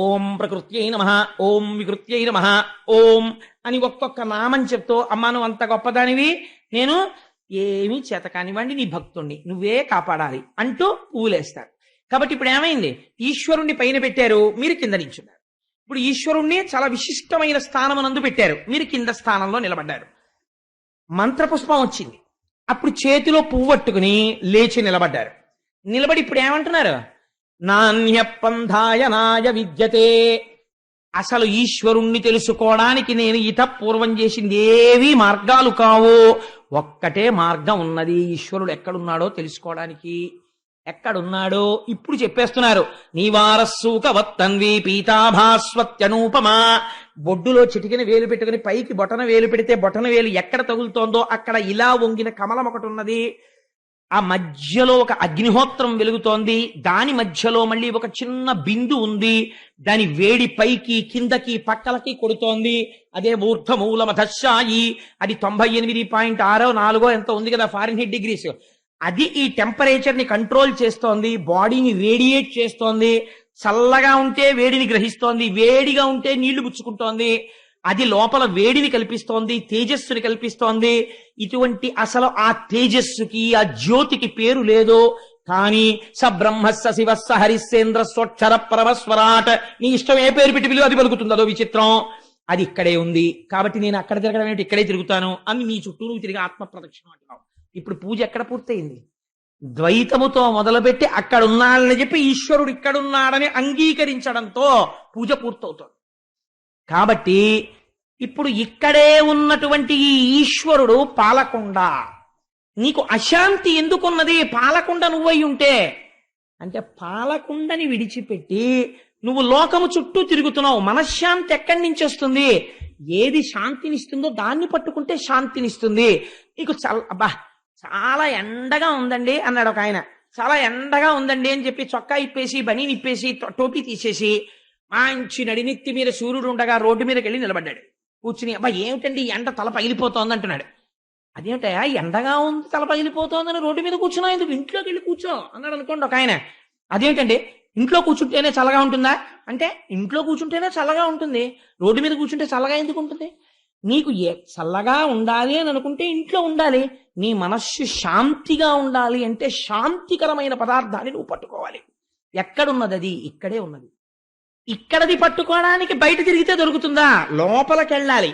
ఓం ప్రకృత్యై నమః, ఓం వికృత్యై నమః, ఓం అని ఒక్కొక్క నామం చెప్తూ అమ్మా నువ్వు అంత గొప్పదానివి, నేను ఏమీ చేత కానివ్వండి నీ భక్తుణ్ణి, నువ్వే కాపాడాలి అంటూ పువ్వులేస్తారు. కాబట్టి ఇప్పుడు ఏమైంది, ఈశ్వరుణ్ణి పైన పెట్టారు, మీరు కింద నిల్చున్నారు. ఇప్పుడు ఈశ్వరుణ్ణి చాలా విశిష్టమైన స్థానమునందు పెట్టారు, మీరు కింద స్థానంలో నిలబడ్డారు. మంత్రపుష్పం వచ్చింది, అప్పుడు చేతిలో పువ్వు పట్టుకుని లేచి నిలబడ్డారు. నిలబడి ఇప్పుడు ఏమంటున్నారు, నాణ్యపంధాయ నాయ విద్యతే. అసలు ఈశ్వరుణ్ణి తెలుసుకోవడానికి నేను పూర్వం చేసింది ఏవి మార్గాలు కావు, ఒక్కటే మార్గం ఉన్నది. ఈశ్వరుడు ఎక్కడున్నాడో తెలుసుకోవడానికి ఎక్కడున్నాడో ఇప్పుడు చెప్పేస్తున్నారు. నీవారస్సూకవత్తన్వి పీతాభాస్వత్యనూపమా. బొడ్డులో చిటికిన వేలు పెట్టుకుని పైకి బొటన వేలు పెడితే బొటన వేలు ఎక్కడ తగులుతోందో అక్కడ ఇలా వంగిన కమలం ఒకటి ఉన్నది. ఆ మధ్యలో ఒక అగ్నిహోత్రం వెలుగుతోంది, దాని మధ్యలో మళ్ళీ ఒక చిన్న బిందు ఉంది, దాని వేడి పైకి కిందకి పక్కలకి కొడుతోంది. అదే ఊర్ధమూలమధశాయి, అది 98.64 ఎంత ఉంది కదా ఫారెన్హీట్ డిగ్రీస్. అది ఈ టెంపరేచర్ ని కంట్రోల్ చేస్తోంది, బాడీని రేడియేట్ చేస్తోంది. చల్లగా ఉంటే వేడిని గ్రహిస్తోంది, వేడిగా ఉంటే నీళ్లు పుచ్చుకుంటోంది. అది లోపల వేడిని కల్పిస్తోంది, తేజస్సుని కల్పిస్తోంది. ఇటువంటి అసలు ఆ తేజస్సుకి ఆ జ్యోతికి పేరు లేదు. కానీ స బ్రహ్మస్స శివస్స హరిశ్చేంద్ర స్వక్షర పరమస్వరాట్, నీ ఇష్టం ఏ పేరు పెట్టి పిలువ అది పలుకుతుంది, అదో విచిత్రం. అది ఇక్కడే ఉంది కాబట్టి నేను అక్కడ తిరగడం ఏంటి, ఇక్కడే తిరుగుతాను అని నీ చుట్టూ నువ్వు తిరిగి ఆత్మ ప్రదక్షిణం అంటున్నావు. ఇప్పుడు పూజ ఎక్కడ పూర్తయింది, ద్వైతముతో మొదలుపెట్టి అక్కడ ఉన్నాడని చెప్పి ఈశ్వరుడు ఇక్కడున్నాడని అంగీకరించడంతో పూజ పూర్తవుతోంది. కాబట్టి ఇప్పుడు ఇక్కడే ఉన్నటువంటి ఈ ఈశ్వరుడు పాలకొండ. నీకు అశాంతి ఎందుకున్నది, పాలకొండ నువ్వై ఉంటే అంటే పాలకొండని విడిచిపెట్టి నువ్వు లోకము చుట్టూ తిరుగుతున్నావు. మనశ్శాంతి ఎక్కడి నుంచి వస్తుంది, ఏది శాంతినిస్తుందో దాన్ని పట్టుకుంటే శాంతినిస్తుంది. నీకు చాలా ఎండగా ఉందండి అన్నాడు ఒక ఆయన. చాలా ఎండగా ఉందండి అని చెప్పి చొక్కా ఇప్పేసి బనీ నిప్పేసి టోపీ తీసేసి మంచి నడినెత్తి మీద సూర్యుడు ఉండగా రోడ్డు మీదకి వెళ్ళి నిలబడ్డాడు. కూర్చుని అబ్బా ఏమిటండి ఎండ తల పగిలిపోతోంది అంటున్నాడు. అదేమిటయా ఎండగా ఉంది తల పగిలిపోతోందని రోడ్డు మీద కూర్చున్నా, ఎందుకు ఇంట్లోకి వెళ్ళి కూర్చో అన్నాడు అనుకోండి ఒక ఆయన. అదేమిటండి ఇంట్లో కూర్చుంటేనే చల్లగా ఉంటుందా అంటే, ఇంట్లో కూర్చుంటేనే చల్లగా ఉంటుంది, రోడ్డు మీద కూర్చుంటే చల్లగా ఎందుకు ఉంటుంది? నీకు చల్లగా ఉండాలి అని అనుకుంటే ఇంట్లో ఉండాలి. నీ మనస్సు శాంతిగా ఉండాలి అంటే శాంతికరమైన పదార్థాన్ని నువ్వు పట్టుకోవాలి. ఎక్కడున్నది అది, ఇక్కడే ఉన్నది. ఇక్కడది పట్టుకోవడానికి బయట తిరిగితే దొరుకుతుందా, లోపలికి వెళ్ళాలి.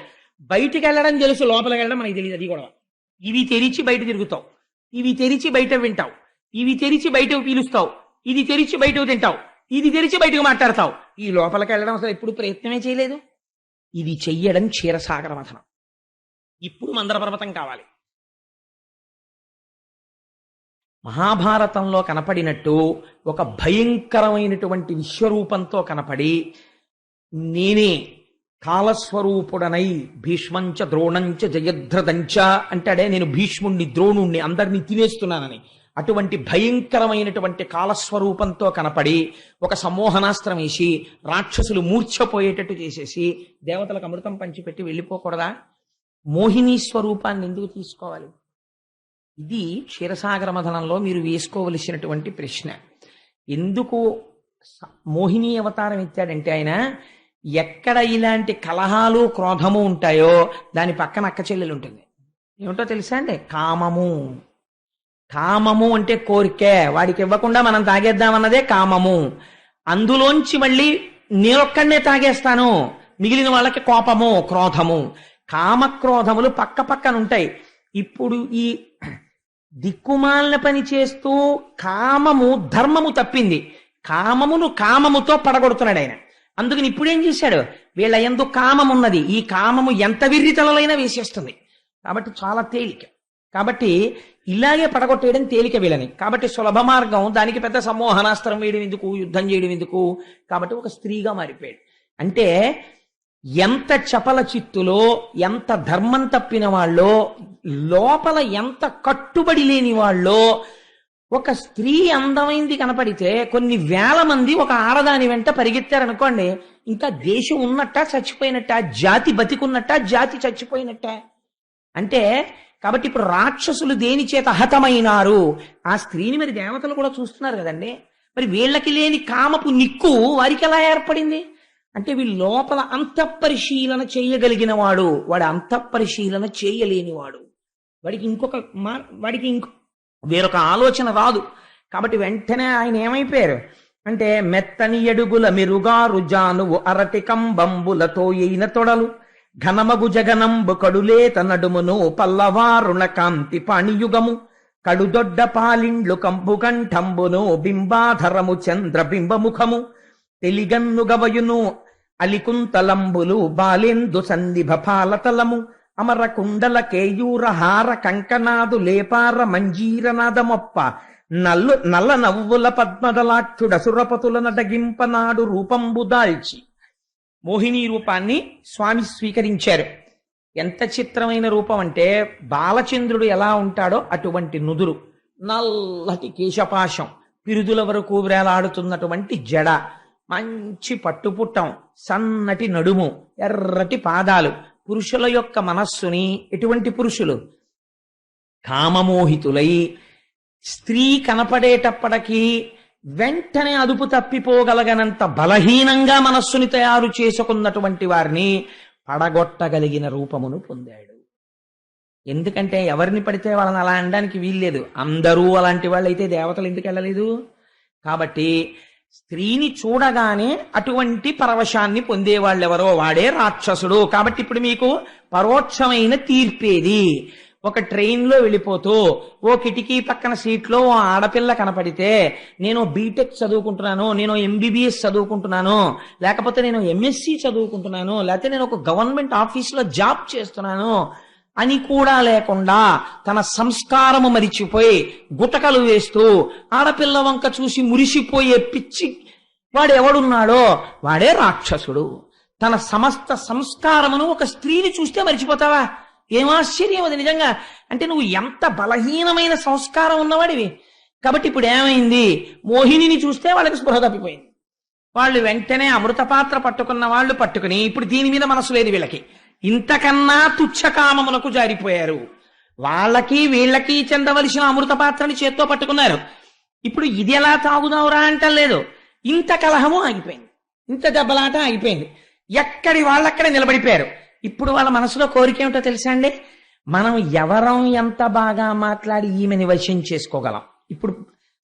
బయటికి వెళ్ళడం తెలుసు, లోపలికి వెళ్ళడం మనకి తెలియదు. అది కూడా ఇవి తెరిచి బయట తిరుగుతావు, ఇవి తెరిచి బయట వింటావు, ఇవి తెరిచి బయటకు పీలుస్తావు, ఇది తెరిచి బయటకు తింటావు, ఇది తెరిచి బయటకు మాట్లాడతావు. ఈ లోపలికి వెళ్ళడం అసలు ఎప్పుడు ప్రయత్నమే చేయలేదు. ఇది చెయ్యడం క్షీరసాగర మథనం. ఇప్పుడు మందర పర్వతం కావాలి. మహాభారతంలో కనపడినట్టు ఒక భయంకరమైనటువంటి విశ్వరూపంతో కనపడి నేనే కాలస్వరూపుడనై భీష్మంచ ద్రోణంచ జయద్రథంచ అంటాడే, నేను భీష్ముణ్ణి ద్రోణుణ్ణి అందరినీ తినేస్తున్నానని అటువంటి భయంకరమైనటువంటి కాలస్వరూపంతో కనపడి ఒక సమ్మోహనాస్త్రం వేసి రాక్షసులు మూర్ఛపోయేటట్టు చేసేసి దేవతలకు అమృతం పంచిపెట్టి వెళ్ళిపోకూడదా? మోహిని స్వరూపాన్ని ఎందుకు తీసుకోవాలి? ఇది క్షీరసాగర మథనంలో మీరు వేసుకోవలసినటువంటి ప్రశ్న. ఎందుకు మోహిని అవతారం ఎత్తాడంటే ఆయన ఎక్కడ ఇలాంటి కలహాలు క్రోధము ఉంటాయో దాని పక్కన అక్క చెల్లెలు ఉంటుంది. ఏమిటో తెలుసా అండి, కామము. కామము అంటే కోరికే, వాడికి ఇవ్వకుండా మనం తాగేద్దామన్నదే కామము. అందులోంచి మళ్ళీ నేనొక్కడనే తాగేస్తాను, మిగిలిన వాళ్ళకి కోపము, క్రోధము. కామక్రోధములు పక్క పక్కన ఉంటాయి. ఇప్పుడు ఈ దిక్కుమాలిన పని చేస్తూ కామము ధర్మము తప్పింది, కామమును కామముతో పడగొడుతున్నాడు ఆయన. అందుకని ఇప్పుడేం చేశాడు, వీళ్ళ యందు కామమున్నది, ఈ కామము ఎంత విర్రితలైనా వేసేస్తుంది. కాబట్టి చాలా తేలిక. కాబట్టి ఇలాగే పడగొట్టేయడం తేలిక వీళ్ళని. కాబట్టి సులభ మార్గం, దానికి పెద్ద సమ్మోహనాస్త్రం వేయడం ఎందుకు, యుద్ధం చేయడం ఎందుకు. కాబట్టి ఒక స్త్రీగా మారిపోయాడు. అంటే ఎంత చపల చిత్తులో, ఎంత ధర్మం తప్పిన వాళ్ళో, లోపల ఎంత కట్టుబడి లేని వాళ్ళో, ఒక స్త్రీ అందమైంది కనపడితే కొన్ని వేల మంది ఒక ఆడదాని వెంట పరిగెత్తారనుకోండి, ఇంకా దేశం ఉన్నట్ట చచ్చిపోయినట్ట, జాతి బతికున్నట్ట జాతి చచ్చిపోయినట్ట. అంటే కాబట్టి ఇప్పుడు రాక్షసులు దేని చేత హతమైనారు, ఆ స్త్రీని మరి దేవతలు కూడా చూస్తున్నారు కదండి. మరి వీళ్ళకి లేని కామపు నిక్కు వారికి ఎలా ఏర్పడింది? అంటే వీళ్ళు లోపల అంతఃపరిశీలన చేయగలిగిన వాడు, వాడు అంతఃపరిశీలన చేయలేనివాడు. వాడికి వేరొక ఆలోచన రాదు. కాబట్టి వెంటనే ఆయన ఏమైపోయారు అంటే, మెత్తని ఎడుగుల మెరుగారు జానువు అరటి కంబంబులతో అయిన తొడలు ఘనమగు జగనంబు కడులేత నడుమును పల్లవారుణ కాంతి పాణియుగము కడుదొడ్డ పాలిండ్లు కంపు కంఠంబును బింబాధరము చంద్రబింబముఖము తెలిగన్ను గవయును అలికుంతలంబులు బాలేందు సందిభ పాలతలము అమర కుండల కేయూరహార కంకనాదు లేపార మంజీరనాదమొప్ప నల్ల నవ్వుల పద్మదలాక్షుడ సురపతుల నడగింపనాడు రూపంబు దాల్చి మోహిని రూపాన్ని స్వామి స్వీకరించారు. ఎంత చిత్రమైన రూపం అంటే, బాలచంద్రుడు ఎలా ఉంటాడో అటువంటి నుదురు, నల్లటి కేశపాశం, పిరుదుల వరకు వేలాడుతున్నటువంటి జడ, మంచి పట్టుపుట్టం, సన్నటి నడుము, ఎర్రటి పాదాలు. పురుషుల యొక్క మనస్సుని ఎటువంటి పురుషులు కామమోహితులై స్త్రీ కనపడేటప్పటికీ వెంటనే అదుపు తప్పిపోగలగనంత బలహీనంగా మనస్సుని తయారు చేసుకున్నటువంటి వారిని పడగొట్టగలిగిన రూపమును పొందాడు. ఎందుకంటే ఎవరిని పడితే వాళ్ళని అలా అనడానికి వీల్లేదు. అందరూ అలాంటి వాళ్ళు అయితే దేవతలు ఎందుకు వెళ్ళలేదు? కాబట్టి స్త్రీని చూడగానే అటువంటి పరవశాన్ని పొందేవాళ్ళెవరో వాడే రాక్షసుడు. కాబట్టి ఇప్పుడు మీకు పరోక్షమైన తీర్పేది. ఒక ట్రైన్లో వెళ్ళిపోతూ ఓ కిటికీ పక్కన సీట్లో ఓ ఆడపిల్ల కనపడితే, నేను బీటెక్ చదువుకుంటున్నాను, నేను ఎంబీబీఎస్ చదువుకుంటున్నాను, లేకపోతే నేను ఎంఎస్సి చదువుకుంటున్నాను, లేకపోతే నేను ఒక గవర్నమెంట్ ఆఫీసులో జాబ్ చేస్తున్నాను అని కూడా లేకుండా తన సంస్కారము మరిచిపోయి గుటకలు వేస్తూ ఆడపిల్ల వంక చూసి మురిసిపోయే పిచ్చి వాడు ఎవడున్నాడో వాడే రాక్షసుడు. తన సమస్త సంస్కారమును ఒక స్త్రీని చూస్తే మరిచిపోతావా? ఏమాశ్చర్యం అది నిజంగా. అంటే నువ్వు ఎంత బలహీనమైన సంస్కారం ఉన్నవాడివి. కాబట్టి ఇప్పుడు ఏమైంది, మోహినిని చూస్తే వాళ్ళకి స్పృహ తప్పిపోయింది. వాళ్ళు వెంటనే అమృతపాత్ర పట్టుకున్న వాళ్ళు పట్టుకుని ఇప్పుడు దీని మీద మనసు లేదు వీళ్ళకి, ఇంతకన్నా తుచ్చకామములకు జారిపోయారు. వాళ్ళకి వీళ్ళకి చెందవలసిన అమృతపాత్రని చేత్తో పట్టుకున్నారు. ఇప్పుడు ఇది ఎలా తాగుదావురా అంటలేదు. ఇంత కలహము ఆగిపోయింది, ఇంత దెబ్బలాట ఆగిపోయింది. ఎక్కడి వాళ్ళక్కడే నిలబడిపోయారు. ఇప్పుడు వాళ్ళ మనసులో కోరిక ఏమిటో తెలుసా అండి? మనం ఎవరం ఎంత బాగా మాట్లాడి ఈమెని వశం చేసుకోగలం. ఇప్పుడు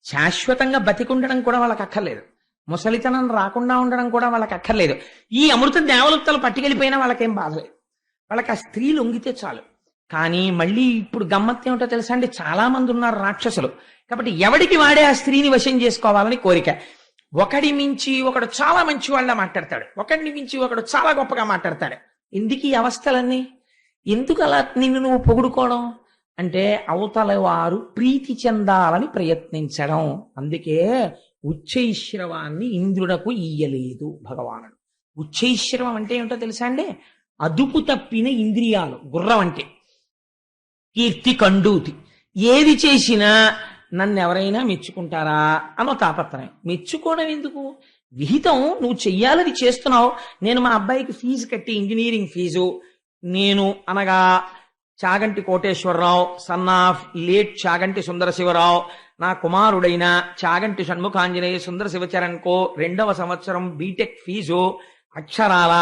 శాశ్వతంగా బతికుండడం కూడా వాళ్ళకి అక్కర్లేదు, ముసలితనం రాకుండా ఉండడం కూడా వాళ్ళకి అక్కర్లేదు. ఈ అమృత దేవలత్తలు పట్టుకెళ్ళిపోయినా వాళ్ళకేం బాధలేదు. వాళ్ళకి ఆ స్త్రీ లొంగితే చాలు. కానీ మళ్ళీ ఇప్పుడు గమ్మత్తు ఏమిటో తెలుసా అండి? చాలా మంది ఉన్నారు రాక్షసులు. కాబట్టి ఎవడికి వాడే ఆ స్త్రీని వశం చేసుకోవాలని కోరిక. ఒకడి మించి ఒకడు చాలా మంచి వాళ్ళ మాట్లాడతాడు, ఒకడిని మించి ఒకడు చాలా గొప్పగా మాట్లాడతాడు. ఎందుకు ఈ అవస్థలన్నీ? ఎందుకు అలా నిన్ను నువ్వు పొగుడుకోవడం అంటే, అవతల వారు ప్రీతి చెందాలని ప్రయత్నించడం. అందుకే ఉచ్చైశ్రవాన్ని ఇంద్రుడకు ఇయ్యలేదు భగవానుడు. ఉచ్చైశ్రవం అంటే ఏమిటో తెలుసా అండి? అదుపు తప్పిన ఇంద్రియాలు. గుర్రం అంటే కీర్తి కండూతి. ఏది చేసినా నన్ను ఎవరైనా మెచ్చుకుంటారా అనో తాపత్రయం. మెచ్చుకోవడం ఎందుకు? విహితం నువ్వు చెయ్యాలని చేస్తున్నావు. నేను మా అబ్బాయికి ఫీజు కట్టి, ఇంజనీరింగ్ ఫీజు, నేను అనగా Chaganti Koteswararao son of late Chaganti Sundara Sivarao, నా కుమారుడైన చాగంటి షణ్ముఖాంజనేయ సుందర శివచరణ్కో 2వ సంవత్సరం బీటెక్ ఫీజు అక్షరాల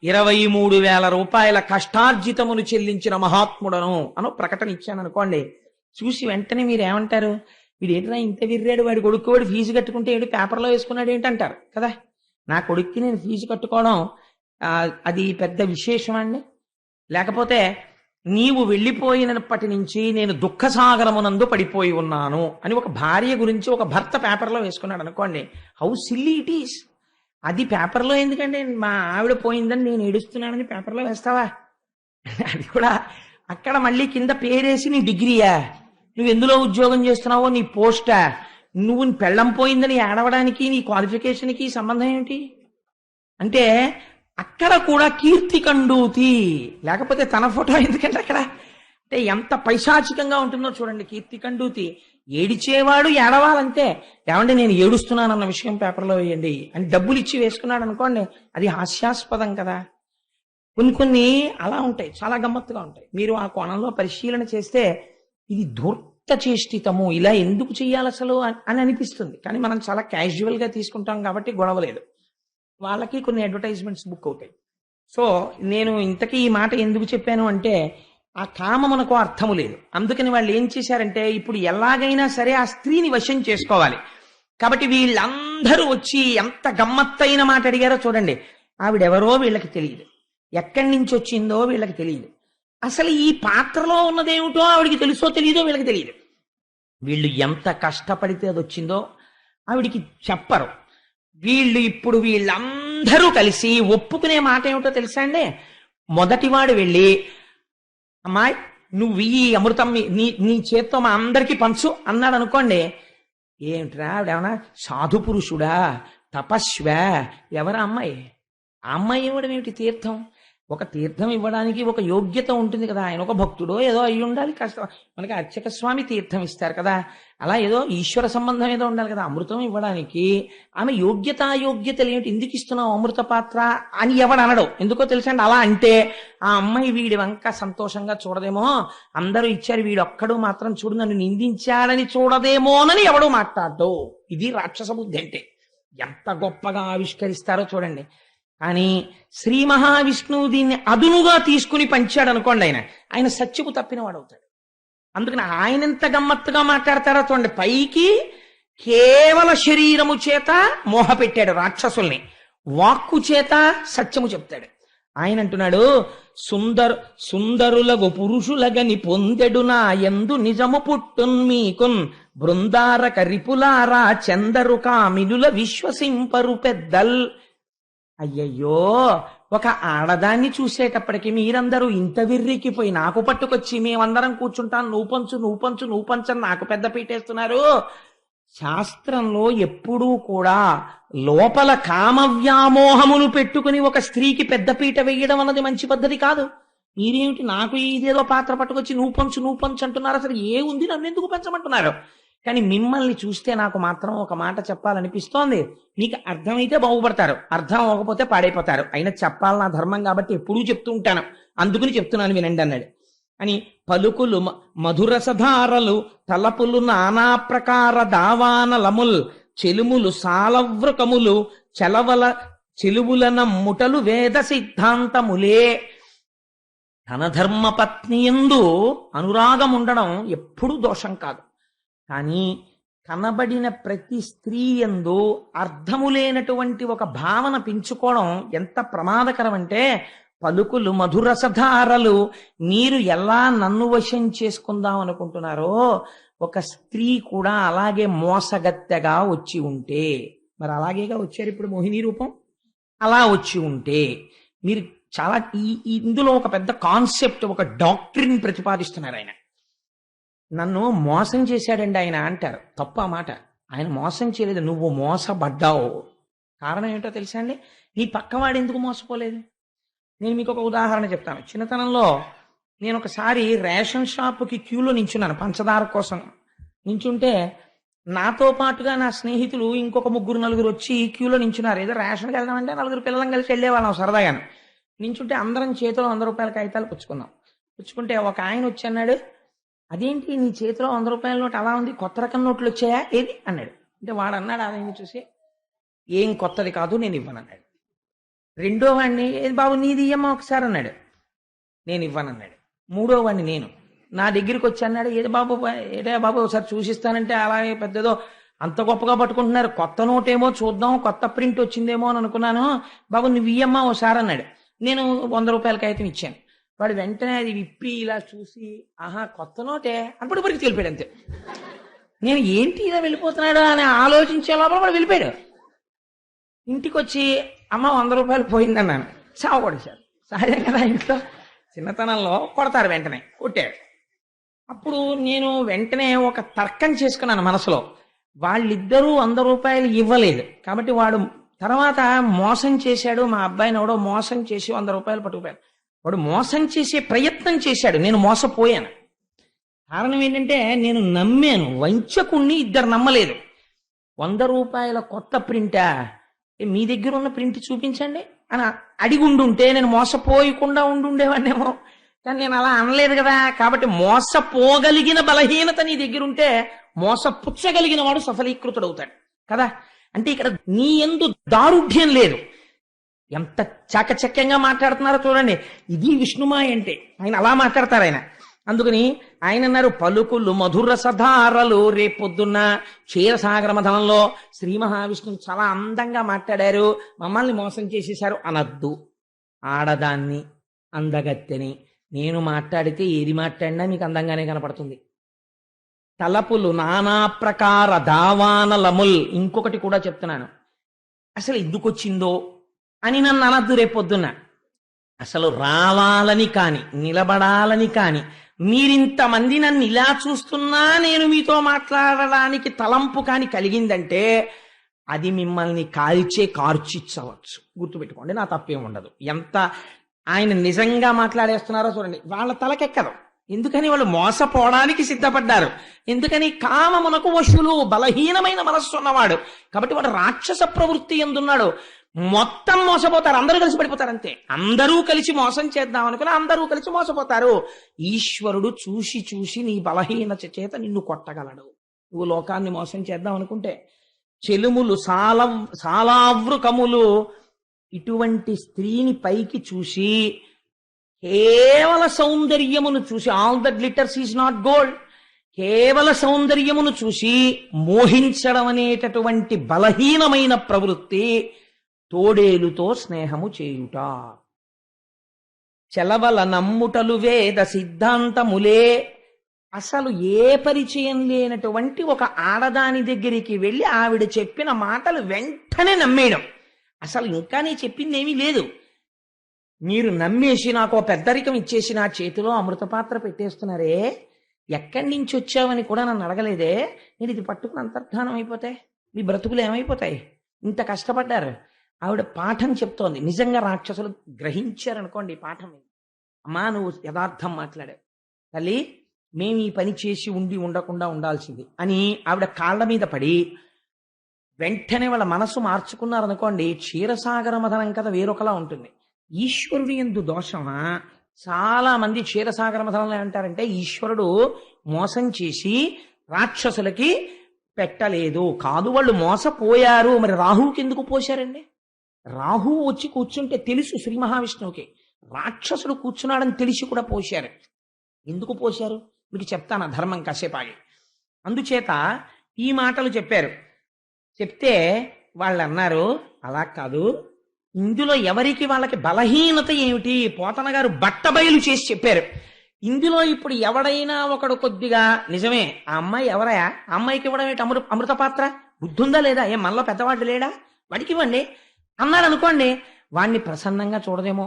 23,000 రూపాయల కష్టార్జితమును చెల్లించిన మహాత్ముడను అను ప్రకటన ఇచ్చాను అనుకోండి. చూసి వెంటనే మీరు ఏమంటారు? వీడు ఏంటన్నా ఇంత విర్రాడు, వాడి కొడుకు వాడు ఫీజు కట్టుకుంటే ఏంటి పేపర్లో వేసుకున్నాడు ఏంటంటారు కదా. నా కొడుక్కి నేను ఫీజు కట్టుకోవడం అది పెద్ద విశేషం అండి. లేకపోతే నీవు వెళ్ళిపోయినప్పటి నుంచి నేను దుఃఖసాగరమునందు పడిపోయి ఉన్నాను అని ఒక భార్య గురించి ఒక భర్త పేపర్లో వేసుకున్నాడు అనుకోండి. How silly it is. అది పేపర్లో ఎందుకంటే మా ఆవిడ పోయిందని నేను ఏడుస్తున్నానని పేపర్లో వేస్తావా? అది కూడా అక్కడ మళ్ళీ కింద పేరేసి నీ డిగ్రీయా, నువ్వు ఎందులో ఉద్యోగం చేస్తున్నావో, నీ పోస్టా, నువ్వు పెళ్ళం పోయిందని ఏడవడానికి నీ క్వాలిఫికేషన్కి సంబంధం ఏమిటి? అంటే అక్కడ కూడా కీర్తి కండూతి, లేకపోతే తన ఫోటో ఎందుకంటే అక్కడ. అంటే ఎంత పైశాచికంగా ఉంటుందో చూడండి కీర్తి కండూతి. ఏడిచేవాడు ఏడవాలంతే. ఏమంటే నేను ఏడుస్తున్నానన్న విషయం పేపర్లో వేయండి అని డబ్బులు ఇచ్చి వేసుకున్నాడు అనుకోండి, అది హాస్యాస్పదం కదా. కొన్ని అలా ఉంటాయి, చాలా గమ్మత్తుగా ఉంటాయి. మీరు ఆ కోణంలో పరిశీలన చేస్తే ఇది ధూర్త చేష్టితము, ఇలా ఎందుకు చెయ్యాలి అసలు అని అనిపిస్తుంది. కానీ మనం చాలా క్యాజువల్ గా తీసుకుంటాం కాబట్టి గొడవలేదు. వాళ్ళకి కొన్ని అడ్వర్టైజ్మెంట్స్ బుక్ అవుతాయి. సో నేను ఇంతకీ ఈ మాట ఎందుకు చెప్పాను అంటే, ఆ కామమునకు అర్థము లేదు. అందుకని వాళ్ళు ఏం చేశారంటే, ఇప్పుడు ఎలాగైనా సరే ఆ స్త్రీని వశం చేసుకోవాలి. కాబట్టి వీళ్ళందరూ వచ్చి ఎంత గమ్మత్తైన మాట అడిగారో చూడండి. ఆవిడెవరో వీళ్ళకి తెలియదు, ఎక్కడి నుంచి వచ్చిందో వీళ్ళకి తెలియదు, అసలు ఈ పాత్రలో ఉన్నదేమిటో ఆవిడికి తెలుసో తెలియదో వీళ్ళకి తెలియదు. వీళ్ళు ఎంత కష్టపడితే అది వచ్చిందో ఆవిడికి చెప్పరు. ఇప్పుడు వీళ్ళందరూ కలిసి ఒప్పుకునే మాట ఏమిటో తెలుసా అండి? మొదటివాడు వెళ్ళి, అమ్మాయి నువ్వు ఈ అమృతం నీ చేత్తో మా అందరికీ పంచు అన్నాడు అనుకోండి. ఏమిట్రా ఆవిడేమన్నా సాధు పురుషుడా, తపస్వా, ఎవరా అమ్మాయి? ఆ అమ్మాయి ఇవ్వడం ఏమిటి? తీర్థం. ఒక తీర్థం ఇవ్వడానికి ఒక యోగ్యత ఉంటుంది కదా. ఆయన ఒక భక్తుడో ఏదో అయి ఉండాలి. కష్టం మనకి అర్చక స్వామి తీర్థం ఇస్తారు కదా, అలా ఏదో ఈశ్వర సంబంధం ఏదో ఉండాలి కదా. అమృతం ఇవ్వడానికి ఆమె యోగ్యతలు ఏమిటి? ఎందుకు ఇస్తున్నావు అమృత పాత్ర అని ఎవడు అనడు. ఎందుకో తెలుసా అండి? అలా అంటే ఆ అమ్మాయి వీడి వంక సంతోషంగా చూడదేమో, అందరూ ఇచ్చారు వీడు ఒక్కడు మాత్రం చూడు నన్ను నిందించాడని చూడదేమోనని ఎవడో మాట్లాడ్డు. ఇది రాక్షస బుద్ధి అంటే. ఎంత గొప్పగా ఆవిష్కరిస్తారో చూడండి. కానీ శ్రీ మహావిష్ణువు దీన్ని అదునుగా తీసుకుని పంచాడు అనుకోండి, ఆయన సత్యపు తప్పిన వాడు అవుతాడు. అందుకని ఆయన ఎంత గమ్మత్తుగా మాట్లాడతారో చూడండి. పైకి కేవల శరీరము చేత మోహ పెట్టాడు రాక్షసుల్ని, వాక్కు చేత సత్యము చెప్తాడు. ఆయన అంటున్నాడు, సుందరులగు పురుషులగని పొందెడు నా యందు నిజము పుట్టున్ మీకున్ బృందార కరిపులారా చందరు కామినుల విశ్వసింపరు పెద్దల్. అయ్యయ్యో, ఒక ఆడదాన్ని చూసేటప్పటికి మీరందరూ ఇంత విర్రికిపోయి నాకు పట్టుకొచ్చి మేమందరం కూర్చుంటాను, నువ్వు పంచు నాకు పెద్ద పీటేస్తున్నారు. శాస్త్రంలో ఎప్పుడూ కూడా లోపల కామవ్యామోహములు పెట్టుకుని ఒక స్త్రీకి పెద్దపీట వేయడం అన్నది మంచి పద్ధతి కాదు. మీరేమిటి నాకు ఇదేదో పాత్ర పట్టుకొచ్చి నువ్వు పంచు అంటున్నారు? అసలు ఏ ఉంది, నన్ను ఎందుకు పంచమంటున్నారు? కానీ మిమ్మల్ని చూస్తే నాకు మాత్రం ఒక మాట చెప్పాలనిపిస్తోంది. నీకు అర్థమైతే బాగుపడతారు, అర్థం అవ్వకపోతే పాడైపోతారు. అయినా చెప్పాలి, నా ధర్మం కాబట్టి ఎప్పుడూ చెప్తూ ఉంటాను, అందుకుని చెప్తున్నాను వినండి అన్నాడు. అని పలుకులు మధురసధారలు తలపులు నానా ప్రకార దావానలముల్ చెలుములు సాలవృకములు చెలువులన ముటలు వేద సిద్ధాంతములే. తన ధర్మపత్ని యందు అనురాగం ఉండడం ఎప్పుడూ దోషం కాదు. కానీ కనబడిన ప్రతి స్త్రీ యందు అర్థము లేనటువంటి ఒక భావన పెంచుకోవడం ఎంత ప్రమాదకరం అంటే, పలుకులు మధురసధారలు, మీరు ఎలా నన్ను వశం చేసుకుందాం అనుకుంటున్నారో ఒక స్త్రీ కూడా అలాగే మోసగత్తెగా వచ్చి ఉంటే, మరి అలాగేగా వచ్చారు ఇప్పుడు మోహిని రూపం, అలా వచ్చి ఉంటే మీరు చాలా ఇందులో ఒక పెద్ద కాన్సెప్ట్, ఒక డాక్ట్రిన్ ప్రతిపాదిస్తున్నారు ఆయన. నన్ను మోసం చేశాడండి ఆయన అంటారు. తప్ప ఆ మాట. ఆయన మోసం చేయలేదు, నువ్వు మోసపడ్డావు. కారణం ఏంటో తెలుసా అండి? నీ పక్కవాడు ఎందుకు మోసపోలేదు? నేను మీకు ఒక ఉదాహరణ చెప్తాను. చిన్నతనంలో నేను ఒకసారి రేషన్ షాపుకి క్యూలో నించున్నాను పంచదార కోసం. నించుంటే నాతో పాటుగా నా స్నేహితులు ఇంకొక 3-4 వచ్చి క్యూలో నించున్నారు. ఏదో రేషన్కి వెళ్దామంటే 4 పిల్లలం కలిసి వెళ్ళేవాళ్ళం సరదాగాను. నించుంటే అందరం చేతిలో 100 రూపాయల కాగితాలు పుచ్చుకున్నాం. పుచ్చుకుంటే ఒక ఆయన వచ్చి అన్నాడు, అదేంటి నీ చేతిలో 100 రూపాయల నోటు అలా ఉంది, కొత్త రకం నోట్లు వచ్చాయా ఏది అన్నాడు. అంటే వాడు అన్నాడు, ఆయన చూసి, ఏం కొత్తది కాదు నేను ఇవ్వనన్నాడు. రెండో వాడిని, ఏది బాబు నీది ఇయ్యమ్మా ఒకసారి అన్నాడు. నేను ఇవ్వనన్నాడు. మూడో వాడిని నేను, నా దగ్గరికి వచ్చి అన్నాడు, ఏది బాబు ఏదే బాబు ఒకసారి చూసిస్తానంటే అలాగే పెద్దదో అంత గొప్పగా పట్టుకుంటున్నారు, కొత్త నోటేమో చూద్దాం, కొత్త ప్రింట్ వచ్చిందేమో అని అనుకున్నాను, బాబు నువ్వు ఇయ్యమ్మా ఒకసారి అన్నాడు. నేను 100 రూపాయల కాగితం ఇచ్చాను. వాడు వెంటనే అది విప్పి ఇలా చూసి, ఆహా కొత్త నోటే అప్పుడు ఇప్పటికి తెలిపాడు. అంతే. నేను ఏంటి ఇలా వెళ్ళిపోతున్నాడు అని ఆలోచించే లోపల వాడు వెళ్ళిపోయాడు. ఇంటికి వచ్చి అమ్మ 100 రూపాయలు పోయిందన్నాను. చావ కొడేశాడు. సహజం కదా, ఇంట్లో చిన్నతనంలో కొడతారు, వెంటనే కొట్టాడు. అప్పుడు నేను వెంటనే ఒక తర్కం చేసుకున్నాను మనసులో, వాళ్ళిద్దరూ 100 రూపాయలు ఇవ్వలేదు కాబట్టి వాడు తర్వాత మోసం చేశాడు, మా అబ్బాయిని ఎవడో మోసం చేసి 100 రూపాయలు పట్టుకుపోయాడు. వాడు మోసం చేసే ప్రయత్నం చేశాడు, నేను మోసపోయాను. కారణం ఏంటంటే నేను నమ్మాను, వంచకుణ్ణి ఇద్దరు నమ్మలేదు. 100 రూపాయల కొత్త ప్రింటా, మీ దగ్గర ఉన్న ప్రింట్ చూపించండి అని అడిగుండుంటే నేను మోసపోయకుండా ఉండుండేవాడినేమో. కానీ నేను అలా అనలేదు కదా. కాబట్టి మోసపోగలిగిన బలహీనత నీ దగ్గర ఉంటే మోసపుచ్చగలిగిన వాడు సఫలీకృతుడవుతాడు కదా. అంటే ఇక్కడ నీ యందు దారుఢ్యం లేదు, ఎంత చాకచక్యంగా మాట్లాడుతున్నారో చూడండి. ఇది విష్ణుమాయ అంటే. ఆయన అలా మాట్లాడతారు ఆయన. అందుకని ఆయన అన్నారు, పలుకులు మధుర సధారలు. రేపొద్దున్న క్షీరసాగర మథనంలో శ్రీ మహావిష్ణువు చాలా అందంగా మాట్లాడారు, మమ్మల్ని మోసం చేసేశారు అనద్దు. ఆడదాన్ని, అందగత్తెని నేను మాట్లాడితే ఏది మాట్లాడినా మీకు అందంగానే కనపడుతుంది. తలపులు నానా ప్రకార దావానలముల్. ఇంకొకటి కూడా చెప్తున్నాను, అసలు ఎందుకు వచ్చిందో అని నన్ను అనద్దు రేపొద్దున్న. అసలు రావాలని కాని, నిలబడాలని కాని, మీరింతమంది నన్ను ఇలా చూస్తున్నా నేను మీతో మాట్లాడడానికి తలంపు కాని కలిగిందంటే అది మిమ్మల్ని కార్చిచ్చవచ్చు. గుర్తుపెట్టుకోండి, నా తప్పేం ఉండదు. ఎంత ఆయన నిజంగా మాట్లాడేస్తున్నారో చూడండి. వాళ్ళ తలకెక్కదు. ఎందుకని? వాళ్ళు మోసపోవడానికి సిద్ధపడ్డారు. ఎందుకని? కామమునకు వశులు, బలహీనమైన మనస్సు ఉన్నవాడు కాబట్టి వాడు రాక్షస ప్రవృత్తి ఎందున్నాడు. మొత్తం మోసపోతారు, అందరూ కలిసి పడిపోతారు. అంతే, అందరూ కలిసి మోసం చేద్దాం అనుకుని అందరూ కలిసి మోసపోతారు. ఈశ్వరుడు చూసి చూసి నీ బలహీనత చేత నిన్ను కొట్టగలడు. నువ్వు లోకాన్ని మోసం చేద్దాం అనుకుంటే. చెలుములు సాలావృకములు. ఇటువంటి స్త్రీని పైకి చూసి, కేవల సౌందర్యమును చూసి, all the glitters is not gold, కేవల సౌందర్యమును చూసి మోహించడం అనేటటువంటి బలహీనమైన ప్రవృత్తి. తోడేలుతో స్నేహము చేయుట. చెలవల నమ్ముటలు వేద సిద్ధాంతములే. అసలు ఏ పరిచయం లేనటువంటి ఒక ఆడదాని దగ్గరికి వెళ్ళి ఆవిడ చెప్పిన మాటలు వెంటనే నమ్మేయడం. అసలు ఇంకా నేను చెప్పింది ఏమీ లేదు, మీరు నమ్మేసి నాకు పెద్దరికం ఇచ్చేసి నా చేతిలో అమృతపాత్ర పెట్టేస్తున్నారే, ఎక్కడి నుంచి వచ్చావని కూడా నన్ను అడగలేదే, నేను ఇది పట్టుకుని అంతర్ధానం అయిపోతే మీ బ్రతుకులు ఏమైపోతాయి? ఇంత కష్టపడ్డారు. ఆవిడ పాఠం చెప్తోంది. నిజంగా రాక్షసులు గ్రహించారనుకోండి ఈ పాఠం. అమ్మా, నువ్వు యథార్థం మాట్లాడావు తల్లి, మేము ఈ పని చేసి ఉండకుండా ఉండాల్సింది అని ఆవిడ కాళ్ళ మీద పడి వెంటనే వాళ్ళ మనసు మార్చుకున్నారనుకోండి. క్షీరసాగర మథనం కథ వేరొకలా ఉంటుంది. ఈశ్వరుడి యందు దోషమా? చాలా మంది క్షీరసాగర మథనంలో అంటారంటే ఈశ్వరుడు మోసం చేసి రాక్షసులకి పెట్టలేదు కాదు, వాళ్ళు మోసపోయారు. మరి రాహువుకి ఎందుకు పోశారండి? రాహువు వచ్చి కూర్చుంటే తెలుసు శ్రీ మహావిష్ణువుకి, రాక్షసుడు కూర్చున్నాడని తెలిసి కూడా పోశారు. ఎందుకు పోశారు మీకు చెప్తాను, ధర్మం కాసేపాగి. అందుచేత ఈ మాటలు చెప్పారు. చెప్తే వాళ్ళు అన్నారు, అలా కాదు, ఇందులో ఎవరికి వాళ్ళకి బలహీనత ఏమిటి? పోతన గారు బట్టబయలు చేసి చెప్పారు. ఇందులో ఇప్పుడు ఎవడైనా ఒకడు కొద్దిగా నిజమే, ఆ అమ్మాయి ఎవరయా, ఆ అమ్మాయికి ఇవ్వడం ఏంటి? అమృత పాత్ర బుద్ధుందా లేదా? ఏం మనలో పెద్దవాడు లేడా? వాడికి ఇవ్వండి అన్నాడు అనుకోండి. వాణ్ణి ప్రసన్నంగా చూడదేమో,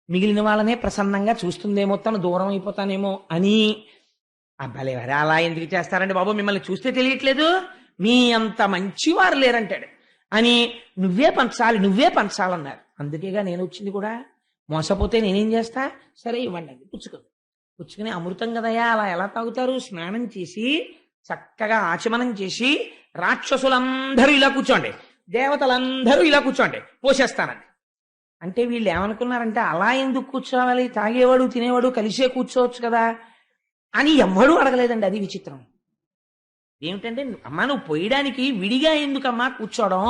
మిగిలిన వాళ్ళనే ప్రసన్నంగా చూస్తుందేమో, తను దూరం అయిపోతానేమో అని. అబ్బలేవారే, అలా ఎందుకు చేస్తారండి బాబు, మిమ్మల్ని చూస్తే తెలియట్లేదు, మీ అంత మంచివారు లేరంటాడు అని. నువ్వే పంచాలన్నారు. అందుకేగా నేను వచ్చింది కూడా. మోసపోతే నేనేం చేస్తా? సరే ఇవ్వండి, అది పుచ్చుకుని అమృతం కదయా, అలా ఎలా తాగుతారు? స్నానం చేసి చక్కగా ఆచమనం చేసి రాక్షసులందరూ ఇలా కూర్చోండి, దేవతలందరూ ఇలా కూర్చోండి, పోసేస్తానండి. అంటే వీళ్ళు ఏమనుకున్నారంటే, అలా ఎందుకు కూర్చోవాలి, తాగేవాడు తినేవాడు కలిసే కూర్చోవచ్చు కదా అని ఎవ్వడూ అడగలేదండి. అది విచిత్రం. ఏమిటంటే, అమ్మా నువ్వు పోయడానికి విడిగా ఎందుకమ్మా కూర్చోవడం?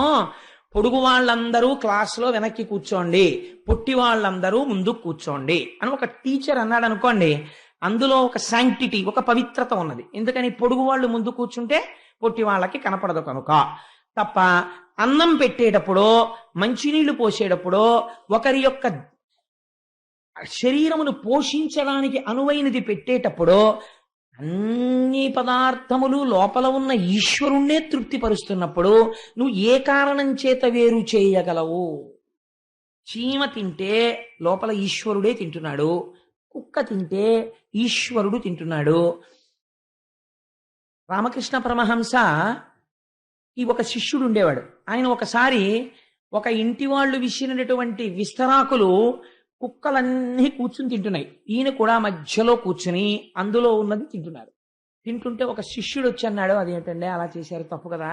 పొడుగు వాళ్ళందరూ క్లాస్లో వెనక్కి కూర్చోండి, పొట్టి వాళ్ళందరూ ముందు కూర్చోండి అని ఒక టీచర్ అన్నాడు అనుకోండి. అందులో ఒక శాంక్టిటీ, ఒక పవిత్రత ఉన్నది. ఎందుకని? పొడుగు వాళ్ళు ముందు కూర్చుంటే పొట్టి వాళ్ళకి కనపడదు కనుక. తప్ప అన్నం పెట్టేటప్పుడు, మంచినీళ్లు పోసేటప్పుడు, ఒకరి యొక్క శరీరమును పోషించడానికి అనువైనది పెట్టేటప్పుడు అన్ని పదార్థములు లోపల ఉన్న ఈశ్వరుణ్ణే తృప్తిపరుస్తున్నప్పుడు నువ్వు ఏ కారణం చేత వేరు చేయగలవు? చీమ తింటే లోపల ఈశ్వరుడే తింటున్నాడు, కుక్క తింటే ఈశ్వరుడు తింటున్నాడు. రామకృష్ణ పరమహంస ఈ ఒక శిష్యుడు ఉండేవాడు. ఆయన ఒకసారి ఒక ఇంటి వాళ్ళు విసిరినటువంటి విస్తరాకులు కుక్కలన్నీ కూర్చుని తింటున్నాయి. ఈయన కూడా మధ్యలో కూర్చుని అందులో ఉన్నది తింటున్నారు. తింటుంటే ఒక శిష్యుడు వచ్చి అన్నాడు, అదేంటండి అలా చేశారు, తప్పు కదా,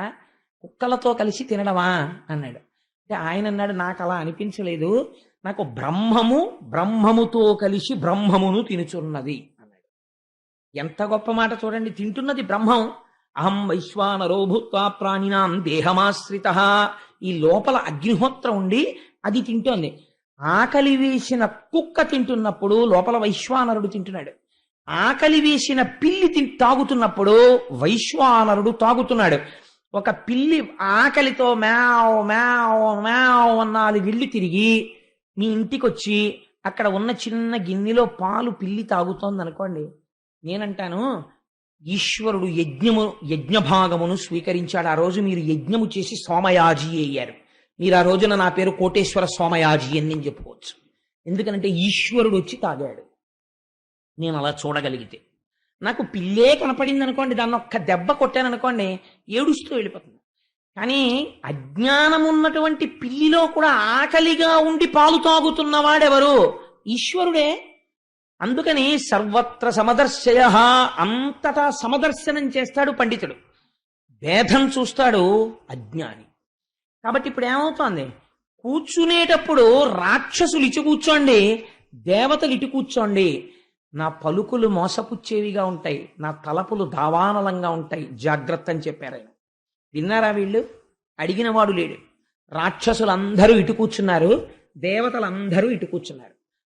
కుక్కలతో కలిసి తినడమా అన్నాడు. అంటే ఆయన అన్నాడు, నాకు అలా అనిపించలేదు, నాకు బ్రహ్మముతో కలిసి బ్రహ్మమును తినుచున్నది అన్నాడు. ఎంత గొప్ప మాట చూడండి. తింటున్నది బ్రహ్మం. అహం వైశ్వానరో భూత్వా ప్రాణినాం దేహమాశ్రిత. ఈ లోపల అగ్నిహోత్రం ఉండి అది తింటోంది. ఆకలి వేసిన కుక్క తింటున్నప్పుడు లోపల వైశ్వానరుడు తింటున్నాడు. ఆకలి వేసిన పిల్లి తాగుతున్నప్పుడు వైశ్వానరుడు తాగుతున్నాడు. ఒక పిల్లి ఆకలితో మ్యావ్ మ్యావ్ మ్యావ్ అన్నాళ్ళు వెళ్ళి తిరిగి మీ ఇంటికి వచ్చి అక్కడ ఉన్న చిన్న గిన్నెలో పాలు పిల్లి తాగుతోంది అనుకోండి, నేనంటాను ఈశ్వరుడు యజ్ఞభాగమును స్వీకరించాడు. ఆ రోజు మీరు యజ్ఞము చేసి సోమయాజి అయ్యారు. మీరు ఆ రోజున నా పేరు కోటేశ్వర సోమయాజి అని నేను చెప్పుకోవచ్చు. ఎందుకనంటే ఈశ్వరుడు వచ్చి తాగాడు. నేను అలా చూడగలిగితే, నాకు పిల్లే కనపడింది అనుకోండి, దాన్ని ఒక్క దెబ్బ కొట్టాను అనుకోండి, ఏడుస్తూ వెళ్ళిపోతుంది. కానీ అజ్ఞానం ఉన్నటువంటి పిల్లిలో కూడా ఆకలిగా ఉండి పాలు తాగుతున్నవాడెవరు? ఈశ్వరుడే. అందుకని సర్వత్ర సమదర్శయ, అంతటా సమదర్శనం చేస్తాడు పండితుడు. భేదం చూస్తాడు అజ్ఞాని. కాబట్టి ఇప్పుడు ఏమవుతోంది, కూర్చునేటప్పుడు రాక్షసులు ఇటు కూర్చోండి, దేవతలు ఇటు కూర్చోండి. నా పలుకులు మోసపుచ్చేవిగా ఉంటాయి, నా తలపులు దావానలంగా ఉంటాయి, జాగ్రత్త అని చెప్పారు ఆయన. విన్నారా? వీళ్ళు అడిగిన వాడు లేడు. రాక్షసులందరూ ఇటు కూర్చున్నారు, దేవతలందరూ ఇటు కూర్చున్నారు.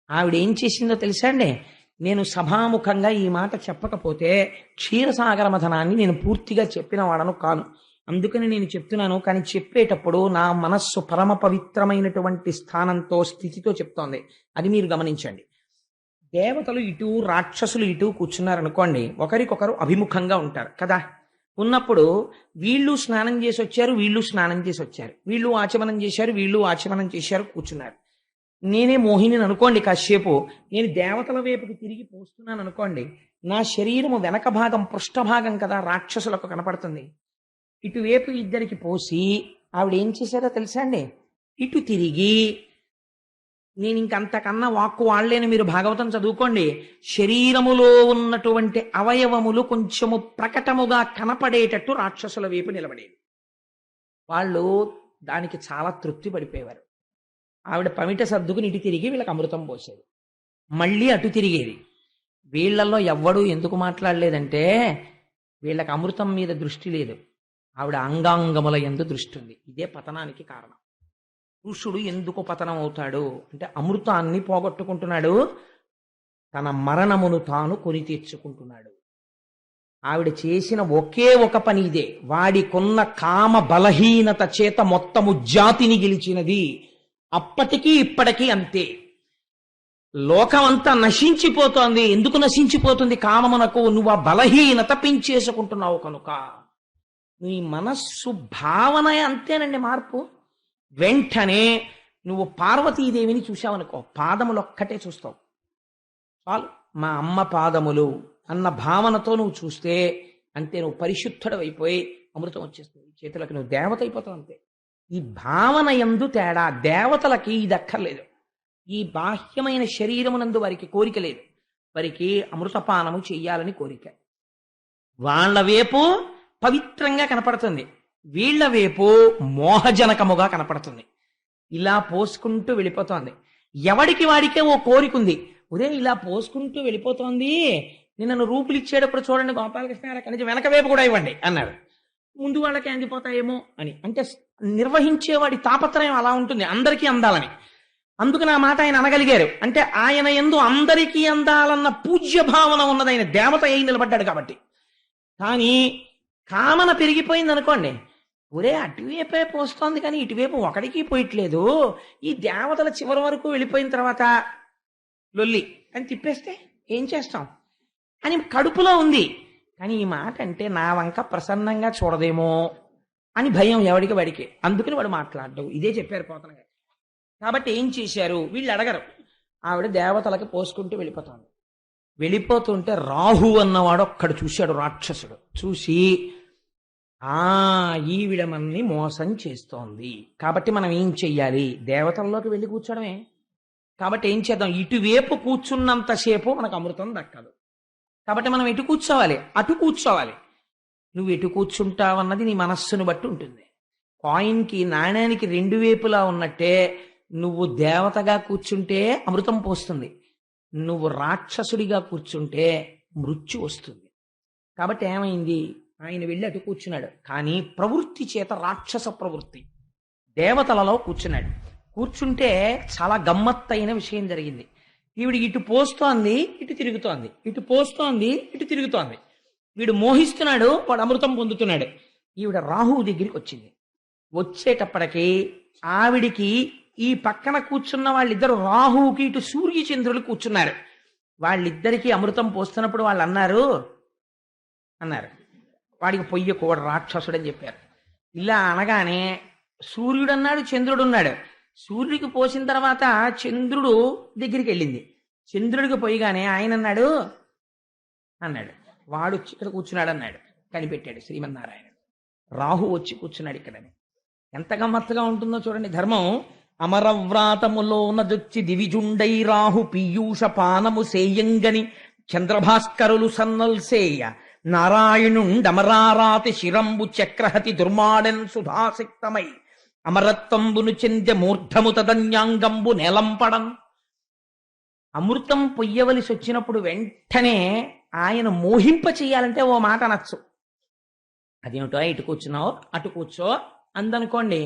ఆవిడ ఏం చేసిందో తెలుసా అండి? నేను సభాముఖంగా ఈ మాట చెప్పకపోతే క్షీరసాగర మథనాన్ని నేను పూర్తిగా చెప్పిన వాడను కాను. అందుకని నేను చెప్తున్నాను. కానీ చెప్పేటప్పుడు నా మనస్సు పరమ పవిత్రమైనటువంటి స్థానంతో, స్థితితో చెప్తోంది. అది మీరు గమనించండి. దేవతలు ఇటు, రాక్షసులు ఇటు కూర్చున్నారనుకోండి, ఒకరికొకరు అభిముఖంగా ఉంటారు కదా. ఉన్నప్పుడు వీళ్ళు స్నానం చేసి వచ్చారు, వీళ్ళు స్నానం చేసి వచ్చారు, వీళ్ళు ఆచమనం చేశారు, వీళ్ళు ఆచమనం చేశారు, కూర్చున్నారు. నేనే మోహిని అనుకోండి, కాసేపు నేను దేవతల వైపుకి తిరిగి పోస్తున్నాను అనుకోండి, నా శరీరము వెనక భాగం పృష్ఠభాగం కదా రాక్షసులకు కనపడుతుంది. ఇటువైపు ఇద్దరికి పోసి ఆవిడ ఏం చేశారో తెలుసా అండి? ఇటు తిరిగి, నేను ఇంకంతకన్నా వాక్కు వాళ్లేని, మీరు భాగవతం చదువుకోండి, శరీరములో ఉన్నటువంటి అవయవములు కొంచెము ప్రకటముగా కనపడేటట్టు రాక్షసుల వైపు నిలబడేది. వాళ్ళు దానికి చాలా తృప్తి పడిపోయేవారు. ఆవిడ పమిట సర్దుకుని ఇటు తిరిగి వీళ్ళకి అమృతం పోసేది, మళ్ళీ అటు తిరిగేది. వీళ్లలో ఎవ్వడూ ఎందుకు మాట్లాడలేదంటే వీళ్ళకి అమృతం మీద దృష్టి లేదు, ఆవిడ అంగాంగముల యందు దృష్టి ఉంది. ఇదే పతనానికి కారణం. పురుషుడు ఎందుకు పతనం అవుతాడు అంటే అమృతాన్ని పోగొట్టుకుంటున్నాడు, తన మరణమును తాను కొని తెచ్చుకుంటున్నాడు. ఆవిడ చేసిన ఒకే ఒక పని ఇదే. వాడికున్న కామ బలహీనత చేత మొత్తము జాతిని గెలిచినది. అప్పటికీ ఇప్పటికీ అంతే. లోకం అంతా నశించిపోతోంది. ఎందుకు నశించిపోతుంది? కామమునకు నువ్వు ఆ బలహీనత పెంచేసుకుంటున్నావు కనుక. నీ మనస్సు భావన అంతేనండి మార్పు. వెంటనే నువ్వు పార్వతీదేవిని చూశావనుకో, పాదములు ఒక్కటే చూస్తావు చాలు. మా అమ్మ పాదములు అన్న భావనతో నువ్వు చూస్తే అంతే, నువ్వు పరిశుద్ధుడు అయిపోయి అమృతం వచ్చేస్తుంది చేతులకు, నువ్వు దేవత అయిపోతావు అంతే. ఈ భావన యందు తేడా. దేవతలకి ఇది అక్కర్లేదు. ఈ బాహ్యమైన శరీరమునందు వారికి కోరిక లేదు, వారికి అమృతపానము చెయ్యాలని కోరిక. వాళ్ళ వైపు పవిత్రంగా కనపడుతుంది, వీళ్ల వైపు మోహజనకముగా కనపడుతుంది. ఇలా పోసుకుంటూ వెళ్ళిపోతోంది. ఎవడికి వాడికే ఓ కోరికుంది. ఉదయం ఇలా పోసుకుంటూ వెళ్ళిపోతోంది, నిన్ను రూపులు ఇచ్చేటప్పుడు చూడండి గోపాలకృష్ణ గారు అక్కడి నుంచి వెనక వైపు కూడా ఇవ్వండి అన్నారు. ముందు వాళ్ళకి అందిపోతాయేమో అని. అంటే నిర్వహించేవాడి తాపత్రయం అలా ఉంటుంది, అందరికీ అందాలని. అందుకని ఆ మాట ఆయన అనగలిగారు. అంటే ఆయన యందు అందరికీ అందాలన్న పూజ్య భావన ఉన్నది, ఆయన దేవత అయి నిలబడ్డాడు కాబట్టి. కానీ కామన పెరిగిపోయింది అనుకోండి, ఒరే అటువైపే పోస్తోంది కానీ ఇటువైపు ఒకడికి పోయట్లేదు, ఈ దేవతల చివరి వరకు వెళ్ళిపోయిన తర్వాత లొల్లి అని తిప్పేస్తే ఏం చేస్తాం అని కడుపులో ఉంది. కానీ ఈ మాట అంటే నా వంక ప్రసన్నంగా చూడదేమో అని భయం ఎవడికి వాడికి. అందుకని వాడు మాట్లాడడం. ఇదే చెప్పారు పోతన గారు. కాబట్టి ఏం చేశారు వీళ్ళు అడగరు. ఆవిడ దేవతలకి పోసుకుంటూ వెళ్ళిపోతుంది. వెళ్ళిపోతుంటే రాహు అన్నవాడు ఒక్కడు చూశాడు, రాక్షసుడు. చూసి ఈవిడ మనల్ని మోసం చేస్తోంది, కాబట్టి మనం ఏం చెయ్యాలి? దేవతల్లోకి వెళ్ళి కూర్చోడమే. కాబట్టి ఏం చేద్దాం? ఇటువైపు కూర్చున్నంతసేపు మనకు అమృతం దక్కదు. కాబట్టి మనం ఎటు కూర్చోవాలి? అటు కూర్చోవాలి. నువ్వు ఎటు కూర్చుంటావన్నది నీ మనస్సును బట్టి ఉంటుంది. కాయిన్కి, నాణ్యానికి రెండు వైపులా ఉన్నట్టే నువ్వు దేవతగా కూర్చుంటే అమృతం పోస్తుంది, నువ్వు రాక్షసుడిగా కూర్చుంటే మృత్యు వస్తుంది. కాబట్టి ఏమైంది? ఆయన వెళ్ళి అటు కూర్చున్నాడు. కానీ ప్రవృత్తి చేత రాక్షస ప్రవృత్తి. దేవతలలో కూర్చున్నాడు. కూర్చుంటే చాలా గమ్మత్తైన విషయం జరిగింది. ఈవిడ ఇటు పోస్తోంది, ఇటు తిరుగుతోంది, ఇటు పోస్తోంది, ఇటు తిరుగుతోంది. వీడు మోహిస్తున్నాడు, వాడు అమృతం పొందుతున్నాడు. ఈవిడ రాహువు దగ్గరికి వచ్చింది. వచ్చేటప్పటికి ఆవిడికి ఈ పక్కన కూర్చున్న వాళ్ళిద్దరు రాహువుకి ఇటు సూర్యచంద్రులు కూర్చున్నారు. వాళ్ళిద్దరికీ అమృతం పోస్తున్నప్పుడు వాళ్ళు అన్నారు వాడికి పొయ్యకూడదు రాక్షసుడని చెప్పారు. ఇలా అనగానే సూర్యుడు అన్నాడు, చంద్రుడు ఉన్నాడు. సూర్యుడికి పోసిన తర్వాత చంద్రుడు దగ్గరికి వెళ్ళింది. చంద్రుడికి పోయిగానే ఆయన అన్నాడు వాడు ఇక్కడ కూర్చున్నాడు అన్నాడు. కనిపెట్టాడు శ్రీమన్నారాయణ. రాహు వచ్చి కూర్చున్నాడు ఇక్కడని. ఎంత గమ్మత్తుగా ఉంటుందో చూడండి ధర్మం. అమరవ్రాతములోన జొచ్చి దివిజుండై రాహు పీయూష పానము సేయంగని చంద్రభాస్కరులు సన్నల్సేయ నారాయణుండమరారాతి శిరంబు చక్రహతి దుర్మాడెన్ సుధాసిక్తమై అమరత్వంబును చెందె మూర్ధము తదన్యాంగంబు నెలంపడం. అమృతం పొయ్యవలసి వచ్చినప్పుడు వెంటనే ఆయన మోహింప చెయ్యాలంటే ఓ మాట అనొచ్చు. అదేమిటో ఇటు కూర్చున్నావు అటు కూర్చో అందనుకోండి.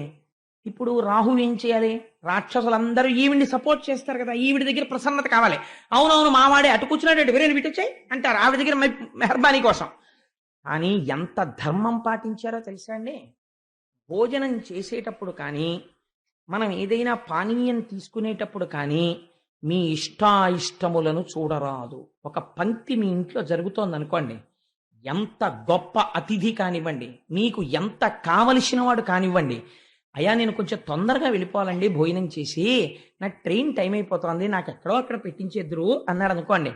ఇప్పుడు రాహు ఏం చేయాలి? రాక్షసులందరూ ఈవిడిని సపోర్ట్ చేస్తారు కదా, ఈవిడి దగ్గర ప్రసన్నత కావాలి. అవునవును మావాడే అటు కూర్చున్నాడు వేరే విటొచ్చాయి అంటారు ఆవిడ దగ్గర మెహర్బానీ కోసం. కానీ ఎంత ధర్మం పాటించారో తెలుసా అండి? భోజనం చేసేటప్పుడు కానీ మనం ఏదైనా పానీయం తీసుకునేటప్పుడు కానీ మీ ఇష్టాయిష్టములను చూడరాదు. ఒక పంక్తి మీ ఇంట్లో జరుగుతోంది అనుకోండి, ఎంత గొప్ప అతిథి కానివ్వండి, మీకు ఎంత కావలసిన వాడు కానివ్వండి, అయ్యా నేను కొంచెం తొందరగా వెళ్ళిపోవాలండి భోజనం చేసి, నా ట్రైన్ టైం అయిపోతుంది, నాకు ఎక్కడో అక్కడ పెట్టించేద్దరు అన్నాడు అనుకోండి,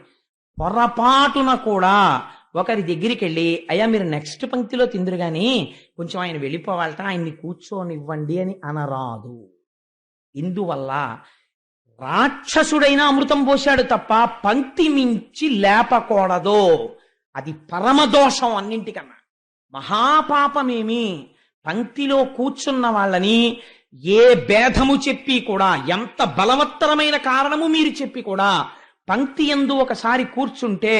పొరపాటున కూడా ఒకరి దగ్గరికి వెళ్ళి అయ్యా మీరు నెక్స్ట్ పంక్తిలో తిందురు కానీ కొంచెం ఆయన వెళ్ళిపోవాలట, ఆయన్ని కూర్చోనివ్వండి అని అనరాదు. ఇందువల్ల రాక్షసుడైన అమృతం పోశాడు తప్ప పంక్తి మించి లేపకూడదు. అది పరమదోషం అన్నింటికన్నా. మహాపాపమేమి పంక్తిలో కూర్చున్న వాళ్ళని ఏ భేదము చెప్పి కూడా, ఎంత బలవత్తరమైన కారణము మీరు చెప్పి కూడా, పంక్తి యందు ఒకసారి కూర్చుంటే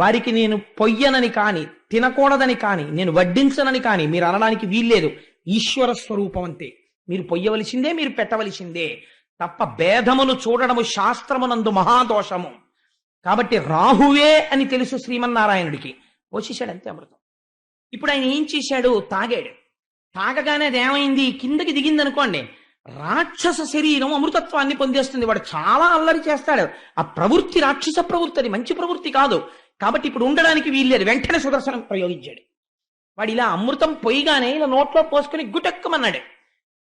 వారికి నేను పొయ్యనని కాని తినకూడదని కాని నేను వడ్డించనని కాని మీరు అనడానికి వీల్లేదు. ఈశ్వర స్వరూపం అంతే. మీరు పొయ్యవలసిందే, మీరు పెట్టవలసిందే తప్ప భేదమును చూడడము శాస్త్రమునందు మహాదోషము. కాబట్టి రాహువే అని తెలుసు శ్రీమన్నారాయణుడికి. పోసేశాడు అంతే అమృతం. ఇప్పుడు ఆయన ఏం చేశాడు? తాగాడు. తాగగానే అదేమైంది? కిందకి దిగింది అనుకోండి, రాక్షస శరీరం అమృతత్వాన్ని పొందేస్తుంది. వాడు చాలా అల్లరి చేస్తాడు. ఆ ప్రవృత్తి రాక్షస ప్రవృత్తి, అది మంచి ప్రవృత్తి కాదు. కాబట్టి ఇప్పుడు ఉండడానికి వీల్లేదు. వెంటనే సుదర్శనం ప్రయోగించాడు. వాడు ఇలా అమృతం పొయ్యిగానే ఇలా నోట్లో పోసుకుని గుటక్కమన్నాడు.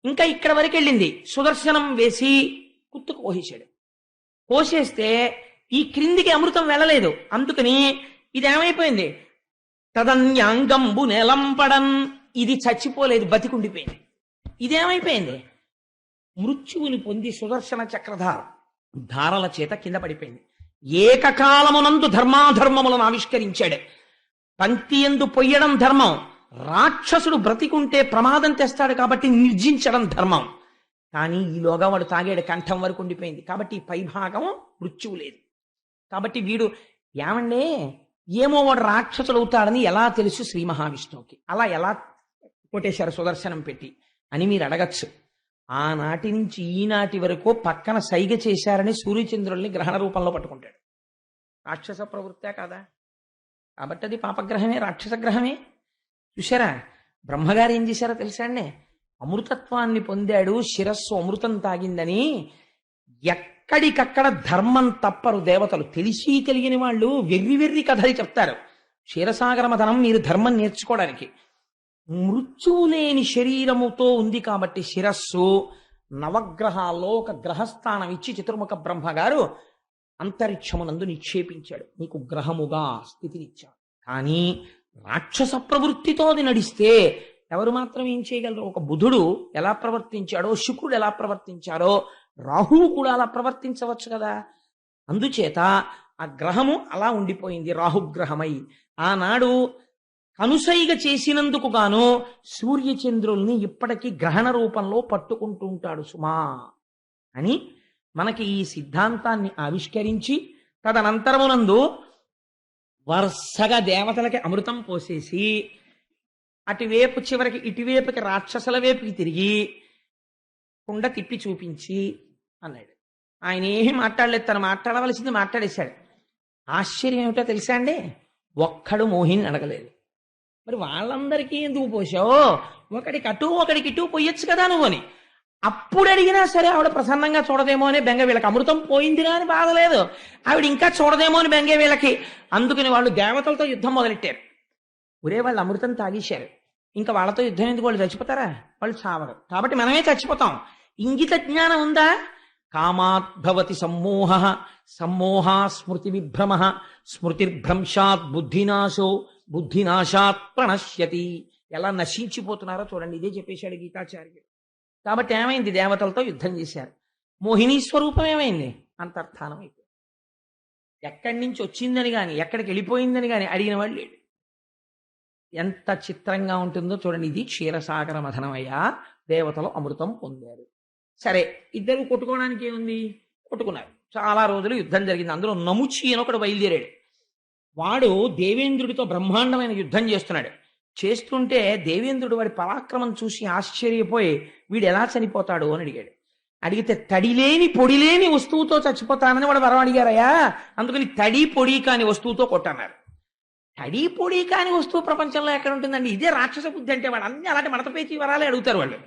ఇంకా ఇక్కడ వరకు వెళ్ళింది. సుదర్శనం వేసి కుత్తుకు పోసేశాడు. పోసేస్తే ఈ క్రిందికి అమృతం వెళ్ళలేదు. అందుకని ఇదేమైపోయింది? తదన్యాంగంబు నెలంపడం. ఇది చచ్చిపోలేదు, బతికుండిపోయింది. ఇదేమైపోయింది? మృత్యువుని పొంది సుదర్శన చక్రధార ధారల చేత కింద పడిపోయింది. ఏకకాలమునందు ధర్మాధర్మములను ఆవిష్కరించాడు. పంక్తి యందు పొయ్యడం ధర్మం. రాక్షసుడు బ్రతికుంటే ప్రమాదం తెస్తాడు కాబట్టి నిర్జించడం ధర్మం. కానీ ఈలోగా వాడు తాగాడు, కంఠం వరకు ఉండిపోయింది. కాబట్టి పైభాగం మృత్యువు లేదు. కాబట్టి వీడు ఏమండే ఏమో వాడు రాక్షసుడు అవుతాడని ఎలా తెలుసు శ్రీ మహావిష్ణువుకి? అలా ఎలా కొట్టేశారు సుదర్శనం పెట్టి అని మీరు అడగచ్చు. ఆనాటి నుంచి ఈనాటి వరకు పక్కన సైగ చేశారని సూర్యచంద్రుల్ని గ్రహణ రూపంలో పట్టుకుంటాడు. రాక్షస ప్రవృత్తే కాదా? కాబట్టి అది పాపగ్రహమే, రాక్షస గ్రహమే. చూశారా? బ్రహ్మగారు ఏం చేశారో తెలుసా అండి? అమృతత్వాన్ని పొందాడు, శిరస్సు అమృతం తాగిందని ఎక్కడికక్కడ ధర్మం తప్పరు దేవతలు. తెలిసి తెలియని వాళ్ళు వెర్రి వెర్రి కథలు చెప్తారు. క్షీరసాగర మథనం మీరు ధర్మం నేర్చుకోవడానికి. మృత్యువు లేని శరీరముతో ఉంది కాబట్టి శిరస్సు నవగ్రహాల్లో ఒక గ్రహస్థానం ఇచ్చి చతుర్ముఖ బ్రహ్మగారు అంతరిక్షమునందు నిక్షేపించాడు. నీకు గ్రహముగా స్థితినిచ్చాడు. కానీ రాక్షస ప్రవృత్తితో అది నడిస్తే ఎవరు మాత్రం ఏం చేయగలరు? ఒక బుధుడు ఎలా ప్రవర్తించాడో, శుక్రుడు ఎలా ప్రవర్తించాడో, రాహువు కూడా అలా ప్రవర్తించవచ్చు కదా. అందుచేత ఆ గ్రహము అలా ఉండిపోయింది రాహుగ్రహమై. ఆనాడు కనుసైగ చేసినందుకు గాను సూర్యచంద్రుల్ని ఇప్పటికీ గ్రహణ రూపంలో పట్టుకుంటూ ఉంటాడు సుమా అని మనకి ఈ సిద్ధాంతాన్ని ఆవిష్కరించి, తదనంతరమునందు వరుసగా దేవతలకి అమృతం పోసేసి అటువైపు చివరికి ఇటువైపుకి రాక్షసుల వైపుకి తిరిగి కుండ తిప్పి చూపించి అన్నాడు. ఆయన ఏమీ మాట్లాడలేదు, తను మాట్లాడవలసింది మాట్లాడేశాడు. ఆశ్చర్యం ఏమిటో తెలుసా అండి, ఒక్కడు మోహిని అడగలేదు. మరి వాళ్ళందరికీ ఎందుకు పోసావు, ఒకడికి అటు ఒకడికి ఇటు పోయొచ్చు కదా నువ్వు అని. అప్పుడు అడిగినా సరే ఆవిడ ప్రసన్నంగా చూడదేమో అని బెంగ వీళ్ళకి. అమృతం పోయిందిరా అని బాధ లేదు, ఆవిడ ఇంకా చూడదేమో అని బెంగే వీళ్ళకి. అందుకని వాళ్ళు దేవతలతో యుద్ధం మొదలెట్టారు. ఒరే వాళ్ళు అమృతం తాగేశారు, ఇంకా వాళ్ళతో యుద్ధం ఎందుకు, వాళ్ళు చచ్చిపోతారా, వాళ్ళు చావరు, కాబట్టి మనమే చచ్చిపోతాం. ఇంగిత జ్ఞానం ఉందా? కామాద్భవతి సమ్మోహ, సమ్మోహా స్మృతి విభ్రమ, స్మృతిర్భ్రంశాత్ బుద్ధినాశో, బుద్ధినాశాత్ ప్రణశ్యతి. ఎలా నశించిపోతున్నారో చూడండి, ఇదే చెప్పేశాడు గీతాచార్యుడు. కాబట్టి ఏమైంది, దేవతలతో యుద్ధం చేశారు. మోహిని స్వరూపం ఏమైంది, అంతర్ధానం అయిపోయింది. ఎక్కడి నుంచి వచ్చిందని కానీ ఎక్కడికి వెళ్ళిపోయిందని కానీ అడిగిన వాళ్ళు లేడు. ఎంత చిత్రంగా ఉంటుందో చూడండి. ఇది క్షీరసాగర మథనమయ్యా, దేవతలు అమృతం పొందారు. సరే, ఇద్దరు కొట్టుకోవడానికి ఏముంది, కొట్టుకున్నారు. చాలా రోజులు యుద్ధం జరిగింది. అందులో నముచి అని ఒకడు బయలుదేరాడు. వాడు దేవేంద్రుడితో బ్రహ్మాండమైన యుద్ధం చేస్తున్నాడు. చేస్తుంటే దేవేంద్రుడు వాడి పరాక్రమం చూసి ఆశ్చర్యపోయి వీడు ఎలా చనిపోతాడు అని అడిగాడు. అడిగితే తడిలేని పొడిలేని వస్తువుతో చచ్చిపోతానని వాడు వరం అడిగారయ్యా, అందుకని తడి పొడి కాని వస్తువుతో కొట్టన్నారు. తడి పొడి కాని వస్తువు ప్రపంచంలో ఎక్కడ ఉంటుందండి, ఇదే రాక్షస బుద్ధి అంటే. వాడు అన్ని అలాంటి మడతపేచి వరాలే అడుగుతారు వాళ్ళు.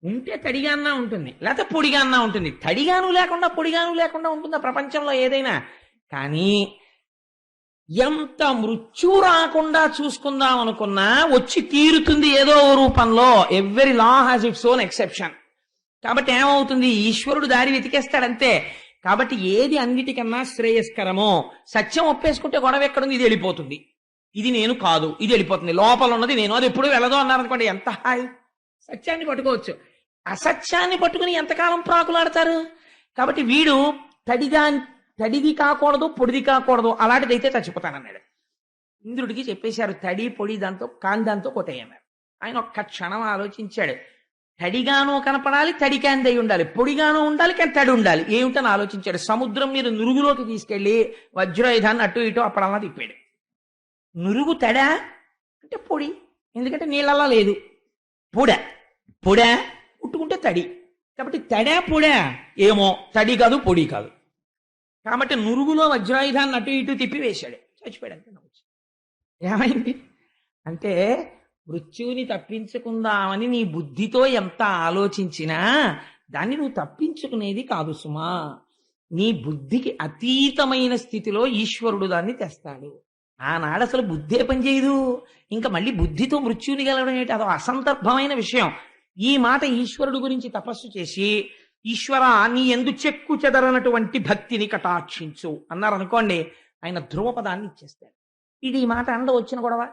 ఉంటే తడిగాన్నా ఉంటుంది, లేకపోతే పొడిగాన్నా ఉంటుంది. తడిగాను లేకుండా పొడిగాను లేకుండా ఉంటుందా ప్రపంచంలో ఏదైనా? కానీ ఎంత మృత్యు రాకుండా చూసుకుందాం అనుకున్నా వచ్చి తీరుతుంది ఏదో రూపంలో. Every law has its own exception. కాబట్టి ఏమవుతుంది, ఈశ్వరుడు దారి వెతికేస్తాడంతే. కాబట్టి ఏది అన్నిటికన్నా శ్రేయస్కరమో, సత్యం ఒప్పేసుకుంటే గొడవ ఎక్కడుంది, ఇది వెళ్ళిపోతుంది. ఇది నేను కాదు, ఇది వెళ్ళిపోతుంది. లోపల ఉన్నది నేను, అది ఎప్పుడు వెళ్ళదు అన్నారనుకోండి, ఎంత హాయి. సత్యాన్ని పట్టుకోవచ్చు, అసత్యాన్ని పట్టుకుని ఎంతకాలం ప్రాకులాడతారు. కాబట్టి వీడు తడిది కాకూడదు, పొడిది కాకూడదు, అలాంటిదైతే చచ్చిపోతానన్నాడు. ఇంద్రుడికి చెప్పేశారు, తడి పొడి దాంతో దాంతో కొట్టేయన్నారు. ఆయన ఒక్క క్షణం ఆలోచించాడు. తడిగాను కనపడాలి, తడికాందై ఉండాలి, పొడిగాను ఉండాలి, కానీ తడి ఉండాలి. ఏమిటని ఆలోచించాడు. సముద్రం మీద నురుగులోకి తీసుకెళ్లి వజ్రాయుధాన్ని అటు ఇటు అప్పుడల్లా తిప్పాడు. నురుగు తడా అంటే పొడి, ఎందుకంటే నీళ్ళల్లా లేదు. పొడా పుట్టుకుంటే తడి, కాబట్టి తడా పొడా ఏమో, తడి కాదు పొడి కాదు. కాబట్టి నురుగులో వజ్రాయుధాన్ని అటు ఇటు తిప్పి వేశాడు, చచ్చిపోయాడు. అంతే. ఏమైంది అంటే, మృత్యువుని తప్పించుకుందామని నీ బుద్ధితో ఎంత ఆలోచించినా దాన్ని నువ్వు తప్పించుకునేది కాదు సుమా. నీ బుద్ధికి అతీతమైన స్థితిలో ఈశ్వరుడు దాన్ని తెస్తాడు. ఆనాడు అసలు బుద్ధే పనిచేయదు, ఇంకా మళ్ళీ బుద్ధితో మృత్యువుని గెలవడం ఏంటి, అదో అసందర్భమైన విషయం. ఈ మాట ఈశ్వరుడు గురించి తపస్సు చేసి, ఈశ్వర నీ ఎందు చెక్కు చెదరనటువంటి భక్తిని కటాక్షించు అన్నారనుకోండి, ఆయన ధ్రువపదాన్ని ఇచ్చేస్తాడు. ఇది ఈ మాట అండ వచ్చిన గొడవ.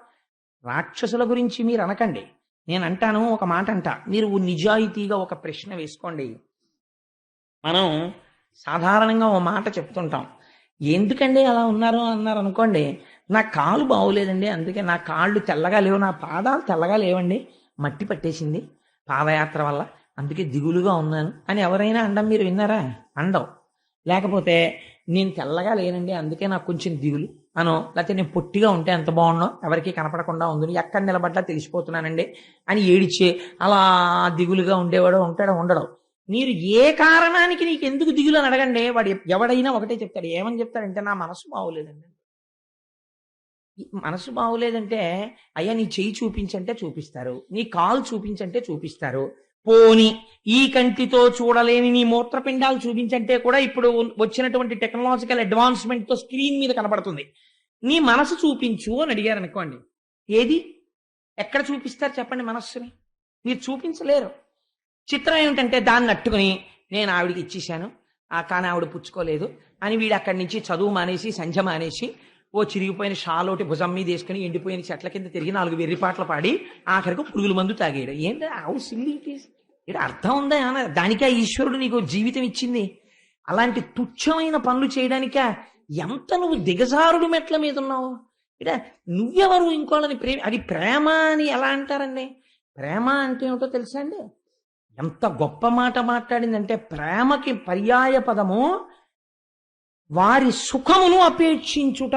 రాక్షసుల గురించి మీరు అనకండి, నేను అంటాను. ఒక మాట అంట, మీరు నిజాయితీగా ఒక ప్రశ్న వేసుకోండి. మనం సాధారణంగా ఓ మాట చెప్తుంటాం, ఎందుకండి అలా ఉన్నారు అన్నారు అనుకోండి, నా కాలు బాగోలేదండి, అందుకే నా కాళ్ళు తెల్లగా లేవు, నా పాదాలు తెల్లగా లేవండి, మట్టి పట్టేసింది పాదయాత్ర వల్ల, అందుకే దిగులుగా ఉన్నాను అని ఎవరైనా అండం మీరు విన్నారా? అండవు. లేకపోతే నేను తెల్లగా లేనండి అందుకే నాకు కొంచెం దిగులు అనో, లేకపోతే నేను పొట్టిగా ఉంటే ఎంత బాగుండో ఎవరికి కనపడకుండా ఉంది, ఎక్కడ నిలబడ్డా తెలిసిపోతున్నానండి అని ఏడిచే అలా దిగులుగా ఉండేవాడు ఉండడం. మీరు ఏ కారణానికి నీకు ఎందుకు దిగులు అని అడగండి, వాడు ఎవడైనా ఒకటే చెప్తాడు. ఏమని చెప్తాడంటే, నా మనసు బాగోలేదండి. మనసు బాగోలేదంటే, అయ్యా నీ చెయ్యి చూపించంటే చూపిస్తారు, నీ కాలు చూపించంటే చూపిస్తారు, పోని ఈ కంటితో చూడలేని నీ మూత్రపిండాలు చూపించంటే కూడా ఇప్పుడు వచ్చినటువంటి టెక్నాలజికల్ అడ్వాన్స్మెంట్ తో స్క్రీన్ మీద కనపడుతుంది. నీ మనసు చూపించు అని అడిగారు అనుకోండి, ఏది ఎక్కడ చూపిస్తారు చెప్పండి మనస్సుని? మీరు చూపించలేరు. చిత్రం ఏమిటంటే, దాన్ని అట్టుకుని నేను ఆవిడికి ఇచ్చేశాను, కానీ ఆవిడ పుచ్చుకోలేదు అని వీడు అక్కడి నుంచి చదువు మానేసి సంధ్య మానేసి ఓ చిరిగిపోయిన షాలోటి భుజం మీద వేసుకుని ఎండిపోయిన చెట్ల కింద తిరిగి 4 వెర్రిపాటలు పాడి ఆఖరికి పురుగుల మందు తాగాడు. ఏంటి హౌ సిల్లీ ఇట్ ఈస్? ఇక్కడ అర్థం ఉందా? దానికా ఈశ్వరుడు నీకు జీవితం ఇచ్చింది? అలాంటి తుచ్చమైన పనులు చేయడానికా? ఎంత నువ్వు దిగజారుడు మెట్ల మీద ఉన్నావు. ఇక్కడ నువ్వెవరు ఇంకోళ్ళని అది ప్రేమ అని ఎలా అంటారండి? ప్రేమ అంటే ఏమిటో తెలుసా అండి? ఎంత గొప్ప మాట మాట్లాడిందంటే, ప్రేమకి పర్యాయ పదము వారి సుఖమును అపేక్షించుట.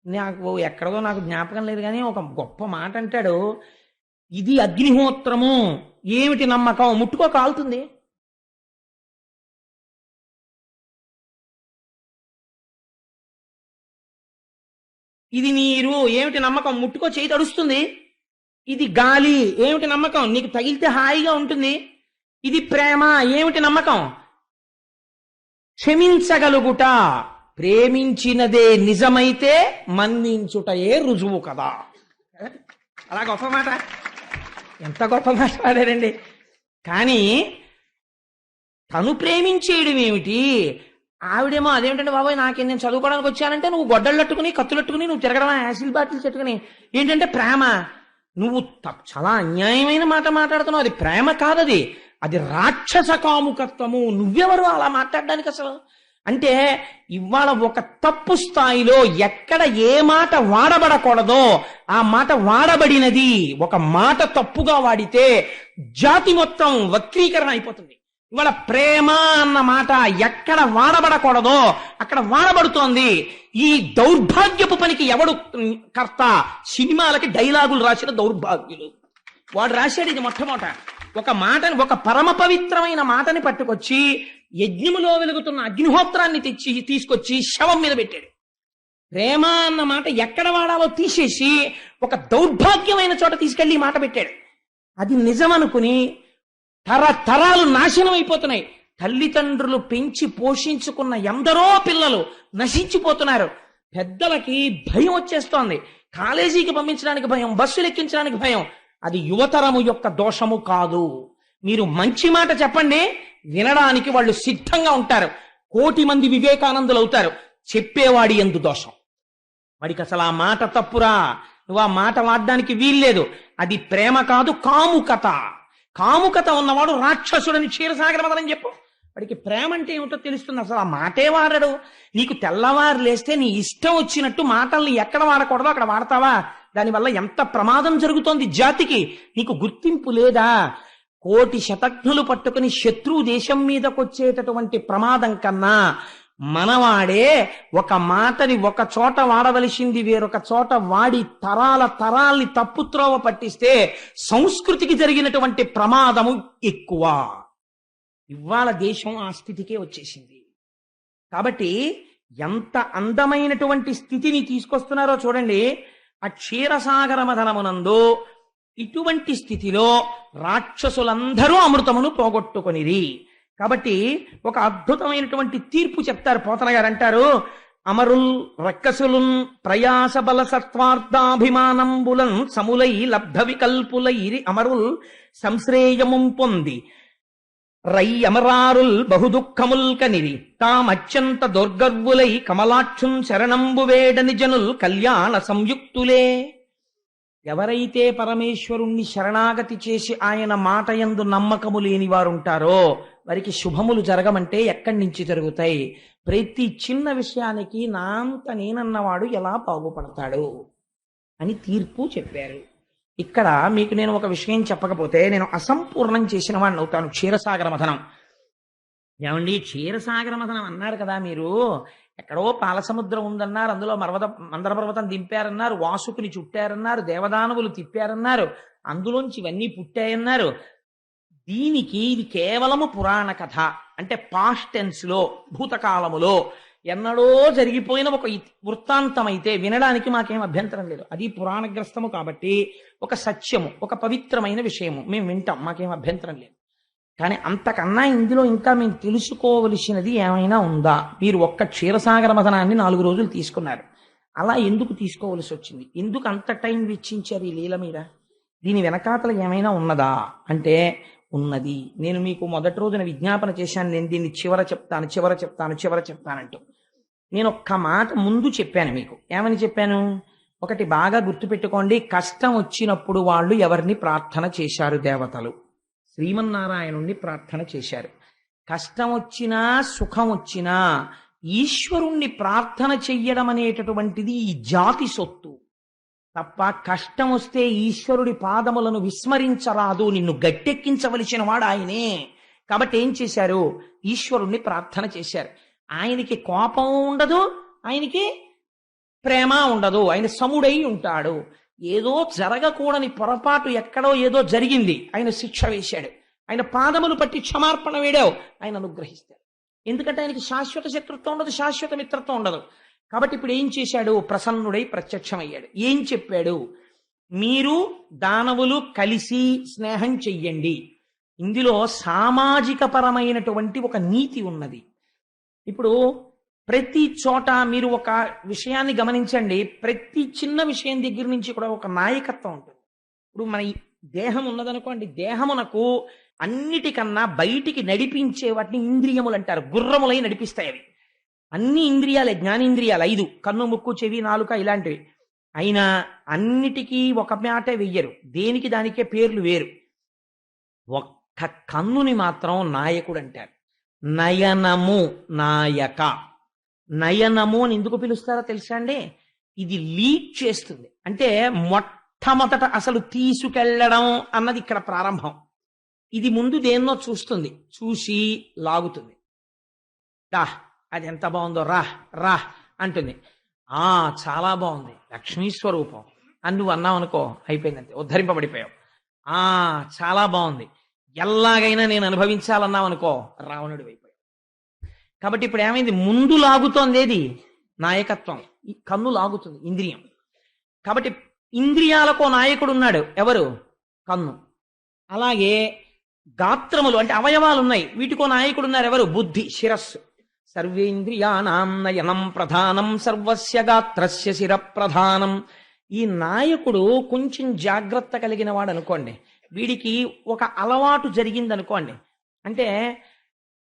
నాకు ఎక్కడదో నాకు జ్ఞాపకం లేదు, కానీ ఒక గొప్ప మాట అంటాడు, ఇది అగ్నిహోత్రము. ఏమిటి నమ్మకం? ముట్టుకో కాలుతుంది. ఇది నీరు, ఏమిటి నమ్మకం? ముట్టుకో చేయి తడుస్తుంది. ఇది గాలి, ఏమిటి నమ్మకం? నీకు తగిలితే హాయిగా ఉంటుంది. ఇది ప్రేమ, ఏమిటి నమ్మకం? క్షమించగలుగుట. ప్రేమించినదే నిజమైతే మన్నించుటయే రుజువు కదా. అలా గొప్ప మాట, ఎంత గొప్ప మాట వాడారండి. కానీ తను ప్రేమించేయడం ఏమిటి? ఆవిడేమో అదేమిటంటే బాబాయ్ నేను చదువుకోవడానికి వచ్చానంటే నువ్వు గొడ్డళ్ళట్టుకుని కత్తులట్టుకుని నువ్వు తిరగడం, యాసిల్ బాటిల్ చెట్టుకుని ఏంటంటే ప్రేమ. నువ్వు చాలా అన్యాయమైన మాట మాట్లాడుతున్నావు. అది ప్రేమ కాదది, అది రాక్షస కాముకత్వము. నువ్వెవరు అలా మాట్లాడడానికి అసలు? అంటే ఇవాళ ఒక తప్పు స్థాయిలో ఎక్కడ ఏ మాట వాడబడకూడదో ఆ మాట వాడబడినది. ఒక మాట తప్పుగా వాడితే జాతి మొత్తం వక్రీకరణ అయిపోతుంది. ఇవాళ ప్రేమ అన్న మాట ఎక్కడ వాడబడకూడదో అక్కడ వాడబడుతోంది. ఈ దౌర్భాగ్యపు పనికి ఎవడు కర్త? సినిమాలకి డైలాగులు రాసిన దౌర్భాగ్యులు. వాడు రాశాడు ఇది మొట్టమొదట. ఒక మాటని, ఒక పరమ పవిత్రమైన మాటని పట్టుకొచ్చి యజ్ఞములో వెలుగుతున్న అగ్నిహోత్రాన్ని తీసుకొచ్చి శవం మీద పెట్టాడు. ప్రేమ అన్న మాట ఎక్కడ వాడాలో తీసేసి ఒక దౌర్భాగ్యమైన చోట తీసుకెళ్లి ఈ మాట పెట్టాడు. అది నిజమనుకుని తరతరాలు నాశనం అయిపోతున్నాయి. తల్లిదండ్రులు పెంచి పోషించుకున్న ఎందరో పిల్లలు నశించిపోతున్నారు. పెద్దలకి భయం వచ్చేస్తోంది. కాలేజీకి పంపించడానికి భయం, బస్సులు ఎక్కించడానికి భయం. అది యువతరము యొక్క దోషము కాదు. మీరు మంచి మాట చెప్పండి, వినడానికి వాళ్ళు సిద్ధంగా ఉంటారు. 1,000,000 మంది వివేకానందులు అవుతారు. చెప్పేవాడి ఎందు దోషం. వాడికి అసలు ఆ మాట తప్పురా, నువ్వు ఆ మాట వాడడానికి వీల్లేదు. అది ప్రేమ కాదు, కాముకత. కాముకత ఉన్నవాడు రాక్షసుడని క్షీరసాగర మదనం చెప్పు. వాడికి ప్రేమ అంటే ఏమిటో తెలుస్తుంది. అసలు ఆ మాటే వాడడు. నీకు తెల్లవారు లేస్తే నీ ఇష్టం వచ్చినట్టు మాటల్ని ఎక్కడ వాడకూడదో అక్కడ వాడతావా? దానివల్ల ఎంత ప్రమాదం జరుగుతోంది జాతికి. నీకు గుర్తింపు లేదా? 1,000,000 శతఘ్నులు పట్టుకుని శత్రువు దేశం మీదకొచ్చేటటువంటి ప్రమాదం కన్నా మనవాడే ఒక మాటని ఒక చోట వాడవలసింది వేరొక చోట వాడి తరాల్ని తప్పుత్రోవ పట్టిస్తే సంస్కృతికి జరిగినటువంటి ప్రమాదము ఎక్కువ. ఇవాళ దేశం ఆ స్థితికే వచ్చేసింది. కాబట్టి ఎంత అందమైనటువంటి స్థితిని తీసుకొస్తున్నారో చూడండి. ఆ క్షీరసాగర మథనమునందు ఇటువంటి స్థితిలో రాక్షసులందరూ అమృతమును పోగొట్టుకొనిరి. కాబట్టి ఒక అద్భుతమైనటువంటి తీర్పు చెప్తారు. పోతన గారు అంటారు, అమరుల్ రక్కసులున్ ప్రయాస బల సత్వార్థాభిమానంబులన్ సములై లబ్ధ వికల్పులైరి అమరుల్ సంశ్రేయముం పొంది రై అమరారుల్ బహుదుఃఖముల్ కనిరి తామత్యంత దుర్గర్వులై కమలాక్షున్ శరణంబు వేడని జనుల్ కళ్యాణ సంయుక్తులే. ఎవరైతే పరమేశ్వరుణ్ణి శరణాగతి చేసి ఆయన మాట యందు నమ్మకము లేని వారుంటారో వారికి శుభములు జరగమంటే ఎక్కడి నుంచి జరుగుతాయి? ప్రతి చిన్న విషయానికి నాంత నేనన్నవాడు ఎలా బాగుపడతాడు అని తీర్పు చెప్పారు. ఇక్కడ మీకు నేను ఒక విషయం చెప్పకపోతే నేను అసంపూర్ణం చేసిన వాడిని అవుతాను. క్షీరసాగర మథనం ఏమండి, క్షీరసాగర మథనం అన్నారు కదా మీరు. ఎక్కడో పాలసముద్రం ఉందన్నారు, అందులో మందర పర్వతం దింపారన్నారు, వాసుకుని చుట్టారన్నారు, దేవదానవులు తిప్పారన్నారు, అందులోంచి ఇవన్నీ పుట్టాయన్నారు. దీనికి ఇది కేవలము పురాణ కథ. అంటే పాస్ట్ టెన్స్ లో, భూతకాలములో ఎన్నడో జరిగిపోయిన ఒక వృత్తాంతం అయితే వినడానికి మాకేం అభ్యంతరం లేదు. అది పురాణగ్రస్తము కాబట్టి ఒక సత్యము, ఒక పవిత్రమైన విషయము మేము వింటాం, మాకేం అభ్యంతరం లేదు. కానీ అంతకన్నా ఇందులో ఇంకా మేము తెలుసుకోవలసినది ఏమైనా ఉందా? మీరు ఒక్క క్షీరసాగర మథనాన్ని 4 రోజులు తీసుకున్నారు. అలా ఎందుకు తీసుకోవలసి వచ్చింది? ఎందుకు అంత టైం వెచ్చించారు ఈ లీల మీద? దీని వెనకాతల ఏమైనా ఉన్నదా అంటే ఉన్నది. నేను మీకు మొదటి రోజున విజ్ఞాపన చేశాను, నేను దీన్ని చివర చెప్తానంటూ. నేను ఒక్క మాట ముందు చెప్పాను మీకు. ఏమని చెప్పాను? ఒకటి బాగా గుర్తుపెట్టుకోండి. కష్టం వచ్చినప్పుడు వాళ్ళు ఎవరిని ప్రార్థన చేశారు? దేవతలు శ్రీమన్నారాయణుణ్ణి ప్రార్థన చేశారు. కష్టం వచ్చినా సుఖం వచ్చినా ఈశ్వరుణ్ణి ప్రార్థన చెయ్యడం అనేటటువంటిది ఈ జాతి సొత్తు తప్ప, కష్టం వస్తే ఈశ్వరుడి పాదములను విస్మరించరాదు. నిన్ను గట్టెక్కించవలసిన వాడు ఆయనే. కాబట్టి ఏం చేశారు? ఈశ్వరుణ్ణి ప్రార్థన చేశారు. ఆయనకి కోపం ఉండదు, ఆయనకి ప్రేమ ఉండదు, ఆయన సముడై ఉంటాడు. ఏదో జరగకూడని పొరపాటు ఎక్కడో ఏదో జరిగింది, ఆయన శిక్ష వేశాడు. ఆయన పాదములు పట్టి క్షమార్పణ వేడావు, ఆయన అనుగ్రహిస్తాడు. ఎందుకంటే ఆయనకి శాశ్వత శత్రుత్వం ఉండదు, శాశ్వత మిత్రత్వం ఉండదు. కాబట్టి ఇప్పుడు ఏం చేశాడు? ప్రసన్నుడై ప్రత్యక్షమయ్యాడు. ఏం చెప్పాడు? మీరు దానవులు కలిసి స్నేహం చెయ్యండి. ఇందులో సామాజిక పరమైనటువంటి ఒక నీతి ఉన్నది. ఇప్పుడు ప్రతి చోట మీరు ఒక విషయాన్ని గమనించండి, ప్రతి చిన్న విషయం దగ్గర నుంచి కూడా ఒక నాయకత్వం ఉంటుంది. ఇప్పుడు మన దేహం ఉన్నదనుకోండి, దేహమునకు అన్నిటికన్నా బయటికి నడిపించే వాటిని ఇంద్రియములు అంటారు. గుర్రములై నడిపిస్తాయి అవి. అన్ని ఇంద్రియాలే, జ్ఞానేంద్రియాలు 5, కన్ను, ముక్కు, చెవి, నాలుక ఇలాంటివి. అయినా అన్నిటికీ ఒక మాటే వెయ్యరు, దేనికి దానికే పేర్లు వేరు. ఒక్క కన్నుని మాత్రం నాయకుడు అంటారు. నయనము నాయక. నయనము అని ఎందుకు పిలుస్తారో తెలుసా అండి? ఇది లీడ్ చేస్తుంది. అంటే మొట్టమొదట అసలు తీసుకెళ్లడం అన్నది ఇక్కడ ప్రారంభం. ఇది ముందు దేన్నో చూస్తుంది, చూసి లాగుతుంది. రా, అది ఎంత బాగుందో, రా రా అంటుంది. చాలా బాగుంది, లక్ష్మీ స్వరూపం అని నువ్వు అన్నావు అనుకో, అయిపోయిందంతే, ఉద్ధరింపబడిపోయావు. చాలా బాగుంది, ఎలాగైనా నేను అనుభవించాలన్నావు అనుకో, రావణుడు అయిపోయావు. కాబట్టి ఇప్పుడు ఏమైంది? ముందు లాగుతోంది ఏది? నాయకత్వం. ఈ కన్ను లాగుతుంది, ఇంద్రియం. కాబట్టి ఇంద్రియాలకో నాయకుడు ఉన్నాడు, ఎవరు? కన్ను. అలాగే గాత్రములు అంటే అవయవాలు ఉన్నాయి, వీటికో నాయకుడు ఉన్నారు, ఎవరు? బుద్ధి, శిరస్సు. సర్వేంద్రియాణం నయనం ప్రధానం సర్వస్య గాత్రస్య శిర ప్రధానం. ఈ నాయకుడు కొంచెం జాగ్రత్త కలిగిన వాడు అనుకోండి, వీడికి ఒక అలవాటు జరిగింది అనుకోండి. అంటే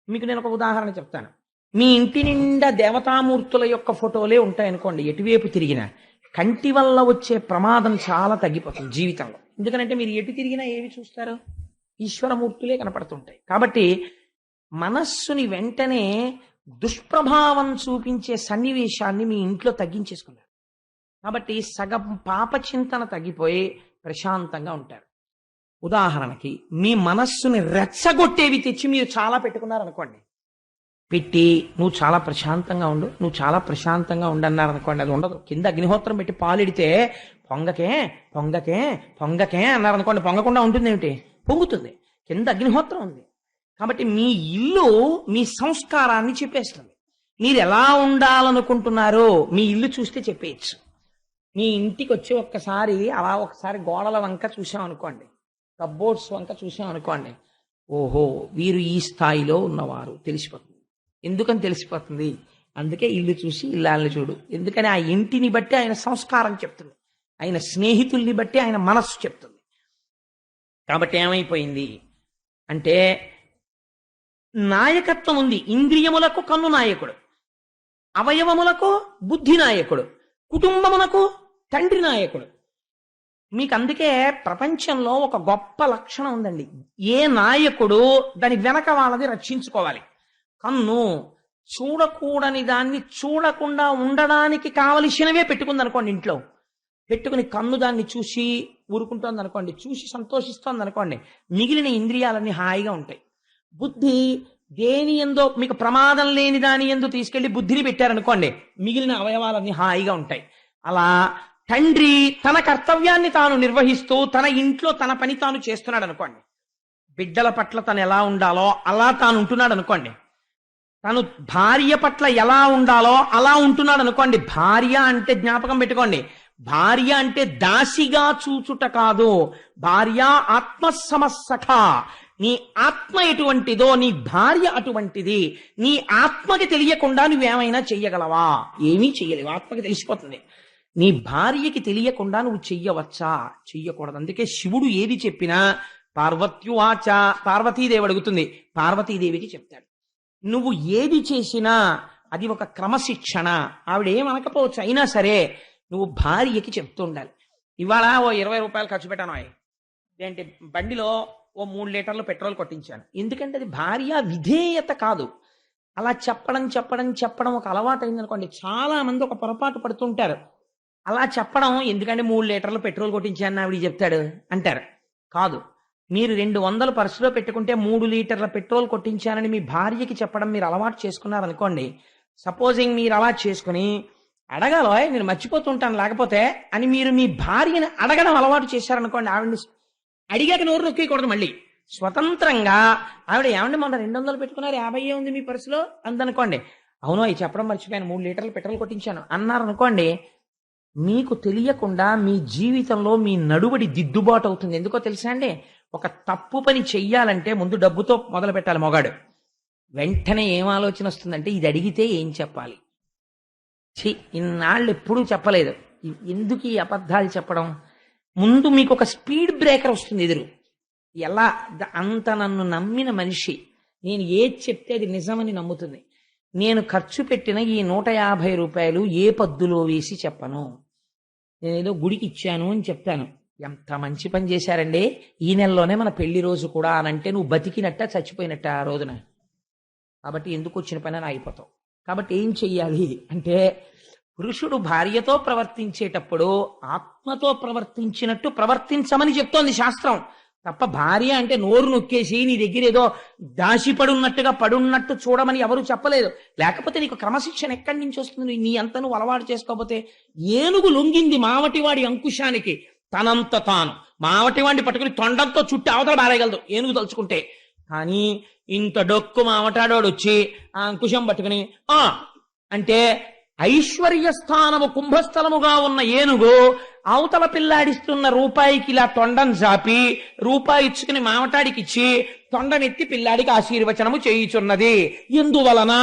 మీకు నేను ఒక ఉదాహరణ చెప్తాను. మీ ఇంటి నిండా దేవతామూర్తుల యొక్క ఫోటోలే ఉంటాయనుకోండి, ఎటువైపు తిరిగినా కంటి వల్ల వచ్చే ప్రమాదం చాలా తగ్గిపోతుంది జీవితంలో. ఎందుకంటే మీరు ఎటు తిరిగినా ఏవి చూస్తారు? ఈశ్వరమూర్తులే కనపడుతుంటాయి. కాబట్టి మనస్సుని వెంటనే దుష్ప్రభావం చూపించే సన్నివేశాన్ని మీ ఇంట్లో తగ్గించేసుకున్నారు. కాబట్టి సగం పాప చింతన తగ్గిపోయి ప్రశాంతంగా ఉంటారు. ఉదాహరణకి మీ మనస్సుని రెచ్చగొట్టేవి తెచ్చి మీరు చాలా పెట్టుకున్నారనుకోండి, పెట్టి నువ్వు చాలా ప్రశాంతంగా ఉండు, నువ్వు చాలా ప్రశాంతంగా ఉండన్నారు అనుకోండి, అది ఉండదు. కింద అగ్నిహోత్రం పెట్టి పాలిడితే పొంగకే పొంగకే పొంగకే అన్నారనుకోండి, పొంగకుండా ఉంటుంది ఏమిటి? పొంగుతుంది. కింద అగ్నిహోత్రం ఉంది. కాబట్టి మీ ఇల్లు మీ సంస్కారాన్ని చెప్పేస్తుంది. మీరు ఎలా ఉండాలనుకుంటున్నారో మీ ఇల్లు చూస్తే చెప్పేయచ్చు. మీ ఇంటికి వచ్చి ఒక్కసారి అలా ఒకసారి గోడల వంక చూసామనుకోండి, కబ్బోర్డ్స్ వంక చూసామనుకోండి, ఓహో వీరు ఈ స్థాయిలో ఉన్నవారు తెలిసిపోతుంది. ఎందుకని తెలిసిపోతుంది? అందుకే ఇల్లు చూసి ఇల్లాలని చూడు. ఎందుకని ఆ ఇంటిని బట్టి ఆయన సంస్కారం చెప్తుంది, ఆయన స్నేహితుల్ని బట్టి ఆయన మనస్సు చెప్తుంది. కాబట్టి ఏమైపోయింది అంటే నాయకత్వం ఉంది. ఇంద్రియములకు కన్ను నాయకుడు, అవయవములకు బుద్ధి నాయకుడు, కుటుంబమునకు తండ్రి నాయకుడు. మీకు అందుకే ప్రపంచంలో ఒక గొప్ప లక్షణం ఉందండి. ఏ నాయకుడు దాని వెనక వాళ్ళది రక్షించుకోవాలి. కన్ను చూడకూడని దాన్ని చూడకుండా ఉండడానికి కావలసినవే పెట్టుకుంది అనుకోండి, ఇంట్లో పెట్టుకుని కన్ను దాన్ని చూసి ఊరుకుంటోంది అనుకోండి, చూసి సంతోషిస్తోంది అనుకోండి, మిగిలిన ఇంద్రియాలన్నీ హాయిగా ఉంటాయి. బుద్ధి దేని ఎందో మీకు ప్రమాదం లేని దాని ఎందు తీసుకెళ్లి బుద్ధిని పెట్టారనుకోండి, మిగిలిన అవయవాలన్నీ హాయిగా ఉంటాయి. అలా తండ్రి తన కర్తవ్యాన్ని తాను నిర్వహిస్తూ తన ఇంట్లో తన పని తాను చేస్తున్నాడు అనుకోండి, బిడ్డల పట్ల తను ఎలా ఉండాలో అలా తాను ఉంటున్నాడు అనుకోండి, తను భార్య పట్ల ఎలా ఉండాలో అలా ఉంటున్నాడు అనుకోండి. భార్య అంటే జ్ఞాపకం పెట్టుకోండి, భార్య అంటే దాసిగా చూచుట కాదు, భార్య ఆత్మసమస్సఖ. నీ ఆత్మ ఎటువంటిదో నీ భార్య అటువంటిది. నీ ఆత్మకి తెలియకుండా నువ్వేమైనా చెయ్యగలవా? ఏమీ చెయ్యలేవు, ఆత్మకి తెలిసిపోతుంది. నీ భార్యకి తెలియకుండా నువ్వు చెయ్యవచ్చా? చెయ్యకూడదు. అందుకే శివుడు ఏది చెప్పినా పార్వత్యువాచ, పార్వతీదేవి అడుగుతుంది, పార్వతీదేవికి చెప్తాడు. నువ్వు ఏది చేసినా అది ఒక క్రమశిక్షణ. ఆవిడ ఏమనకపోవచ్చు, అయినా సరే నువ్వు భార్యకి చెప్తూ ఉండాలి. ఇవాళ ఓ 20 రూపాయలు ఖర్చు పెట్టాను, ఏంటి బండిలో ఓ 3 లీటర్లు పెట్రోల్ కొట్టించాను. ఎందుకంటే అది భార్య విధేయత కాదు. అలా చెప్పడం ఒక అలవాటు అయింది అనుకోండి. చాలా మంది ఒక పొరపాటు పడుతుంటారు. అలా చెప్పడం, ఎందుకంటే 3 లీటర్లు పెట్రోల్ కొట్టించాను ఆవిడ చెప్తాడు అంటారు. కాదు, మీరు 200 పర్సులో పెట్టుకుంటే 3 లీటర్ల పెట్రోల్ కొట్టించానని మీ భార్యకి చెప్పడం మీరు అలవాటు చేసుకున్నారనుకోండి. సపోజింగ్ మీరు అలా చేసుకుని అడగాలి, నేను మర్చిపోతుంటాను లేకపోతే అని మీరు మీ భార్యని అడగడం అలవాటు చేశారనుకోండి, ఆవిడని అడిగాక నోరు నొక్కేయకూడదు. మళ్ళీ స్వతంత్రంగా ఆవిడ ఏమండి మొన్న 200 పెట్టుకున్నారు, 50 ఉంది మీ పర్సులో అందనుకోండి, అవును అవి చెప్పడం మర్చిపోయాను, 3 లీటర్లు పెట్రోల్ కొట్టించాను అన్నారు అనుకోండి, మీకు తెలియకుండా మీ జీవితంలో మీ నడువడి దిద్దుబాటు అవుతుంది. ఎందుకో తెలుసా అండి, ఒక తప్పు పని చెయ్యాలంటే ముందు డబ్బుతో మొదలు పెట్టాలి మొగాడు. వెంటనే ఏం ఆలోచన వస్తుందంటే, ఇది అడిగితే ఏం చెప్పాలి, ఇన్నాళ్ళు ఎప్పుడూ చెప్పలేదు, ఎందుకు ఈ అబద్ధాలు చెప్పడం. ముందు మీకు ఒక స్పీడ్ బ్రేకర్ వస్తుంది ఎదురు. ఎలా అంత నన్ను నమ్మిన మనిషి, నేను ఏది చెప్తే అది నిజమని నమ్ముతుంది. నేను ఖర్చు పెట్టిన ఈ 150 రూపాయలు ఏ పద్దులో వేసి చెప్పను, నేనేదో గుడికి ఇచ్చాను అని చెప్తాను. ఎంత మంచి పని చేశారండి, ఈ నెలలోనే మన పెళ్లి రోజు కూడా అనంటే నువ్వు బతికినట్ట చచ్చిపోయినట్ట ఆ రోజున. కాబట్టి ఎందుకు వచ్చిన పని అని అయిపోతావు. కాబట్టి ఏం చెయ్యాలి అంటే, పురుషుడు భార్యతో ప్రవర్తించేటప్పుడు ఆత్మతో ప్రవర్తించినట్టు ప్రవర్తించమని చెప్తోంది శాస్త్రం. తప్ప భార్య అంటే నోరు నొక్కేసి నీ దగ్గర ఏదో దాచిపడున్నట్టుగా పడున్నట్టు చూడమని ఎవరు చెప్పలేదు. లేకపోతే నీకు క్రమశిక్షణ ఎక్కడి నుంచి వస్తుంది? నీ అంత నువ్వు అలవాటు చేసుకోకపోతే. ఏనుగు లొంగింది మావటివాడి అంకుశానికి, తనంత తాను మావటివాడిని పట్టుకుని తొండంతో చుట్టి అవతల బారేయగలదు ఏనుగు తలుచుకుంటే. కానీ ఇంత డొక్కు మావటాడోడు వచ్చి ఆ అంకుశం పట్టుకుని అంటే ఐశ్వర్య స్థానము కుంభస్థలముగా ఉన్న ఏనుగు అవతల పిల్లాడిస్తున్న రూపాయికి ఇలా తొండం చాపి రూపాయి ఇచ్చుకుని మామటాడికి ఇచ్చి తొండనెత్తి పిల్లాడికి ఆశీర్వచనము చేయుచున్నది. ఎందువలన?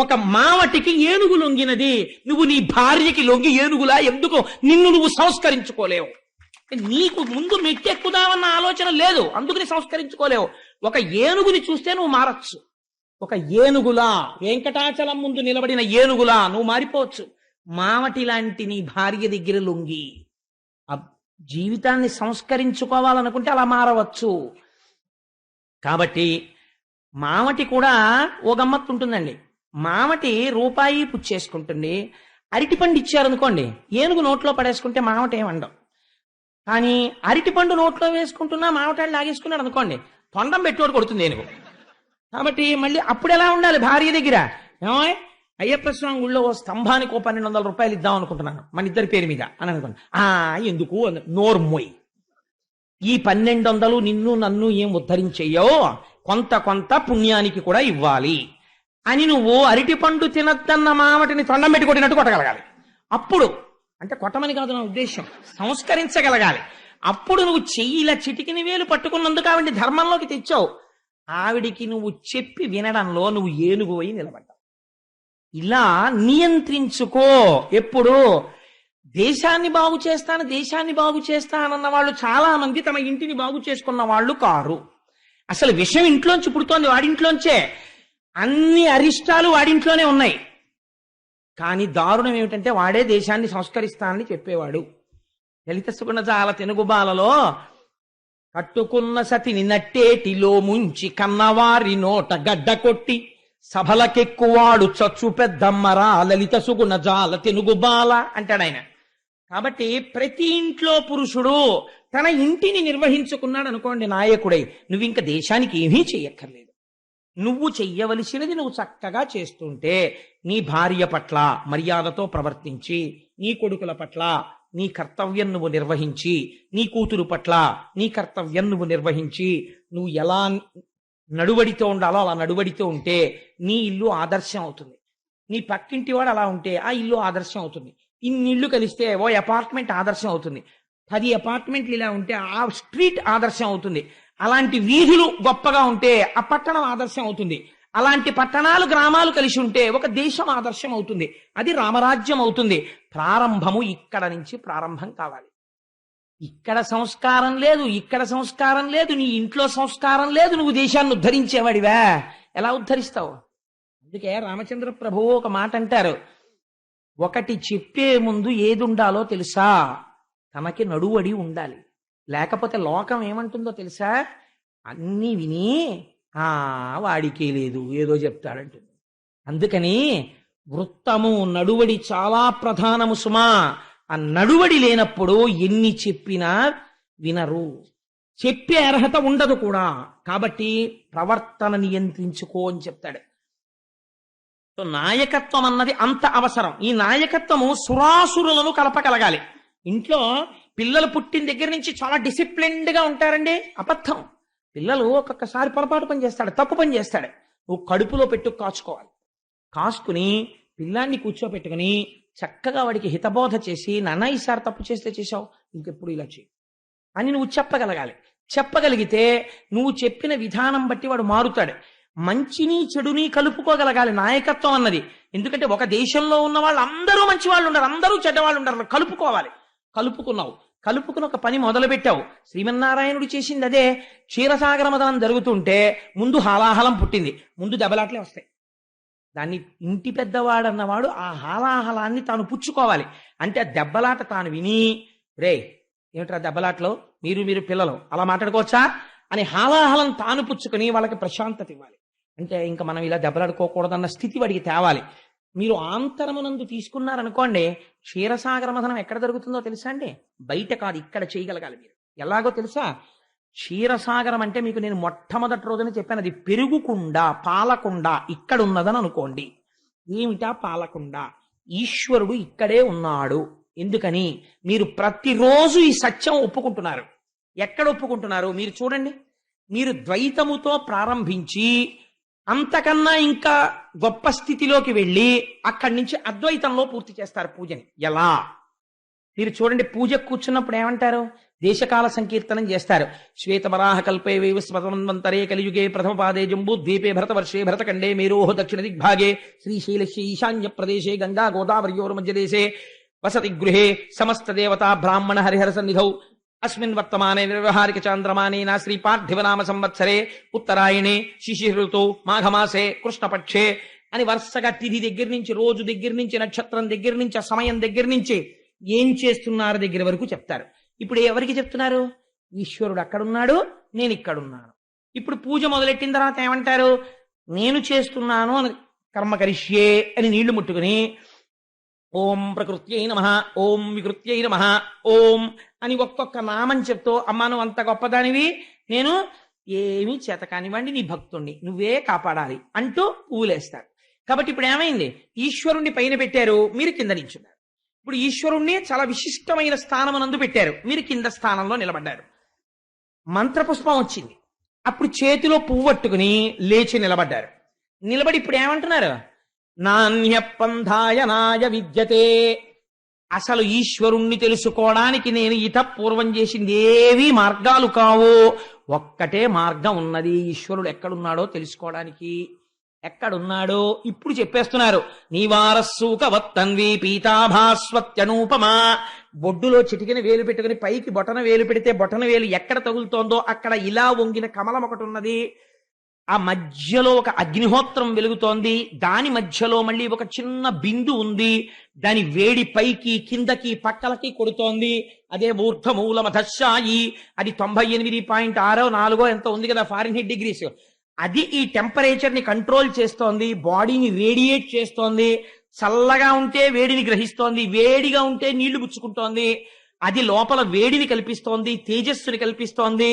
ఒక మావటికి ఏనుగు లొంగినది. నువ్వు నీ భార్యకి లొంగి ఏనుగులా ఎందుకు నిన్ను నువ్వు సంస్కరించుకోలేవు? నీకు ముందు మెట్టెక్కుదామన్న ఆలోచన లేదు, అందుకని సంస్కరించుకోలేవు. ఒక ఏనుగుని చూస్తే నువ్వు మారచ్చు. ఒక ఏనుగులా, వెంకటాచలం ముందు నిలబడిన ఏనుగులా నువ్వు మారిపోవచ్చు. మావటి లాంటి నీ భార్య దగ్గర లొంగి ఆ జీవితాన్ని సంస్కరించుకోవాలనుకుంటే అలా మారవచ్చు. కాబట్టి మావటి కూడా ఓ గమ్మత్తు ఉంటుందండి. మావటి రూపాయి పుచ్చేసుకుంటుంది. అరటిపండు ఇచ్చారనుకోండి, ఏనుగు నోట్లో పడేసుకుంటే మావటి ఏమండం. కానీ అరటిపండు నోట్లో వేసుకుంటున్నా మావటాడు లాగేసుకున్నాడు అనుకోండి, తొండం పెట్టోడు కొడుతుంది ఏనుగు. కాబట్టి మళ్ళీ అప్పుడు ఎలా ఉండాలి భార్య దగ్గర? ఏమో అయ్యప్ప స్వామి గుళ్ళో ఓ స్తంభానికి 1200 రూపాయలు ఇద్దాం అనుకుంటున్నాను మన ఇద్దరి పేరు మీద అని అనుకోండి. ఎందుకు నోర్మోయ్, ఈ 1200 నిన్ను నన్ను ఏం ఉద్ధరించేయో, కొంత కొంత పుణ్యానికి కూడా ఇవ్వాలి అని నువ్వు అరటిపండు తినద్దన్న మామటిని తొండం పెట్టి కొట్టినట్టు కొట్టగలగాలి. అప్పుడు అంటే కొట్టమని కాదు నా ఉద్దేశం, సంస్కరించగలగాలి. అప్పుడు నువ్వు చెయ్యిలా చిటికిన వేలు పట్టుకున్నందుకు ఆవిడ ధర్మంలోకి తెచ్చావు. ఆవిడికి నువ్వు చెప్పి వినడంలో నువ్వు ఏనుగు అయి నిలబడ్డావు. ఇలా నియంత్రించుకో. ఎప్పుడు దేశాన్ని బాగు చేస్తానన్న వాళ్ళు చాలా మంది తమ ఇంటిని బాగు చేసుకున్న వాళ్ళు కారు. అసలు విషయం ఇంట్లోంచి పుడుతోంది, వాడింట్లోంచే. అన్ని అరిష్టాలు వాడింట్లోనే ఉన్నాయి. కానీ దారుణం ఏమిటంటే వాడే దేశాన్ని సంస్కరిస్తానని చెప్పేవాడు. లలిత సుగుణజాల తెనుగుబాలలో కట్టుకున్న సతిని నట్టేటిలో ముంచి కన్నవారి నోట గడ్డ కొట్టి సభలకెక్కువాడు చచ్చు పెద్దమ్మరా లలిత సుగుణజాల తెనుగుబాల అంటాడు ఆయన. కాబట్టి ప్రతి ఇంట్లో పురుషుడు తన ఇంటిని నిర్వహించుకున్నాడు అనుకోండి నాయకుడై, నువ్వు ఇంకా దేశానికి ఏమీ చెయ్యక్కర్లేదు. నువ్వు చెయ్యవలసినది నువ్వు చక్కగా చేస్తుంటే నీ భార్య పట్ల మర్యాదతో ప్రవర్తించి, నీ కొడుకుల పట్ల నీ కర్తవ్యం నువ్వు నిర్వహించి, నీ కూతురు పట్ల నీ కర్తవ్యం నువ్వు నిర్వహించి, నువ్వు ఎలా నడువడితో ఉండాలో అలా నడువడితో ఉంటే నీ ఇల్లు ఆదర్శం అవుతుంది. నీ పక్కింటి వాడు అలా ఉంటే ఆ ఇల్లు ఆదర్శం అవుతుంది. ఇన్ని ఇళ్ళు కలిస్తే ఓ అపార్ట్మెంట్ ఆదర్శం అవుతుంది. 10 అపార్ట్మెంట్లు ఇలా ఉంటే ఆ స్ట్రీట్ ఆదర్శం అవుతుంది. అలాంటి వీధులు గొప్పగా ఉంటే ఆ పట్టణం ఆదర్శం అవుతుంది. అలాంటి పట్టణాలు గ్రామాలు కలిసి ఉంటే ఒక దేశం ఆదర్శం అవుతుంది. అది రామరాజ్యం అవుతుంది. ప్రారంభము ఇక్కడ నుంచి ప్రారంభం కావాలి. ఇక్కడ సంస్కారం లేదు, ఇక్కడ సంస్కారం లేదు, నీ ఇంట్లో సంస్కారం లేదు, నువ్వు దేశాన్ని ఉద్ధరించేవాడివా? ఎలా ఉద్ధరిస్తావు? అందుకే రామచంద్ర ప్రభువు ఒక మాట అంటారు, ఒకటి చెప్పే ముందు ఏది ఉండాలో తెలుసా? తమకి నడువడి ఉండాలి. లేకపోతే లోకం ఏమంటుందో తెలుసా? అన్నీ విని వాడికే లేదు ఏదో చెప్తాడంటుంది. అందుకని వృత్తము నడువడి చాలా ప్రధానము సుమా. ఆ నడువడి లేనప్పుడు ఎన్ని చెప్పినా వినరు, చెప్పే అర్హత ఉండదు కూడా. కాబట్టి ప్రవర్తన నియంత్రించుకో అని చెప్తాడు. సో నాయకత్వం అన్నది అంత అవసరం. ఈ నాయకత్వము సురాసురులను కలపగలగాలి. ఇంట్లో పిల్లలు పుట్టిన దగ్గర నుంచి చాలా డిసిప్లిన్డ్ గా ఉంటారండి. అబద్ధం. పిల్లలు ఒక్కొక్కసారి పొరపాటు పని చేస్తాడు, తప్పు పని చేస్తాడు. నువ్వు కడుపులో పెట్టు కాచుకోవాలి. కాసుకుని పిల్లాన్ని కూర్చోపెట్టుకుని చక్కగా వాడికి హితబోధ చేసి, నాన్న ఈసారి తప్పు చేస్తే చేశావు, ఇంకెప్పుడు ఇలా చేయి అని నువ్వు చెప్పగలగాలి. చెప్పగలిగితే నువ్వు చెప్పిన విధానం బట్టి వాడు మారుతాడు. మంచిని చెడుని కలుపుకోగలగాలి నాయకత్వం అన్నది. ఎందుకంటే ఒక దేశంలో ఉన్న వాళ్ళు అందరూ మంచి వాళ్ళు ఉండరు, అందరూ చెడ్డవాళ్ళు ఉండరు. కలుపుకోవాలి. కలుపుకున్నావు, కలుపుకుని ఒక పని మొదలు పెట్టావు. శ్రీమన్నారాయణుడు చేసింది అదే. క్షీరసాగర మదనం జరుగుతుంటే ముందు హాలాహలం పుట్టింది, ముందు దెబ్బలాట్లే వస్తాయి. దాన్ని ఇంటి పెద్దవాడన్నవాడు ఆ హాలాహలాన్ని తాను పుచ్చుకోవాలి. అంటే ఆ దెబ్బలాట తాను విని, రే ఏమిట్రా దెబ్బలాట్లో మీరు పిల్లలు అలా మాట్లాడుకోవచ్చా అని హాలాహలం తాను పుచ్చుకొని వాళ్ళకి ప్రశాంతత ఇవ్వాలి. అంటే ఇంకా మనం ఇలా దెబ్బలాడుకోకూడదన్న స్థితి వాడికి తేవాలి. మీరు ఆంతరమునందు తీసుకున్నారనుకోండి, క్షీరసాగర మథనం ఎక్కడ జరుగుతుందో తెలుసా అండి? బయట కాదు, ఇక్కడ చేయగలగాలి మీరు. ఎలాగో తెలుసా? క్షీరసాగరం అంటే మీకు నేను మొట్టమొదటి రోజున చెప్పాను, అది పెరుగుకుండ, పాలకుండ ఇక్కడ ఉన్నదని అనుకోండి. ఏమిటా పాలకుండ? ఈశ్వరుడు ఇక్కడే ఉన్నాడు. ఎందుకని? మీరు ప్రతిరోజు ఈ సత్యం ఒప్పుకుంటున్నారు. ఎక్కడ ఒప్పుకుంటున్నారు మీరు చూడండి. మీరు ద్వైతముతో ప్రారంభించి అంతకన్నా ఇంకా గొప్ప స్థితిలోకి వెళ్ళి అక్కడి నుంచి అద్వైతంలో పూర్తి చేస్తారు పూజని. ఎలా? మీరు చూడండి, పూజ కూర్చున్నప్పుడు ఏమంటారు? దేశకాల సంకీర్తనం చేస్తారు. శ్వేతవరాహ కల్పే వైవస్వతమంతరే కలియుగే ప్రథమ పాదే జంబూ ద్వీపే భరతవర్షే భరతఖండే మేరోహ దక్షిణ దిగ్భాగే శ్రీశైలస్య ఈశాన్య ప్రదేశే గంగా గోదావరియోర్ మధ్యదేశే వసతి గృహే సమస్త దేవతా బ్రాహ్మణ హరిహర సన్నిధౌ అస్మిన్ వర్తమానే వ్యవహారిక చాంద్రమానేన శ్రీ పార్థివనామ సంవత్సరే ఉత్తరాయణే శిశిఋతౌ మాఘమాసే కృష్ణపక్షే అని వరుసగా తిథి దగ్గర నుంచి, రోజు దగ్గర నుంచి, నక్షత్రం దగ్గర నుంచి, ఆ సమయం దగ్గర నుంచి ఏం చేస్తున్నారు దగ్గర వరకు చెప్తారు. ఇప్పుడు ఎవరికి చెప్తున్నారు? ఈశ్వరుడు అక్కడున్నాడు, నేను ఇక్కడున్నాను. ఇప్పుడు పూజ మొదలెట్టిన తర్వాత ఏమంటారు? నేను చేస్తున్నాను అని కర్మ కరిష్యే అని నీళ్లు ముట్టుకుని ఓం ప్రకృత్యై నమః, ఓం వికృత్యై నమః, ఓం అని ఒక్కొక్క నామం చెప్తూ, అమ్మా నువ్వు అంత గొప్పదానివి, నేను ఏమీ చేత కానివ్వండి నీ భక్తుణ్ణి, నువ్వే కాపాడాలి అంటూ పువ్వులేస్తారు. కాబట్టి ఇప్పుడు ఏమైంది? ఈశ్వరుణ్ణి పైన పెట్టారు, మీరు కింద నించున్నారు. ఇప్పుడు ఈశ్వరుణ్ణి చాలా విశిష్టమైన స్థానమునందు పెట్టారు, మీరు కింద స్థానంలో నిలబడ్డారు. మంత్రపుష్పం వచ్చింది, అప్పుడు చేతిలో పువ్వు పట్టుకుని లేచి నిలబడ్డారు. నిలబడి ఇప్పుడు ఏమంటున్నారు? నాణ్య పంధాయనాయ విద్యతే. అసలు ఈశ్వరుణ్ణి తెలుసుకోవడానికి నేను పూర్వం చేసింది ఏవి మార్గాలు కావు, ఒక్కటే మార్గం ఉన్నది. ఈశ్వరుడు ఎక్కడున్నాడో తెలుసుకోవడానికి. ఎక్కడున్నాడో ఇప్పుడు చెప్పేస్తున్నారు. నీవారస్సూక వత్తన్వి పీతాభాస్వత్యనూపమా. బొడ్డులో చిటికిన వేలు పెట్టుకుని పైకి బొటన వేలు పెడితే బొటన వేలు ఎక్కడ తగులుతోందో అక్కడ ఇలా వంగిన కమలం ఒకటి ఉన్నది. ఆ మధ్యలో ఒక అగ్నిహోత్రం వెలుగుతోంది, దాని మధ్యలో మళ్ళీ ఒక చిన్న బిందు ఉంది. దాని వేడి పైకి కిందకి పక్కలకి కొడుతోంది. అదే ఊర్ధమూలమధశాయి. అది 98.64 ఎంత ఉంది కదా ఫారెన్హీట్ డిగ్రీస్. అది ఈ టెంపరేచర్ ని కంట్రోల్ చేస్తోంది, బాడీని రేడియేట్ చేస్తోంది. చల్లగా ఉంటే వేడిని గ్రహిస్తోంది, వేడిగా ఉంటే నీళ్లు పుచ్చుకుంటోంది. అది లోపల వేడిని కల్పిస్తోంది, తేజస్సుని కల్పిస్తోంది.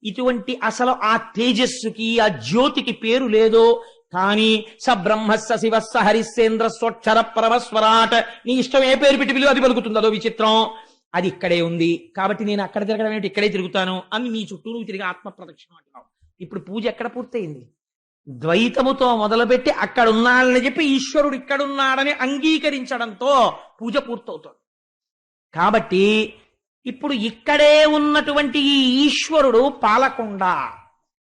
ఇటువంటి అసలు ఆ తేజస్సుకి, ఆ జ్యోతికి పేరు లేదు. కానీ స బ్రహ్మస్స శివస్స హరిశ్చేంద్ర స్వక్షర పరమస్వరాట్. నీ ఇష్టం ఏ పేరు పెట్టి పిలువ, అది పలుకుతుంది. అదో విచిత్రం. అది ఇక్కడే ఉంది. కాబట్టి నేను అక్కడ తిరగడం ఏంటి, ఇక్కడే తిరుగుతాను అని నీ చుట్టూ నువ్వు తిరిగి ఆత్మ ప్రదక్షిణం అంటున్నావు. ఇప్పుడు పూజ ఎక్కడ పూర్తయింది? ద్వైతముతో మొదలుపెట్టి అక్కడ ఉన్నాడని చెప్పి ఈశ్వరుడు ఇక్కడున్నాడని అంగీకరించడంతో పూజ పూర్తవుతుంది. కాబట్టి ఇప్పుడు ఇక్కడే ఉన్నటువంటి ఈ ఈశ్వరుడు పాలకుండ.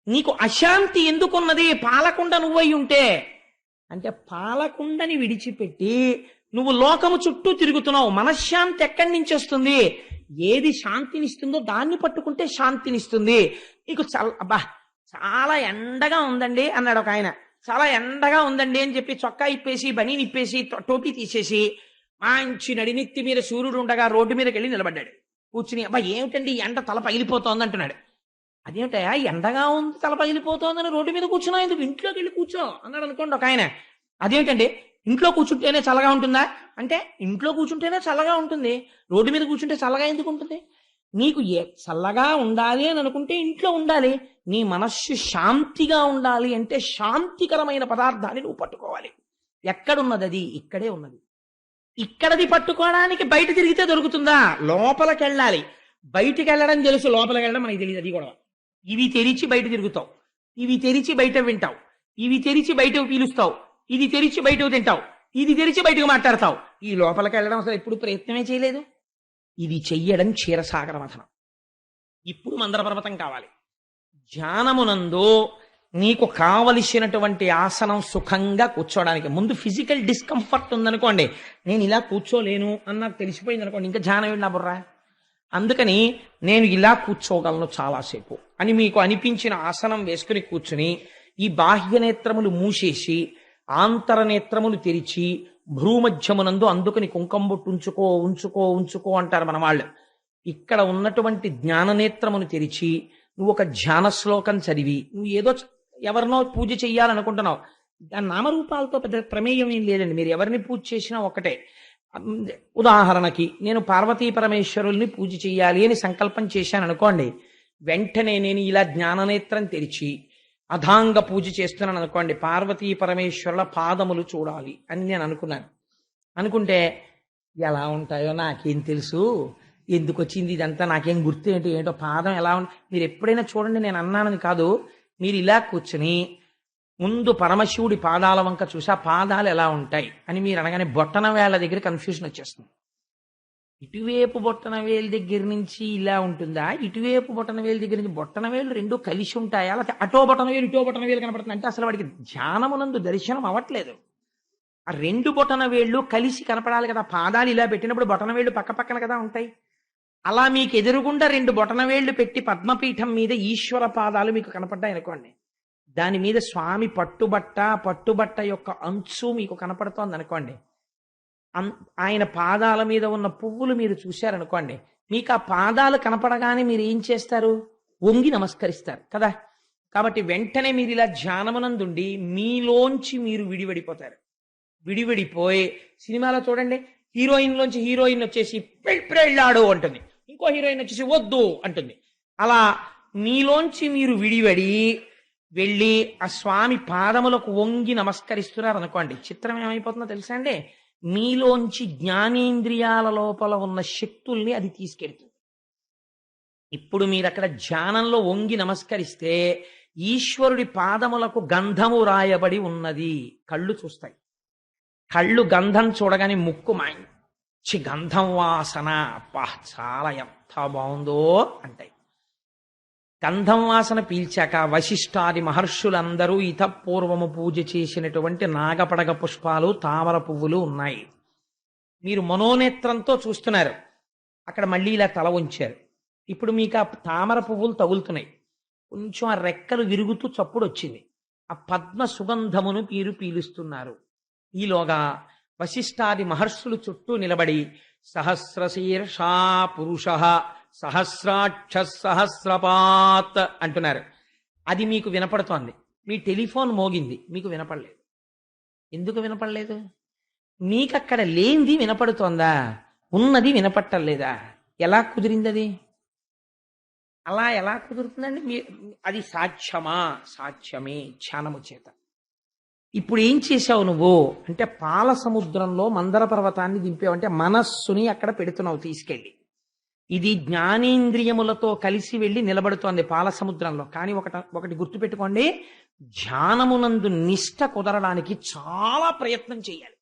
నీకు అశాంతి ఎందుకున్నది? పాలకుండ నువ్వై ఉంటే. అంటే పాలకుండని విడిచిపెట్టి నువ్వు లోకము చుట్టూ తిరుగుతున్నావు. మనశ్శాంతి ఎక్కడి నుంచి వస్తుంది? ఏది శాంతినిస్తుందో దాన్ని పట్టుకుంటే శాంతినిస్తుంది. నీకు చాలా ఎండగా ఉందండి అన్నాడు ఒక ఆయన. చాలా ఎండగా ఉందండి అని చెప్పి చొక్కా ఇప్పేసి, బనీని ఇప్పేసి, టోపీ తీసేసి మంచి నడినెత్తి మీద సూర్యుడు ఉండగా రోడ్డు మీదకి వెళ్ళి నిలబడ్డాడు. కూర్చుని, అబ్బా ఏమిటండి ఎండ తల పగిలిపోతోంది అంటున్నాడు. అదేమిటయా ఎండగా ఉంది తల పగిలిపోతోందని రోడ్డు మీద కూర్చున్నా, ఎందుకు ఇంట్లోకి వెళ్ళి కూర్చో అన్నాడు అనుకోండి ఒక ఆయన. అదేమిటండి ఇంట్లో కూర్చుంటేనే చల్లగా ఉంటుందా అంటే, ఇంట్లో కూర్చుంటేనే చల్లగా ఉంటుంది, రోడ్డు మీద కూర్చుంటే చల్లగా ఎందుకు ఉంటుంది? నీకు చల్లగా ఉండాలి అని అనుకుంటే ఇంట్లో ఉండాలి. నీ మనస్సు శాంతిగా ఉండాలి అంటే శాంతికరమైన పదార్థాన్ని నువ్వు పట్టుకోవాలి. ఎక్కడున్నది అది? ఇక్కడే ఉన్నది. ఇక్కడది పట్టుకోవడానికి బయట తిరిగితే దొరుకుతుందా? లోపలికి వెళ్ళాలి. బయటికి వెళ్ళడం తెలుసు, లోపలికి వెళ్ళడం మనకి తెలియదు. అది గొడవ. ఇవి తెరిచి బయట తిరుగుతావు, ఇవి తెరిచి బయట వింటావు, ఇవి తెరిచి బయటకు పీలుస్తావు, ఇది తెరిచి బయటకు తింటావు, ఇది తెరిచి బయటకు మాట్లాడతావు. ఈ లోపలికి వెళ్ళడం అసలు ఎప్పుడు ప్రయత్నమే చేయలేదు. ఇది చెయ్యడం క్షీరసాగర మథనం. ఇప్పుడు మందర పర్వతం కావాలి. ధ్యానమునందు నీకు కావలసినటువంటి ఆసనం సుఖంగా కూర్చోడానికి ముందు ఫిజికల్ డిస్కంఫర్ట్ ఉందనుకోండి, నేను ఇలా కూర్చోలేను అని నాకు తెలిసిపోయింది అనుకోండి, ఇంకా ధ్యానం ఏంటి నా బుర్రా. అందుకని నేను ఇలా కూర్చోగలను చాలాసేపు అని మీకు అనిపించిన ఆసనం వేసుకుని కూర్చుని, ఈ బాహ్య నేత్రములు మూసేసి ఆంతర నేత్రములు తెరిచి భ్రూమధ్యమునందు అందుకని కుంకంబొట్టు ఉంచుకో ఉంచుకో ఉంచుకో అంటారు మన వాళ్ళు. ఇక్కడ ఉన్నటువంటి జ్ఞాననేత్రమును తెరిచి నువ్వు ఒక ధ్యాన శ్లోకం చదివి, నువ్వు ఏదో ఎవరినో పూజ చెయ్యాలనుకుంటున్నావు, దాని నామరూపాలతో పెద్ద ప్రమేయం ఏం లేదండి. మీరు ఎవరిని పూజ చేసినా ఒకటే. ఉదాహరణకి నేను పార్వతీ పరమేశ్వరుల్ని పూజ చెయ్యాలి అని సంకల్పం చేశాను అనుకోండి, వెంటనే నేను ఇలా జ్ఞాననేత్రం తెరిచి అధాంగ పూజ చేస్తున్నాను అనుకోండి, పార్వతీ పరమేశ్వరుల పాదములు చూడాలి అని నేను అనుకున్నాను. అనుకుంటే ఎలా ఉంటాయో నాకేం తెలుసు, ఎందుకు వచ్చింది ఇదంతా నాకేం గుర్తు ఏంటి, ఏంటో పాదం ఎలా మీరు ఎప్పుడైనా చూడండి, నేను అన్నానని కాదు. మీరు ఇలా కూర్చుని ముందు పరమశివుడి పాదాల వంక చూసి ఆ పాదాలు ఎలా ఉంటాయి అని మీరు అనగానే బొట్టన వేళ్ళ దగ్గర కన్ఫ్యూజన్ వచ్చేస్తుంది. ఇటువైపు బొట్టన వేలు దగ్గర నుంచి ఇలా ఉంటుందా, ఇటువైపు బొట్టన వేలు దగ్గర నుంచి బొట్టన వేలు రెండు కలిసి ఉంటాయా, లేకపోతే అటో బొట్టన వేలు ఇటో బొట్టన వేలు కనపడుతుంది అంటే అసలు వాడికి ధ్యానమునందు దర్శనం అవ్వట్లేదు. ఆ రెండు బొట్టన వేళ్ళు కలిసి కనపడాలి కదా. పాదాలు ఇలా పెట్టినప్పుడు బొట్టన వేళ్ళు పక్క పక్కన కదా ఉంటాయి. అలా మీకు ఎదురుగుండా రెండు బొటన వేళ్లు పెట్టి పద్మపీఠం మీద ఈశ్వర పాదాలు మీకు కనపడ్డాయి అనుకోండి, దాని మీద స్వామి పట్టుబట్ట యొక్క అంచు మీకు కనపడుతోంది అనుకోండి, ఆయన పాదాల మీద ఉన్న పువ్వులు మీరు చూశారనుకోండి, మీకు ఆ పాదాలు కనపడగానే మీరు ఏం చేస్తారు? వంగి నమస్కరిస్తారు కదా. కాబట్టి వెంటనే మీరు ఇలా ధ్యానమునందుండి మీలోంచి మీరు విడివడిపోతారు. విడివడిపోయి సినిమాలో చూడండి, హీరోయిన్లోంచి హీరోయిన్ వచ్చేసి పెళ్ళాడు అంటుంది, ఇంకో హీరోయిన్ వచ్చేసి వద్దు అంటుంది. అలా మీలోంచి మీరు విడివడి వెళ్ళి ఆ స్వామి పాదములకు వంగి నమస్కరిస్తున్నారు అనుకోండి, చిత్రం ఏమైపోతుందో తెలుసా అండి? మీలోంచి జ్ఞానేంద్రియాల లోపల ఉన్న శక్తుల్ని అది తీసుకెడుతుంది. ఇప్పుడు మీరు అక్కడ ధ్యానంలో వంగి నమస్కరిస్తే ఈశ్వరుడి పాదములకు గంధము రాయబడి ఉన్నది. కళ్ళు చూస్తాయి. కళ్ళు గంధం చూడగానే ముక్కు మంచి గంధం వాసన, అబ్బా చాలా ఎంత బాగుందో అంటాయి. గంధం వాసన పీల్చాక వశిష్ఠాది మహర్షులందరూ ఇతపూర్వము పూజ చేసినటువంటి నాగపడగ పుష్పాలు, తామర పువ్వులు ఉన్నాయి. మీరు మనోనేత్రంతో చూస్తున్నారు. అక్కడ మళ్ళీ ఇలా తల ఉంచారు. ఇప్పుడు మీకు ఆ తామర పువ్వులు తగులుతున్నాయి. కొంచెం ఆ రెక్కలు విరుగుతూ చప్పుడు వచ్చింది. ఆ పద్మ సుగంధమును మీరు పీలుస్తున్నారు. ఈలోగా వశిష్ఠాది మహర్షులు చుట్టూ నిలబడి సహస్రశీర్షా పురుష సహస్రాక్ష సహస్రపాత్ అంటున్నారు. అది మీకు వినపడుతోంది. మీ టెలిఫోన్ మోగింది, మీకు వినపడలేదు. ఎందుకు వినపడలేదు? మీకక్కడ లేనిది వినపడుతోందా, ఉన్నది వినపట్టలేదా? ఎలా కుదిరింది అది? అలా ఎలా కుదురుతుందండి? అది సాధ్యమా? సాధ్యమే, ధ్యానము చేత. ఇప్పుడు ఏం చేశావు నువ్వు అంటే, పాల సముద్రంలో మందర పర్వతాన్ని దింపావు. అంటే మనస్సుని అక్కడ పెడుతున్నావు తీసుకెళ్ళి. ఇది జ్ఞానేంద్రియములతో కలిసి వెళ్ళి నిలబడుతోంది పాల సముద్రంలో. కానీ ఒకటి గుర్తుపెట్టుకోండి, ధ్యానమునందు నిష్ట కుదరడానికి చాలా ప్రయత్నం చేయాలి.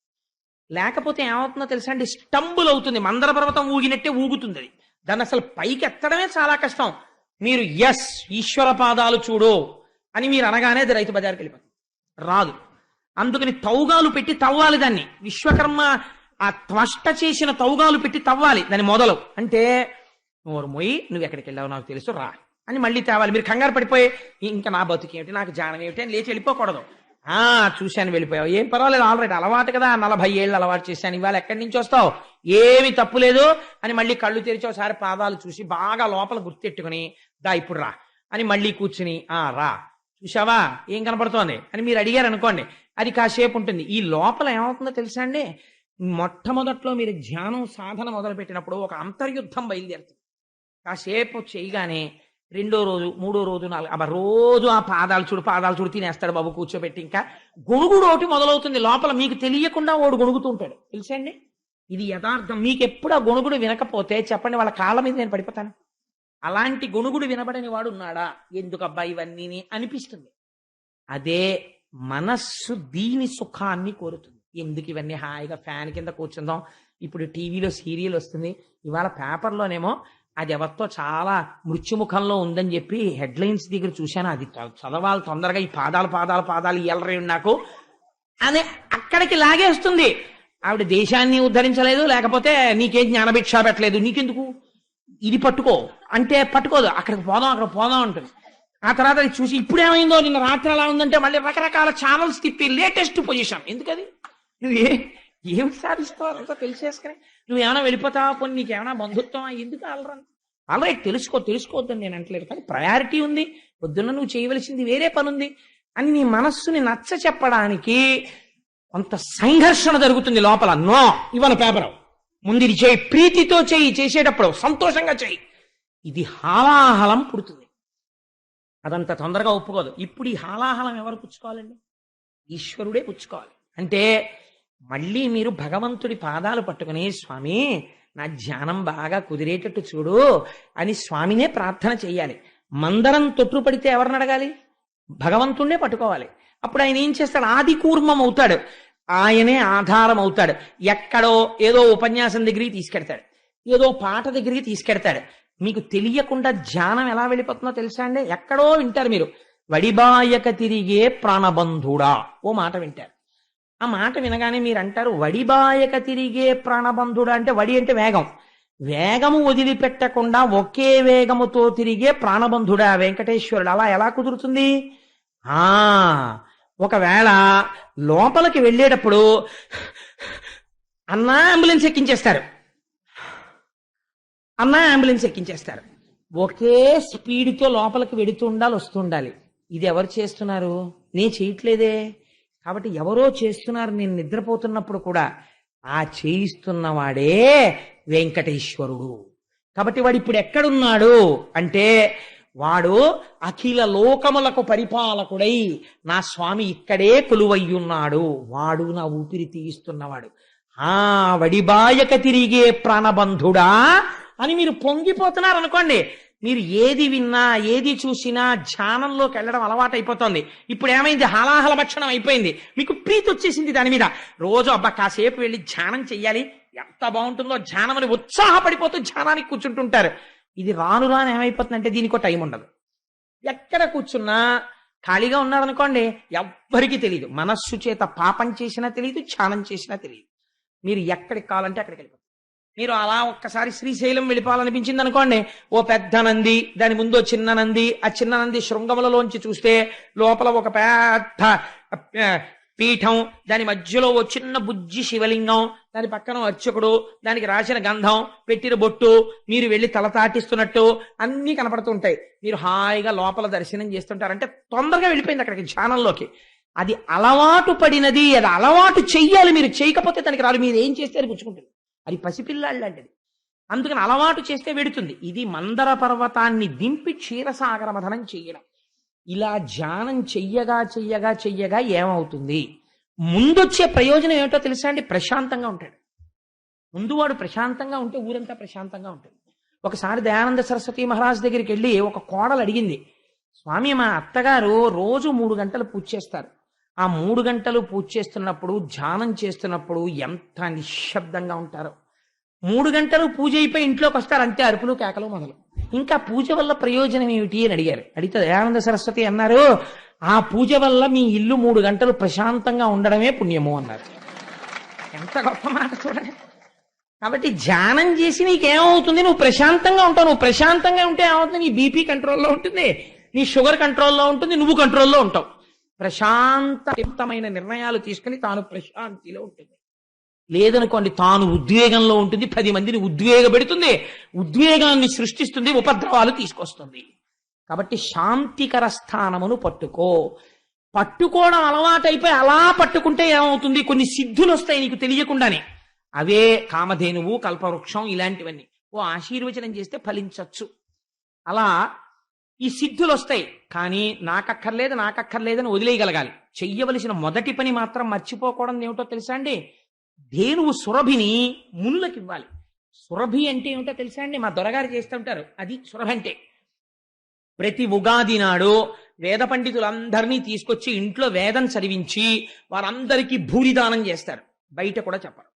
లేకపోతే ఏమవుతుందో తెలుసా అండి? స్టంబుల్ అవుతుంది. మందర పర్వతం ఊగినట్టే ఊగుతుంది అది. దాన్ని అసలు పైకి ఎత్తడమే చాలా కష్టం. మీరు ఎస్ ఈశ్వర పాదాలు చూడు అని మీరు అనగానే అది రైతు బజార్కి వెళ్ళిపోతుంది, రాదు. అందుకని తౌగాలు పెట్టి తవ్వాలి దాన్ని. విశ్వకర్మ ఆ త్వష్ట చేసిన తౌగాలు పెట్టి తవ్వాలి దాని మొదలు. అంటే నోరు మోయి, నువ్వు ఎక్కడికి వెళ్ళావు నాకు తెలుసు రా అని మళ్ళీ తేవాలి. మీరు కంగారు పడిపోయి ఇంకా నా బతుకేమిటి, నాకు జానం ఏమిటి అని లేచి వెళ్ళిపోకూడదు. చూశాను వెళ్ళిపోయావు, ఏం పర్వాలేదు, ఆల్రెడీ అలవాటు కదా, 40 ఏళ్ళు అలవాటు చేశాను, ఇవాళ ఎక్కడి నుంచి వస్తావు, ఏమి తప్పులేదు అని మళ్ళీ కళ్ళు తెరిచి ఒకసారి పాదాలు చూసి బాగా లోపల గుర్తెట్టుకుని దా ఇప్పుడు రా అని మళ్ళీ కూర్చుని రా చూసావా ఏం కనపడుతోంది అని మీరు అడిగారు అనుకోండి, అది కాసేపు ఉంటుంది. ఈ లోపల ఏమవుతుందో తెలుసా అండి? మొట్టమొదట్లో మీరు ధ్యానం సాధన మొదలు పెట్టినప్పుడు ఒక అంతర్యుద్ధం బయలుదేరుతుంది. కాసేపు చేయగానే రెండో రోజు, మూడో రోజు, అబ్బా రోజు ఆ పాదాలు చూడు తినేస్తాడు బాబు కూర్చోబెట్టి. ఇంకా గొణుగుడు ఒకటి మొదలవుతుంది లోపల, మీకు తెలియకుండా ఓడు గొణుగుతూ ఉంటాడు. తెలుసండి, ఇది యథార్థం. మీకు ఎప్పుడు ఆ గొణుగుడు వినకపోతే చెప్పండి, వాళ్ళ కాళ్ళ మీద నేను పడిపోతాను. అలాంటి గొణుగుడు వినబడని వాడు ఉన్నాడా? ఎందుకబ్బా ఇవన్నీ అనిపిస్తుంది. అదే మనస్సు దీని సుఖాన్ని కోరుతుంది. ఎందుకు ఇవన్నీ, హాయిగా ఫ్యాన్ కింద కూర్చుందాం. ఇప్పుడు టీవీలో సీరియల్ వస్తుంది, ఇవాళ పేపర్లోనేమో అది ఎవరితో చాలా మృత్యుముఖంలో ఉందని చెప్పి హెడ్లైన్స్ దగ్గర చూశాను. అది చదవాలి తొందరగా, ఈ పాదాలు ఎల్లరే నాకు అని అక్కడికి లాగేస్తుంది. ఆవిడ దేశాన్ని ఉద్ధరించలేదు, లేకపోతే నీకేం జ్ఞానభిక్ష పెట్టలేదు, నీకెందుకు ఇది పట్టుకో అంటే పట్టుకోదు. అక్కడ పోదాం అంటుంది. ఆ తర్వాత అది చూసి ఇప్పుడేమైందో, నిన్న రాత్రి ఎలా ఉందంటే మళ్ళీ రకరకాల ఛానల్స్ తిప్పి లేటెస్ట్ పొజిషన్. ఎందుకది? నువ్వు ఏమి సాధిస్తావు అంతా తెలిసేసుకుని నువ్వేమైనా వెళ్ళిపోతావా? పోనీ నీకేమైనా బంధుత్వం? ఎందుకు ఆల్రెడీ తెలుసుకోవద్దని నేను అంటలేదు, కానీ ప్రయారిటీ ఉంది. పొద్దున్న నువ్వు చేయవలసింది వేరే పని ఉంది అని నీ మనస్సుని నచ్చ చెప్పడానికి కొంత సంఘర్షణ జరుగుతుంది లోపల. నో, ఇవాళ పేపర్ ముందు ఇది చేయి, ప్రీతితో చేయి, చేసేటప్పుడు సంతోషంగా చేయి. ఇది హాలాహలం పుడుతుంది, అదంత తొందరగా ఒప్పుకోదు. ఇప్పుడు ఈ హాలాహలం ఎవరు పుచ్చుకోవాలండి? ఈశ్వరుడే పుచ్చుకోవాలి. అంటే మళ్ళీ మీరు భగవంతుడి పాదాలు పట్టుకుని, స్వామి నా ధ్యానం బాగా కుదిరేటట్టు చూడు అని స్వామినే ప్రార్థన చెయ్యాలి. మందరం తొట్టుపడితే ఎవరిని అడగాలి? భగవంతుణ్ణే పట్టుకోవాలి. అప్పుడు ఆయన ఏం చేస్తాడు? ఆది కూర్మం అవుతాడు, ఆయనే ఆధారం అవుతాడు. ఎక్కడో ఏదో ఉపన్యాసం దగ్గరికి తీసుకెడతాడు, ఏదో పాట దగ్గరికి తీసుకెడతాడు. మీకు తెలియకుండా ధ్యానం ఎలా వెళ్ళిపోతుందో తెలుసా అండి? ఎక్కడో వింటారు మీరు, వడిబాయక తిరిగే ప్రాణబంధుడా ఓ మాట వింటారు. ఆ మాట వినగానే మీరు అంటారు, వడిబాయక తిరిగే ప్రాణబంధుడా అంటే, వడి అంటే వేగము వదిలిపెట్టకుండా ఒకే వేగముతో తిరిగే ప్రాణబంధుడా వెంకటేశ్వరుడు. అలా ఎలా కుదురుతుంది? ఒకవేళ లోపలికి వెళ్ళేటప్పుడు అన్నా అంబులెన్స్ ఎక్కించేస్తారు, ఒకే స్పీడ్తో లోపలికి వెడుతూ ఉండాలి, వస్తుండాలి. ఇది ఎవరు చేస్తున్నారు? నేను చేయట్లేదే. కాబట్టి ఎవరో చేస్తున్నారు నేను నిద్రపోతున్నప్పుడు కూడా. ఆ చేయిస్తున్నవాడే వెంకటేశ్వరుడు. కాబట్టి వాడు ఇప్పుడు ఎక్కడున్నాడు అంటే, వాడు అఖిల లోకములకు పరిపాలకుడై నా స్వామి ఇక్కడే కొలువయ్యున్నాడు. వాడు నా ఊపిరి తీయిస్తున్నవాడు. వడిబాయక తిరిగే ప్రాణబంధుడా అని మీరు పొంగిపోతున్నారు అనుకోండి. మీరు ఏది విన్నా ఏది చూసినా ధ్యానంలోకి వెళ్ళడం అలవాటు అయిపోతుంది. ఇప్పుడు ఏమైంది? హాలాహల భక్షణం అయిపోయింది, మీకు ప్రీతి వచ్చేసింది దాని మీద. రోజు అబ్బా కాసేపు వెళ్ళి ధ్యానం చెయ్యాలి, ఎంత బాగుంటుందో ధ్యానం అని ఉత్సాహపడిపోతూ ధ్యానానికి కూర్చుంటుంటారు. ఇది రాను ఏమైపోతుందంటే దీనికో టైం ఉండదు. ఎక్కడ కూర్చున్నా ఖాళీగా ఉన్నారనుకోండి, ఎవ్వరికీ తెలియదు. మనస్సు చేత పాపం చేసినా తెలియదు, ధ్యానం చేసినా తెలియదు. మీరు ఎక్కడికి కావాలంటే అక్కడికి వెళ్ళిపోతారు. మీరు అలా ఒక్కసారి శ్రీశైలం వెళ్ళిపోవాలనిపించింది అనుకోండి, ఓ పెద్ద నంది, దాని ముందు చిన్న నంది, ఆ చిన్న నంది శృంగములలోంచి చూస్తే లోపల ఒక పెద్ద పీఠం, దాని మధ్యలో ఓ చిన్న బుజ్జి శివలింగం, దాని పక్కన అర్చకుడు, దానికి రాసిన గంధం, పెట్టిన బొట్టు, మీరు వెళ్ళి తల తాటిస్తున్నట్టు అన్నీ కనపడుతుంటాయి. మీరు హాయిగా లోపల దర్శనం చేస్తుంటారంటే తొందరగా వెళ్ళిపోయింది అక్కడికి ధ్యానంలోకి. అది అలవాటు పడినది, అది అలవాటు చెయ్యాలి. మీరు చేయకపోతే దానికి రాదు. మీరు ఏం చేస్తే అది పుచ్చుకుంటుంది. అది పసిపిల్లాళ్ళు లాంటిది, అందుకని అలవాటు చేస్తే వెడుతుంది. ఇది మందర పర్వతాన్ని దింపి క్షీరసాగర మథనం చెయ్యడం. ఇలా ధ్యానం చెయ్యగా ఏమవుతుంది? ముందొచ్చే ప్రయోజనం ఏమిటో తెలుసా అండి? ప్రశాంతంగా ఉంటాడు. ముందు వాడు ప్రశాంతంగా ఉంటే ఊరంతా ప్రశాంతంగా ఉంటుంది. ఒకసారి దయానంద సరస్వతి మహారాజ్ దగ్గరికి వెళ్ళి ఒక కోడలు అడిగింది, స్వామి మా అత్తగారు రోజు 3 గంటలు పూజ చేస్తారు. ఆ 3 గంటలు పూజ చేస్తున్నప్పుడు, ధ్యానం చేస్తున్నప్పుడు ఎంత నిశ్శబ్దంగా ఉంటారో. 3 గంటలు పూజ అయిపోయి ఇంట్లోకి వస్తారు, అంతే అరుపులు కేకలు మొదలు. ఇంకా పూజ వల్ల ప్రయోజనం ఏమిటి అని అడిగారు. అడిగితే దయానంద సరస్వతి అన్నారు, ఆ పూజ వల్ల మీ ఇల్లు 3 గంటలు ప్రశాంతంగా ఉండడమే పుణ్యము అన్నారు. ఎంత గొప్ప మాట చూడండి. కాబట్టి ధ్యానం చేసి నీకేమవుతుంది? నువ్వు ప్రశాంతంగా ఉంటావు. నువ్వు ప్రశాంతంగా ఉంటే ఏమవుతుంది? నీ బీపీ కంట్రోల్లో ఉంటుంది, నీ షుగర్ కంట్రోల్లో ఉంటుంది, నువ్వు కంట్రోల్లో ఉంటావు. ప్రశాంతమైన నిర్ణయాలు తీసుకుని తాను ప్రశాంతిలో ఉంటుంది. లేదనుకోండి, తాను ఉద్వేగంలో ఉంటుంది, 10 మందిని ఉద్వేగపెడుతుంది, ఉద్వేగాన్ని సృష్టిస్తుంది, ఉపద్రవాలు తీసుకొస్తుంది. కాబట్టి శాంతికర స్థానమును పట్టుకోవడం అలవాటైపోయి అలా పట్టుకుంటే ఏమవుతుంది? కొన్ని సిద్ధులు వస్తాయి నీకు తెలియకుండానే. అవే కామధేనువు, కల్పవృక్షం, ఇలాంటివన్నీ. ఓ ఆశీర్వచనం చేస్తే ఫలించవచ్చు. అలా ఈ సిద్ధులు వస్తాయి. కానీ నాకక్కర్లేదని వదిలేయగలగాలి. చెయ్యవలసిన మొదటి పని మాత్రం మర్చిపోకూడదు ఏమిటో తెలుసా అండి? ధేనువు సురభిని మునులకు ఇవ్వాలి. సురభి అంటే ఏమిటో తెలుసా అండి? మా దొరగారు చేస్తుంటారు. అది సురభి అంటే ప్రతి ఉగాది నాడు వేద పండితులందరినీ తీసుకొచ్చి ఇంట్లో వేదం చదివించి వారందరికీ భూరిదానం చేస్తారు. బయట కూడా చెప్పరు.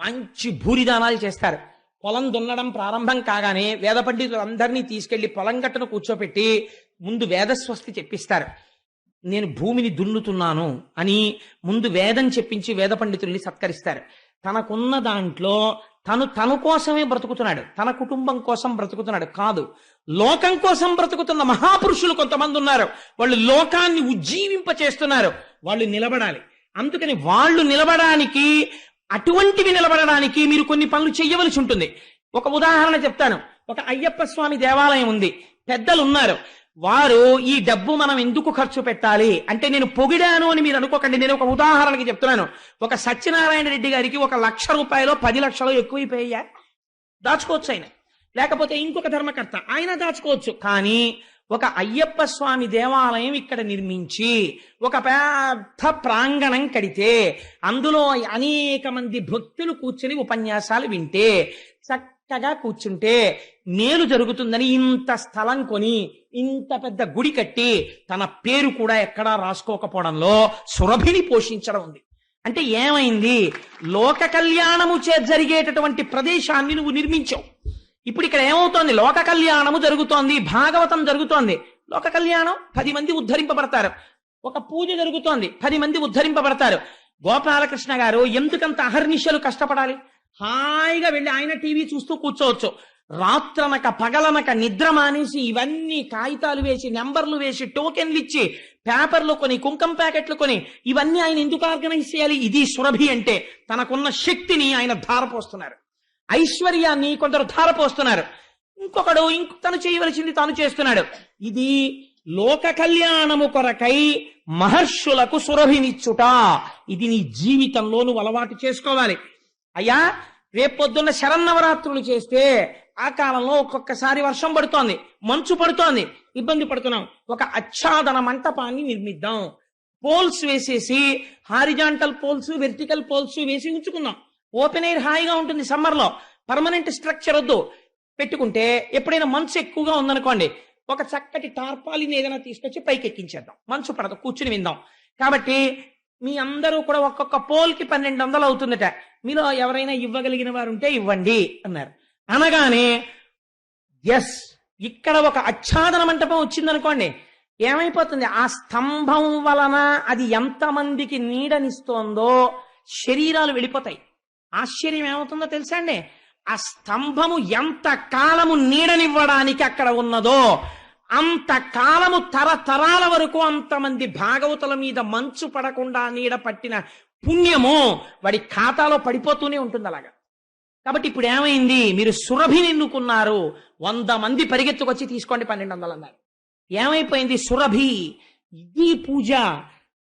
మంచి భూరిదానాలు చేస్తారు. పొలం దున్నడం ప్రారంభం కాగానే వేద పండితులందరినీ తీసుకెళ్లి పొలం గట్టును కూర్చోపెట్టి ముందు వేదస్వస్తి చెప్పిస్తారు. నేను భూమిని దున్నుతున్నాను అని ముందు వేదం చెప్పించి వేద పండితుల్ని సత్కరిస్తారు. తనకున్న దాంట్లో తన కోసమే బ్రతుకుతున్నాడు, తన కుటుంబం కోసం బ్రతుకుతున్నాడు కాదు, లోకం కోసం బ్రతుకుతున్న మహాపురుషులు కొంతమంది ఉన్నారు. వాళ్ళు లోకాన్ని ఉజ్జీవింప చేస్తున్నారు. వాళ్ళు నిలబడాలి. అందుకని వాళ్ళు నిలబడడానికి, అటువంటివి నిలబడడానికి మీరు కొన్ని పనులు చెయ్యవలసి ఉంటుంది. ఒక ఉదాహరణ చెప్తాను. ఒక అయ్యప్ప స్వామి దేవాలయం ఉంది. పెద్దలు ఉన్నారు. వారు ఈ డబ్బు మనం ఎందుకు ఖర్చు పెట్టాలి అంటే, నేను పొగిడాను అని మీరు అనుకోకండి. నేను ఒక ఉదాహరణకి చెప్తున్నాను. ఒక సత్యనారాయణ రెడ్డి గారికి 1,00,000 రూపాయలు 10 లక్షలు ఎక్కువైపోయా దాచుకోవచ్చు ఆయన. లేకపోతే ఇంకొక ధర్మకర్త ఆయన దాచుకోవచ్చు. కానీ ఒక అయ్యప్ప స్వామి దేవాలయం ఇక్కడ నిర్మించి ఒక పెద్ద ప్రాంగణం కడితే అందులో అనేక మంది భక్తులు కూర్చుని ఉపన్యాసాలు వింటే, చక్కగా కూర్చుంటే మేలు జరుగుతుందని ఇంత స్థలం కొని ఇంత పెద్ద గుడి కట్టి తన పేరు కూడా ఎక్కడా రాసుకోకపోవడంలో సురభిని పోషించడం ఉంది. అంటే ఏమైంది? లోక కళ్యాణము జరిగేటటువంటి ప్రదేశాన్ని నువ్వు నిర్మించావు. ఇప్పుడు ఇక్కడ ఏమవుతోంది? లోక కళ్యాణము జరుగుతోంది, భాగవతం జరుగుతోంది. లోక కళ్యాణం 10 మంది ఉద్ధరింపబడతారు. ఒక పూజ జరుగుతోంది, 10 మంది ఉద్ధరింపబడతారు. గోపాలకృష్ణ గారు ఎందుకంత అహర్నిశలు కష్టపడాలి? హాయిగా వెళ్ళి ఆయన టీవీ చూస్తూ కూర్చోవచ్చు. రాత్రనక పగలనక నిద్ర మానేసి ఇవన్నీ కాగితాలు వేసి, నెంబర్లు వేసి, టోకెన్లు ఇచ్చి, పేపర్లు కొని, కుంకం ప్యాకెట్లు కొని, ఇవన్నీ ఆయన ఎందుకు ఆర్గనైజ్ చేయాలి? ఇది సురభి అంటే. తనకున్న శక్తిని ఆయన ధారపోస్తున్నారు. ఐశ్వర్యాన్ని కొందరు ధారపోస్తున్నారు. ఇంకొకడు తను చేయవలసింది తాను చేస్తున్నాడు. ఇది లోక కళ్యాణము కొరకై మహర్షులకు సురభినిచ్చుట. ఇది నీ జీవితంలో నువ్వు అలవాటు చేసుకోవాలి. అయ్యా, రేపొద్దున్న శరన్నవరాత్రులు చేస్తే ఆ కాలంలో ఒక్కొక్కసారి వర్షం పడుతోంది, మంచు పడుతోంది, ఇబ్బంది పడుతున్నాం. ఒక ఆచ్ఛాదన మంటపాన్ని నిర్మిద్దాం. పోల్స్ వేసేసి, హారిజాంటల్ పోల్స్, వెర్టికల్ పోల్స్ వేసి ఉంచుకుందాం. ఓపెన్ ఎయిర్ హాయిగా ఉంటుంది సమ్మర్ లో. పర్మనెంట్ స్ట్రక్చర్ వద్దు. పెట్టుకుంటే ఎప్పుడైనా మంచు ఎక్కువగా ఉందనుకోండి, ఒక చక్కటి టార్పాలిని ఏదైనా తీసుకొచ్చి పైకి ఎక్కించేద్దాం. మంచు పడదు, కూర్చుని విందాం. కాబట్టి మీ అందరూ కూడా ఒక్కొక్క పోల్కి 1200 అవుతుందట. మీలో ఎవరైనా ఇవ్వగలిగిన వారు ఉంటే ఇవ్వండి అన్నారు. అనగానే ఎస్, ఇక్కడ ఒక ఆచ్ఛాదన మంటపం వచ్చిందనుకోండి, ఏమైపోతుంది? ఆ స్తంభం వలన అది ఎంతమందికి నీడనిస్తోందో శరీరాలు వెళ్ళిపోతాయి. ఆశ్చర్యం ఏమవుతుందో తెలుసా అండి? ఆ స్తంభము ఎంత కాలము నీడనివ్వడానికి అక్కడ ఉన్నదో అంత కాలము, తరతరాల వరకు అంతమంది భాగవతుల మీద మంచు పడకుండా నీడ పట్టిన పుణ్యము వాడి ఖాతాలో పడిపోతూనే ఉంటుంది అలాగా. కాబట్టి ఇప్పుడు ఏమైంది? మీరు సురభిని ఎన్నుకున్నారు. 100 మంది పరిగెత్తుకొచ్చి తీసుకోండి 1200 అన్నారు. ఏమైపోయింది? సురభి. ఇది పూజ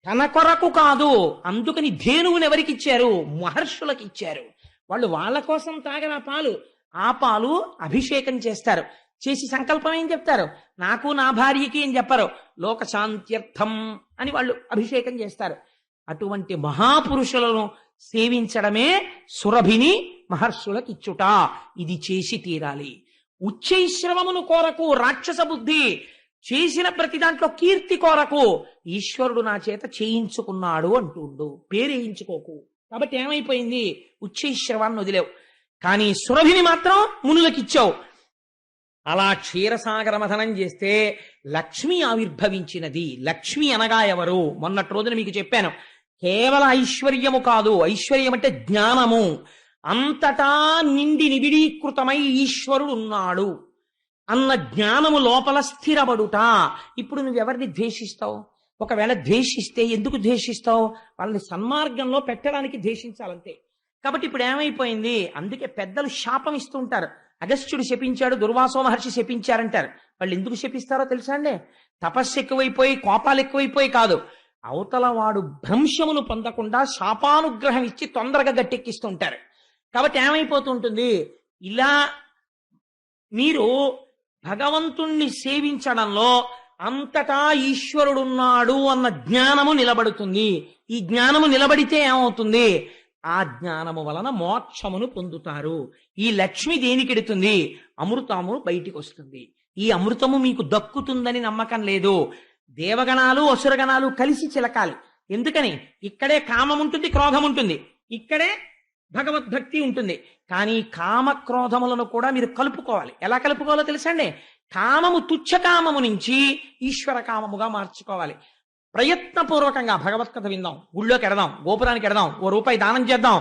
తన కొరకు కాదు. అందుకని ధేనువుని ఎవరికి ఇచ్చారు? మహర్షులకు ఇచ్చారు. వాళ్ళు వాళ్ళ కోసం తాగన పాలు, ఆ పాలు అభిషేకం చేస్తారు. చేసి సంకల్పం ఏం చెప్తారు? నాకు నా భార్యకి ఏం చెప్పరు, లోక శాంత్యర్థం అని వాళ్ళు అభిషేకం చేస్తారు. అటువంటి మహాపురుషులను సేవించడమే సురభిని మహర్షులకు ఇచ్చుట. ఇది చేసి తీరాలి. ఉచ్చైశ్రవమును కోరకు రాక్షస బుద్ధి, చేసిన ప్రతి దాంట్లో కీర్తి కోరకు ఈశ్వరుడు నా చేత చేయించుకున్నాడు అంటుండు, పేరేయించుకోకు. కాబట్టి ఏమైపోయింది? ఉచ్చైశ్రవాన్ని వదిలేవు, కానీ సురభిని మాత్రం మునులకిచ్చావు. అలా క్షీరసాగర మథనం చేస్తే లక్ష్మి ఆవిర్భవించినది. లక్ష్మి అనగా ఎవరు? మొన్నటి రోజున మీకు చెప్పాను. కేవల ఐశ్వర్యము కాదు, ఐశ్వర్యం అంటే జ్ఞానము. అంతటా నిండి నిబిడీకృతమై ఈశ్వరుడు ఉన్నాడు అన్న జ్ఞానము లోపల స్థిరపడుట. ఇప్పుడు నువ్వెవరిని ద్వేషిస్తావు? ఒకవేళ ద్వేషిస్తే ఎందుకు ద్వేషిస్తావు? వాళ్ళని సన్మార్గంలో పెట్టడానికి ద్వేషించాలంతే. కాబట్టి ఇప్పుడు ఏమైపోయింది? అందుకే పెద్దలు శాపం ఇస్తుంటారు. అగస్త్యుడు శపించాడు, దుర్వాసో మహర్షి శపించారంటారు. వాళ్ళు ఎందుకు శపిస్తారో తెలుసా అండి? తపస్సు ఎక్కువైపోయి, కోపాలు ఎక్కువైపోయి కాదు, అవతల వాడు భ్రంశమును పొందకుండా శాపానుగ్రహం ఇచ్చి తొందరగా గట్టెక్కిస్తుంటారు. కాబట్టి ఏమైపోతుంటుంది? ఇలా మీరు భగవంతుణ్ణి సేవించడంలో అంతటా ఈశ్వరుడున్నాడు అన్న జ్ఞానము నిలబడుతుంది. ఈ జ్ఞానము నిలబడితే ఏమవుతుంది? ఆ జ్ఞానము వలన మోక్షమును పొందుతారు. ఈ లక్ష్మి దేనికెడుతుంది? అమృతము బయటికి వస్తుంది. ఈ అమృతము మీకు దక్కుతుందని నమ్మకం లేదు. దేవగణాలు అసురగణాలు కలిసి చిలకాలి. ఎందుకని? ఇక్కడే కామం ఉంటుంది, క్రోధం ఉంటుంది, ఇక్కడే భగవద్భక్తి ఉంటుంది. కానీ కామక్రోధములను కూడా మీరు కలుపుకోవాలి. ఎలా కలుపుకోవాలో తెలుసండి? కామము తుచ్చకామము నుంచి ఈశ్వర కామముగా మార్చుకోవాలి. ప్రయత్నపూర్వకంగా భగవత్ కథ విందాం, గుళ్ళోకి ఎడదాం, గోపురానికి ఎడదాం, ఓ రూపాయి దానం చేద్దాం.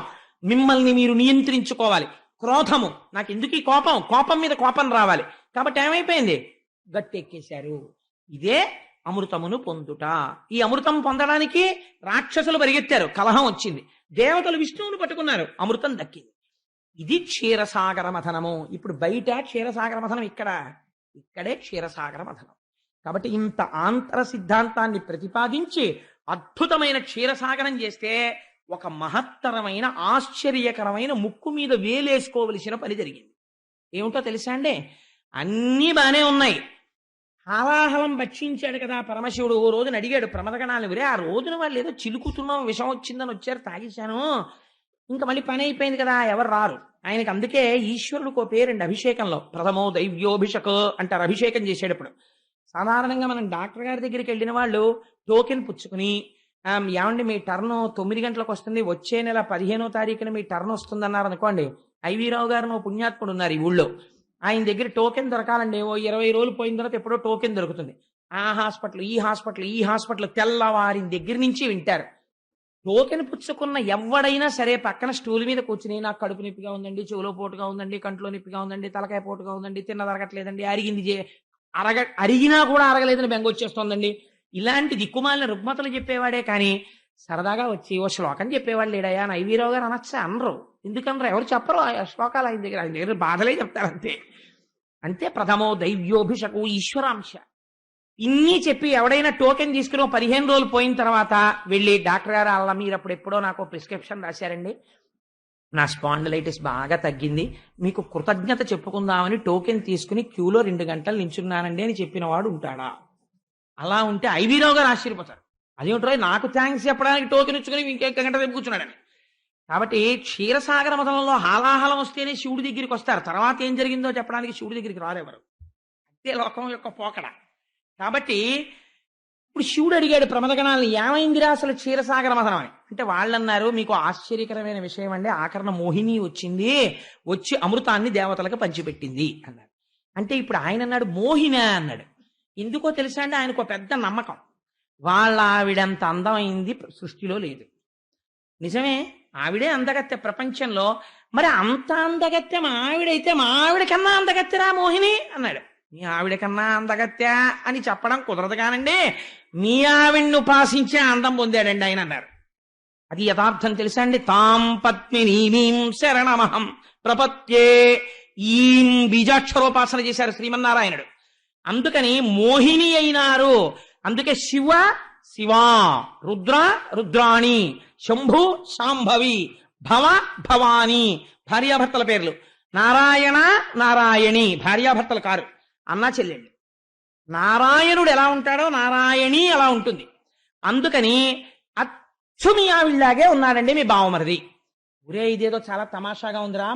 మిమ్మల్ని మీరు నియంత్రించుకోవాలి. క్రోధము, నాకు ఎందుకు ఈ కోపం, కోపం మీద కోపం రావాలి. కాబట్టి ఏమైపోయింది? గట్టెక్కేశారు. ఇదే అమృతమును పొందుట. ఈ అమృతం పొందడానికి రాక్షసులు పరిగెత్తారు, కలహం వచ్చింది. దేవతలు విష్ణువును పట్టుకున్నారు, అమృతం దక్కింది. ఇది క్షీరసాగర మథనము. ఇప్పుడు బయట క్షీరసాగర మథనం, ఇక్కడే క్షీరసాగర మథనం. కాబట్టి ఇంత ఆంతర సిద్ధాంతాన్ని ప్రతిపాదించి అద్భుతమైన క్షీరసాగరం చేస్తే ఒక మహత్తరమైన ఆశ్చర్యకరమైన ముక్కు మీద వేలేసుకోవలసిన పని జరిగింది. ఏమిటో తెలుసా అండి? అన్నీ బానే ఉన్నాయి. హాలాహలం భక్షించాడు కదా పరమశివుడు. ఓ రోజున అడిగాడు ప్రమదగణాలను, ఆ రోజున వాళ్ళు ఏదో చిలుకుతున్నాం, విషం వచ్చిందని వచ్చారు, తాగేశాను, ఇంకా మళ్ళీ పని అయిపోయింది కదా, ఎవరు రారు. ఆయనకి అందుకే ఈశ్వరుడికి ఓ పేరండి అభిషేకంలో, ప్రథమో దైవ్యోభిషక్ అంటారు అభిషేకం చేసేటప్పుడు. సాధారణంగా మనం డాక్టర్ గారి దగ్గరికి వెళ్ళిన వాళ్ళు టోకెన్ పుచ్చుకుని, ఏమండి మీ టర్న్ 9 గంటలకు వస్తుంది, వచ్చే నెల 15వ తారీఖున మీ టర్న్ వస్తుంది అన్నారు అనుకోండి. ఐవీరావు గారు ఓ పుణ్యాత్ముడు ఉన్నారు ఈ ఊళ్ళో, ఆయన దగ్గర టోకెన్ దొరకాలండి. ఓ 20 రోజులు పోయిన తర్వాత ఎప్పుడో టోకెన్ దొరుకుతుంది. ఆ హాస్పిటల్, ఈ హాస్పిటల్ తెల్లవారిన దగ్గర నుంచి వింటారు. టోకెన్ పుచ్చుకున్న ఎవడైనా సరే పక్కన స్టూల్ మీద కూర్చుని, నాకు కడుపు నొప్పిగా ఉందండి, చెవులో పోటుగా ఉందండి, కంట్లో నొప్పిగా ఉందండి, తలకాయ పోటుగా ఉందండి, తిన్నదరగట్లేదండి, అరిగినా కూడా అరగలేదని బెంగొచ్చేస్తోందండి, ఇలాంటి దిక్కుమాలిన రుగ్మతలు చెప్పేవాడే కానీ సరదాగా వచ్చి ఓ శ్లోకం చెప్పేవాడు లేడయా అని ఐవీరావు గారు అనొచ్చా? అనరు. ఎందుకనరు? ఎవరు చెప్పరు ఆ శ్లోకాలు ఆయన దగ్గర బాధలే చెప్తారు అంతే. అంతే ప్రథమో దైవ్యోభిషకు ఈశ్వరాంశ. ఇన్ని చెప్పి ఎవడైనా టోకెన్ తీసుకుని 15 రోజులు పోయిన తర్వాత వెళ్ళి, డాక్టర్ గారు అలా మీరు అప్పుడు ఎప్పుడో నాకు ప్రిస్క్రిప్షన్ రాశారండి, నా స్పాండిలైటిస్ బాగా తగ్గింది, మీకు కృతజ్ఞత చెప్పుకుందామని టోకెన్ తీసుకుని క్యూలో 2 గంటలు నించున్నానండి అని చెప్పిన వాడు ఉంటాడా? అలా ఉంటే ఐవీరావు గారు ఆశ్చర్యపోతారు. అదేమిటో నాకు థ్యాంక్స్ చెప్పడానికి టోకెన్ ఇచ్చుకుని ఇంకొక గంట రేపు కూర్చున్నాడని. కాబట్టి క్షీరసాగర మతంలో హాలాహలం వస్తేనే శివుడి దగ్గరికి వస్తారు, తర్వాత ఏం జరిగిందో చెప్పడానికి శివుడి దగ్గరికి రారెవరు. అంతే లోకం యొక్క పోకడ. కాబట్టి ఇప్పుడు శివుడు అడిగాడు ప్రమదగణాలను, ఏమైందిరా అసలు క్షీరసాగర మథనం అని. అంటే వాళ్ళు అన్నారు, మీకు ఆశ్చర్యకరమైన విషయం అండి, ఆఖరణ మోహిని వచ్చింది, వచ్చి అమృతాన్ని దేవతలకు పంచిపెట్టింది అన్నారు. అంటే ఇప్పుడు ఆయన అన్నాడు మోహిన అన్నాడు. ఎందుకో తెలుసా అండి? ఆయనకు ఒక పెద్ద నమ్మకం, వాళ్ళ ఆవిడంత అందమైంది సృష్టిలో లేదు. నిజమే, ఆవిడే అందగత్తె ప్రపంచంలో. మరి అంత అందగత్తె మా ఆవిడైతే మా ఆవిడ కన్నా అందగత్తెరా మోహిని అన్నాడు. మీ ఆవిడ కన్నా అందగత్తె అని చెప్పడం కుదరదు కానండి, మీ ఆవిడ్ని ఉపాసించే అందం పొందాడండి ఆయన అన్నారు. అది యథార్థం తెలుసా అండి? తాం పద్మినీం శరణమహం ప్రపత్యే. ఈ బీజాక్షరోపాసన చేశారు శ్రీమన్నారాయణుడు, అందుకని మోహిని అయినారు. అందుకే శివ శివా, రుద్ర రుద్రాణి, శంభు శాంభవి, భవ భవాని భార్యాభర్తల పేర్లు. నారాయణ నారాయణి భార్యాభర్తలు కారు, అన్నా చెల్లెళ్ళు. నారాయణుడు ఎలా ఉంటాడో నారాయణి అలా ఉంటుంది. అందుకని అచ్చు మీ ఆవిళ్ళలాగే ఉన్నాడండి మీ బావమరిది. ఒరే ఇదేదో చాలా తమాషాగా ఉందిరా,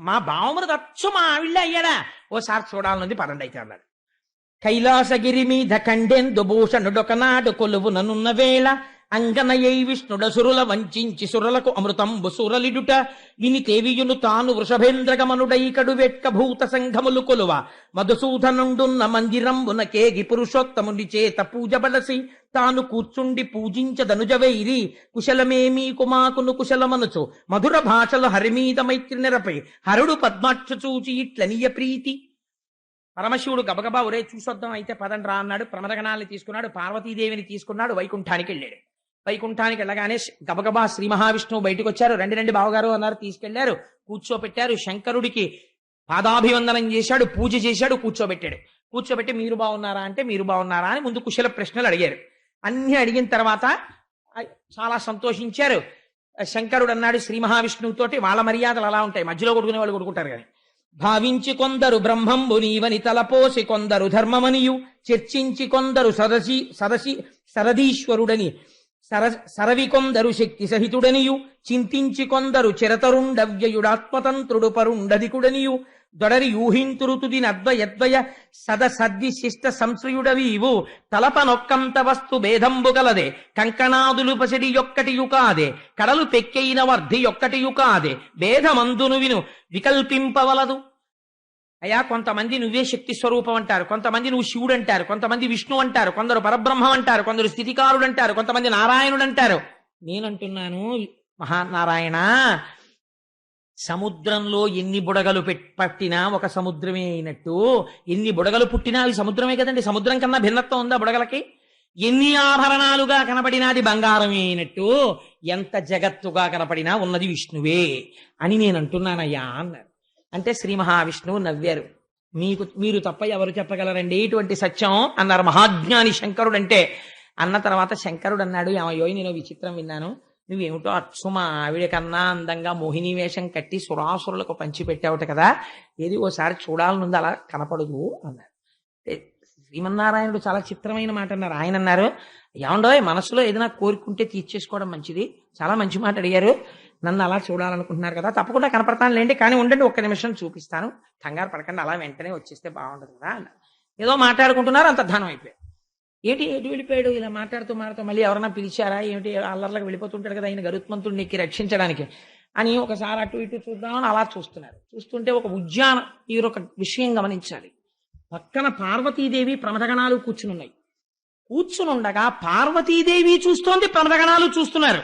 మా బావమరిది అచ్చు మా ఆవిళ్ళ అయ్యాడా, ఓసారి చూడాలనుంది పదండి అయితే అన్నాడు. కైలాసగిరి మీద కండెందు భూషణుడొకనాడు కొలువు ననున్న వేళ, అంగనయై విష్ణుడ సురుల వంచించి సురలకు అమృతంబు సురలిడుట, విని తేవియును తాను వృషభేంద్రగమనుడైకడు వెట్క భూత సంఘములు కొలువ, మధుసూదనుండున్న మందిరంబున కేగి పురుషోత్తముని చేత పూజ బలసి, తాను కూర్చుండి పూజించదనుజవైరి, కుశలమేమీ కుమాకును కుశలమనుచు మధుర భాషలు హరిమీద మైత్రి నెరపై, హరుడు పద్మాక్ష చూచి ఇట్లనియ ప్రీతి. పరమశివుడు గబగబా ఒరే చూసొద్దాం అయితే పదండి రా అన్నాడు. ప్రమదగణాన్ని తీసుకున్నాడు, పార్వతీదేవిని తీసుకున్నాడు, వైకుంఠానికి వెళ్ళాడు. వైకుంఠానికి వెళ్ళగానే గబగబా శ్రీ మహావిష్ణువు బయటకు వచ్చారు. రండి బావగారు అన్నారు, తీసుకెళ్లారు, కూర్చోపెట్టారు. శంకరుడికి పాదాభివందనం చేశాడు, పూజ చేశాడు, కూర్చోబెట్టాడు. కూర్చోబెట్టి మీరు బాగున్నారా అంటే మీరు బాగున్నారా అని ముందు కుశల ప్రశ్నలు అడిగారు. అన్ని అడిగిన తర్వాత చాలా సంతోషించారు. శంకరుడు అన్నాడు శ్రీ మహావిష్ణువుతోటి, వాళ్ళ మర్యాదలు అలా ఉంటాయి, మధ్యలో కొడుకునే వాళ్ళు కొడుకుంటారు కానీ, భావించి కొందరు బ్రహ్మంబు నీవని తలపోసి కొందరు ధర్మమనియు చర్చించి కొందరు సరదీశ్వరుడని సరవి కొందరు శక్తి సహితుడనియు చింతించి కొందరు చిరతరుండవ్యయుడాత్మతంత్రుడు పరుండధికుడనియు దొడరి యూహింతురుతుది నద్వయద్వయ సదసద్విశిష్ట సంశ్రయుడవీవు తలపనొక్కంత వస్తు భేదంబు గలదే కంకణాదులు పసిడి యొక్కటియు కాదే కడలు పెక్కైన వర్ధి యొక్కటియు కాదే భేదమందును విను వికల్పింపవలదు. అయ్యా, కొంతమంది నువ్వే శక్తి స్వరూపం అంటారు, కొంతమంది నువ్వు శివుడు అంటారు, కొంతమంది విష్ణు అంటారు, కొందరు పరబ్రహ్మం అంటారు, కొందరు స్థితికారుడు అంటారు, కొంతమంది నారాయణుడు అంటారు. నేనంటున్నాను, మహానారాయణ, సముద్రంలో ఎన్ని బుడగలు పట్టినా ఒక సముద్రమే అయినట్టు, ఎన్ని బుడగలు పుట్టినా అవి సముద్రమే కదండి. సముద్రం కన్నా భిన్నత్వం ఉందా బుడగలకి? ఎన్ని ఆభరణాలుగా కనపడినాది బంగారమే అయినట్టు, ఎంత జగత్తుగా కనపడినా ఉన్నది విష్ణువే అని నేను అంటున్నానయ్యా అన్నారు. అంటే శ్రీ మహావిష్ణువు నవ్వారు. మీరు తప్ప ఎవరు చెప్పగలరండి ఇటువంటి సత్యం అన్నారు మహాజ్ఞాని శంకరుడు. అంటే అన్న తర్వాత శంకరుడు అన్నాడు, ఏమయ్యో నేను విచిత్రం విన్నాను, నువ్వేమిటో అచ్చు మా ఆవిడ కన్నా అందంగా మోహిని వేషం కట్టి సురాసురులకు పంచిపెట్టావుట కదా, ఏది ఓసారి చూడాలనుంది, అలా కనపడదు అన్నారు. శ్రీమన్నారాయణుడు చాలా చిత్రమైన మాట అన్నారు. ఆయన అన్నారు, ఏమండో మనసులో ఏదైనా కోరుకుంటే తీర్చేసుకోవడం మంచిది, చాలా మంచి మాట అడిగారు, నన్ను అలా చూడాలనుకుంటున్నారు కదా, తప్పకుండా కనపడతాను లేండి, కానీ ఉండండి ఒక్క నిమిషం చూపిస్తాను, కంగారు పడకండి, అలా వెంటనే వచ్చేస్తే బాగుండదు కదా అన్నారు. ఏదో మాట్లాడుకుంటున్నారు, అంత ధనం అయిపోయారు. ఏంటి ఎటు వెళ్ళిపోయాడు, ఇలా మాట్లాడుతూ మళ్ళీ ఎవరైనా పిలిచారా ఏమిటి, అల్లర్లకు వెళ్ళిపోతుంటాడు కదా ఆయన గరుత్మంతుడిని ఎక్కి రక్షించడానికి అని ఒకసారి అటు ఇటు చూద్దామని అలా చూస్తున్నారు. చూస్తుంటే ఒక ఉద్యానం, ఈ ఒక విషయం గమనించాలి, పక్కన పార్వతీదేవి ప్రమథగణాలు కూర్చునుండగా పార్వతీదేవి చూస్తోంది, ప్రమథగణాలు చూస్తున్నారు.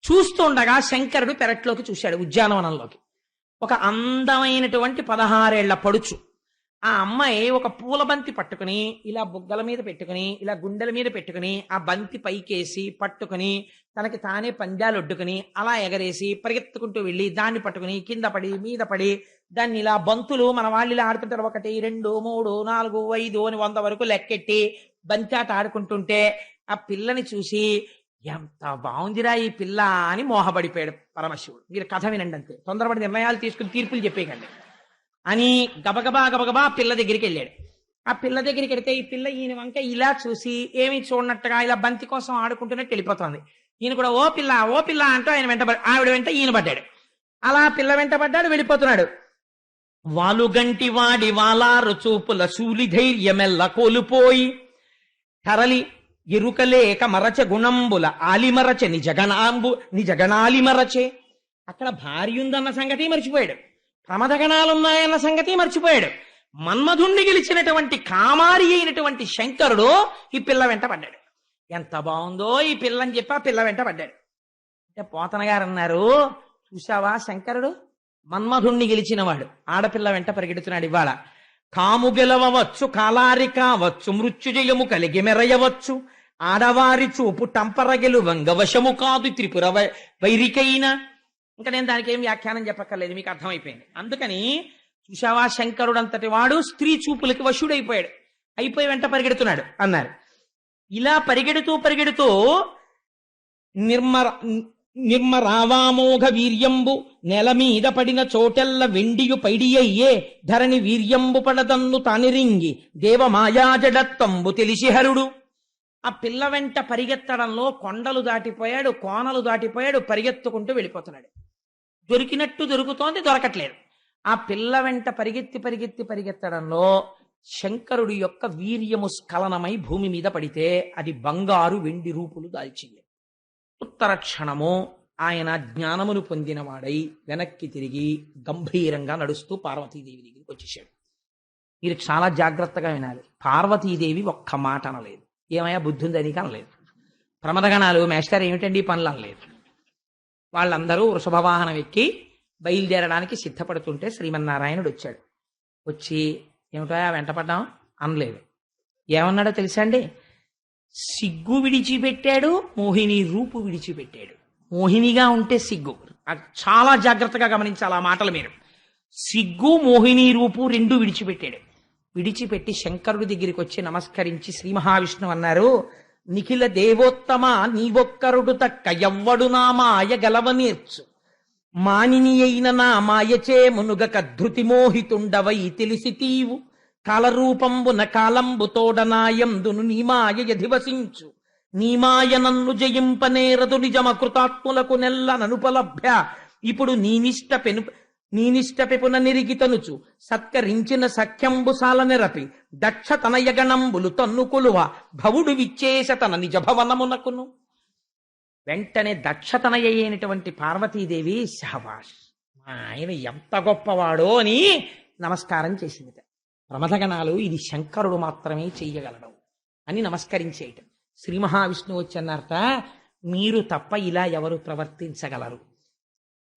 చూస్తుండగా శంకరుడు పెరట్లోకి చూశాడు, ఉద్యానవనంలోకి. ఒక అందమైనటువంటి 16 ఏళ్ల పడుచు ఆ అమ్మాయి ఒక పూల బంతి పట్టుకుని ఇలా బుగ్గల మీద పెట్టుకుని, ఇలా గుండెల మీద పెట్టుకుని, ఆ బంతి పైకేసి పట్టుకుని తనకి తానే పందాలు ఒడ్డుకుని అలా ఎగరేసి పరిగెత్తుకుంటూ వెళ్ళి దాన్ని పట్టుకుని కింద పడి మీద పడి దాన్ని ఇలా బంతులు మన వాళ్ళు ఇలా ఆడుతుంటారు, 1 2 3 4 5 అని 100 వరకు లెక్కెట్టి బంతి ఆట ఆడుకుంటుంటే ఆ పిల్లని చూసి ఎంత బాగుందిరా ఈ పిల్ల అని మోహపడిపోయాడు పరమశివుడు. మీరు కథ వినండి అంతే, తొందరపడి నిర్ణయాలు తీసుకుని తీర్పులు చెప్పేయకండి అని గబగబా పిల్ల దగ్గరికి వెళ్ళాడు. ఆ పిల్ల దగ్గరికి వెళితే ఈ పిల్ల ఈయన వంక ఇలా చూసి ఏమి చూడనట్టుగా ఇలా బంతి కోసం ఆడుకుంటున్నట్టు వెళ్ళిపోతుంది. ఈయన కూడా ఓ పిల్ల అంటూ ఆయన ఆవిడ వెంట ఈయన పడ్డాడు. అలా పిల్ల వెంట పడ్డాడు, వెళ్ళిపోతున్నాడు. వాలుగంటి వాడి వాలారు చూపుల శూలి ధైర్యమెల్ల కోలుపోయి తరలి ఎరుకలేక మరచ గుణంబుల ఆలిమరచే నిజగణాలిమరచే. అక్కడ భార్య ఉందన్న సంగతి మర్చిపోయాడు, ప్రమథగణాలున్నాయన్న సంగతి మర్చిపోయాడు. మన్మధుణ్ణి గెలిచినటువంటి కామారి అయినటువంటి శంకరుడు ఈ పిల్ల వెంట పడ్డాడు. ఎంత బాగుందో ఈ పిల్ల అని చెప్పి ఆ పిల్ల వెంట పడ్డాడు. అంటే పోతన గారు అన్నారు, చూసావా శంకరుడు మన్మధుణ్ణి గెలిచినవాడు, ఆడపిల్ల వెంట పరిగెడుతున్నాడు. ఇవాళ కాము గెలవచ్చు, కాలారి కావచ్చు, మృత్యుజయము కలిగి మెరయవచ్చు, ఆడవారి చూపు టంపరగెలు వంగవశము కాదు త్రిపుర వైరికైన. ఇంకా నేను దానికి ఏం వ్యాఖ్యానం చెప్పక్కర్లేదు, మీకు అర్థమైపోయింది. అందుకని చూశావా శంకరుడు అంతటి వాడు స్త్రీ చూపులకి వశుడైపోయాడు, అయిపోయి వెంట పరిగెడుతున్నాడు అన్నారు. ఇలా పరిగెడుతూ నిర్మరావామోఘ వీర్యంబు నెల మీద పడిన చోటెల్ల వెండియు పైడియ్యే ధరణి వీర్యంబు పడదన్ను తానిరింగి దేవమాయాజడత్తంబు తెలిసి హరుడు. ఆ పిల్ల వెంట పరిగెత్తడంలో కొండలు దాటిపోయాడు, కోనలు దాటిపోయాడు, పరిగెత్తుకుంటూ వెళ్ళిపోతున్నాడు. దొరికినట్టు దొరుకుతోంది, దొరకట్లేదు. ఆ పిల్ల వెంట పరిగెత్తడంలో శంకరుడి యొక్క వీర్యము స్ఖలనమై భూమి మీద పడితే అది బంగారు వెండి రూపులు దాల్చింది. ఉత్తర క్షణము ఆయన జ్ఞానమును పొందినవాడై వెనక్కి తిరిగి గంభీరంగా నడుస్తూ పార్వతీదేవి దగ్గరికి వచ్చేసాడు. మీరు చాలా జాగ్రత్తగా వినాలి. పార్వతీదేవి ఒక్క మాట అనలేదు, ఏమయ్యా బుద్ధి ఉందని అనలేదు. ప్రమథగణాలు మేస్టర్ ఏమిటండి ఈ పనులు అనలేదు. వాళ్ళందరూ వృషభవాహనం ఎక్కి బయలుదేరడానికి సిద్ధపడుతుంటే శ్రీమన్నారాయణుడు వచ్చాడు. వచ్చి ఏమిటో వెంటపడ్డాం అనలేదు. ఏమన్నాడో తెలుసా అండి? సిగ్గు విడిచిపెట్టాడు, మోహిని రూపు విడిచిపెట్టాడు. మోహినిగా ఉంటే సిగ్గు, చాలా జాగ్రత్తగా గమనించాలి ఆ మాటలు మీరు. సిగ్గు మోహిని రూపు రెండు విడిచిపెట్టాడు. విడిచిపెట్టి శంకరుడి దగ్గరికి వచ్చి నమస్కరించి శ్రీ మహావిష్ణువు అన్నారు, నిఖిల దేవోత్తమ నీవొక్కరుడు తక్క ఎవ్వడు నా మాయ గలవ నేర్చు, మానిని అయిన నా మాయచే మునుగక ధృతి మోహితుండవై తెలిసితీవు కాలరూపంబున కాలంబు తోడనాయందును నీ మాయ యధివసించు నీ మాయ నన్ను జయింపనేరదు నిజమకృతాత్ములకు నెల్ల ననుపలభ్య ఇప్పుడు నీనిష్ట పెపున నిరిగితనుచు సత్కరించిన సఖ్యంబు సాల నెరపి దక్ష తనయగణంబులు తన్ను కొలువ భవుడు విచ్చేస తన నిజ భవనమునకును. వెంటనే దక్షతనయ అయినటువంటి పార్వతీదేవి శహబాష్, మా ఆయన ఎంత గొప్పవాడో అని నమస్కారం చేసింది. ప్రమథగణాలు ఇది శంకరుడు మాత్రమే చెయ్యగలడు అని నమస్కరించేయటం. శ్రీ మహావిష్ణువు వచ్చి అన్నారట, మీరు తప్ప ఇలా ఎవరు ప్రవర్తించగలరు?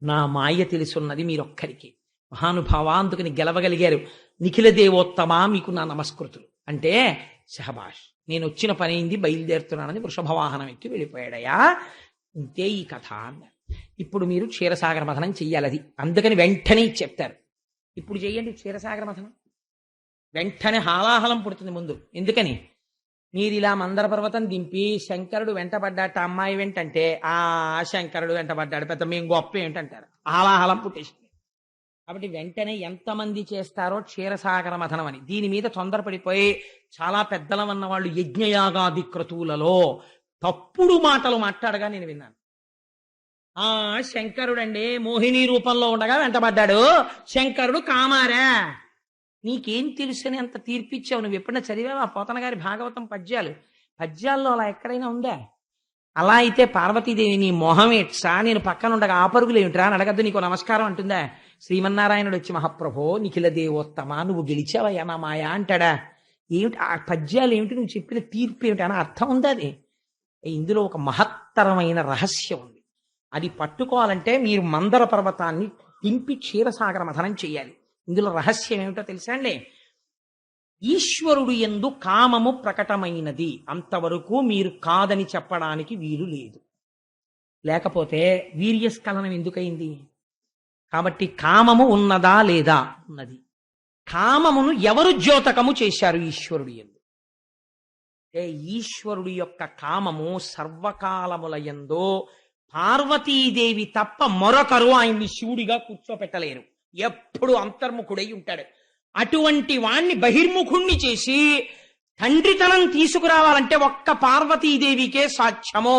నా మాయ తెలుసున్నది మీరొక్కరికి. మహానుభావ, అందుకని గెలవగలిగారు. నిఖిల దేవోత్తమా, మీకు నా నమస్కృతులు అంటే, శహబాష్, నేను వచ్చిన పని అయింది, బయలుదేరుతున్నానని వృషభవాహనం ఎక్కి వెళ్ళిపోయాడయా. ఇంతే ఈ కథ అన్నారు. ఇప్పుడు మీరు క్షీరసాగర మథనం చెయ్యాలి. అది అందుకని వెంటనే చెప్తారు, ఇప్పుడు చెయ్యండి క్షీరసాగర మథనం. వెంటనే హాలాహలం పుడుతుంది ముందు. ఎందుకని? మీరు ఇలా మందర పర్వతం దింపి శంకరుడు వెంటబడ్డాట అమ్మాయి వెంటంటే, ఆ శంకరుడు వెంటబడ్డాడు పెద్ద మేము గొప్ప ఏంటంటారు. హాలాహలం పుట్టేసింది. కాబట్టి వెంటనే ఎంతమంది చేస్తారో క్షీరసాగర మథనం అని. దీని మీద తొందరపడిపోయి చాలా పెద్దలమన్న వాళ్ళు యజ్ఞయాగాది క్రతువులలో తప్పుడు మాటలు మాట్లాడగా నేను విన్నాను. ఆ శంకరుడండి మోహిని రూపంలో ఉండగా వెంటబడ్డాడు, శంకరుడు కామారా. నీకేం తెలుసని అంత తీర్పిచ్చావు? నువ్వు ఎప్పుడైనా చదివావా పోతన గారి భాగవతం పద్యాల్లో అలా ఎక్కడైనా ఉందా? అలా అయితే పార్వతీదేవి నీ మొహం ఏట్సా, నేను పక్కన ఉండగా ఆ పరుగులు ఏమిట్రా అని అడగద్దు, నీకు నమస్కారం అంటుందా? శ్రీమన్నారాయణుడు వచ్చి, మహాప్రభో నిఖిల దేవోత్తమ, నువ్వు గెలిచావయ్యా నా మాయా అంటాడా? ఏమిటి ఆ పద్యాలు ఏమిటి, నువ్వు చెప్పిన తీర్పు ఏమిటి అని అర్థం ఉందా? అది ఇందులో ఒక మహత్తరమైన రహస్యం ఉంది. అది పట్టుకోవాలంటే మీరు మందర పర్వతాన్ని దింపి క్షీరసాగర మథనం చేయాలి. ఇందులో రహస్యం ఏమిటో తెలుసా అండి? ఈశ్వరుడు యందు కామము ప్రకటమైనది, అంతవరకు మీరు కాదని చెప్పడానికి వీలు లేదు. లేకపోతే వీర్యస్ఖలనం ఎందుకయింది? కాబట్టి కామము ఉన్నదా లేదా? ఉన్నది. కామమును ఎవరు ద్యోతకము చేశారు? ఈశ్వరుడు యందు. ఈశ్వరుడు యొక్క కామము సర్వకాలముల యందు పార్వతీదేవి తప్ప మరొకరు ఆయన్ని శివుడిగా కూర్చోపెట్టలేరు. ఎప్పుడు అంతర్ముఖుడై ఉంటాడు. అటువంటి వాణ్ణి బహిర్ముఖుణ్ణి చేసి తండ్రితనం తీసుకురావాలంటే ఒక్క పార్వతీదేవికే సాధ్యమో.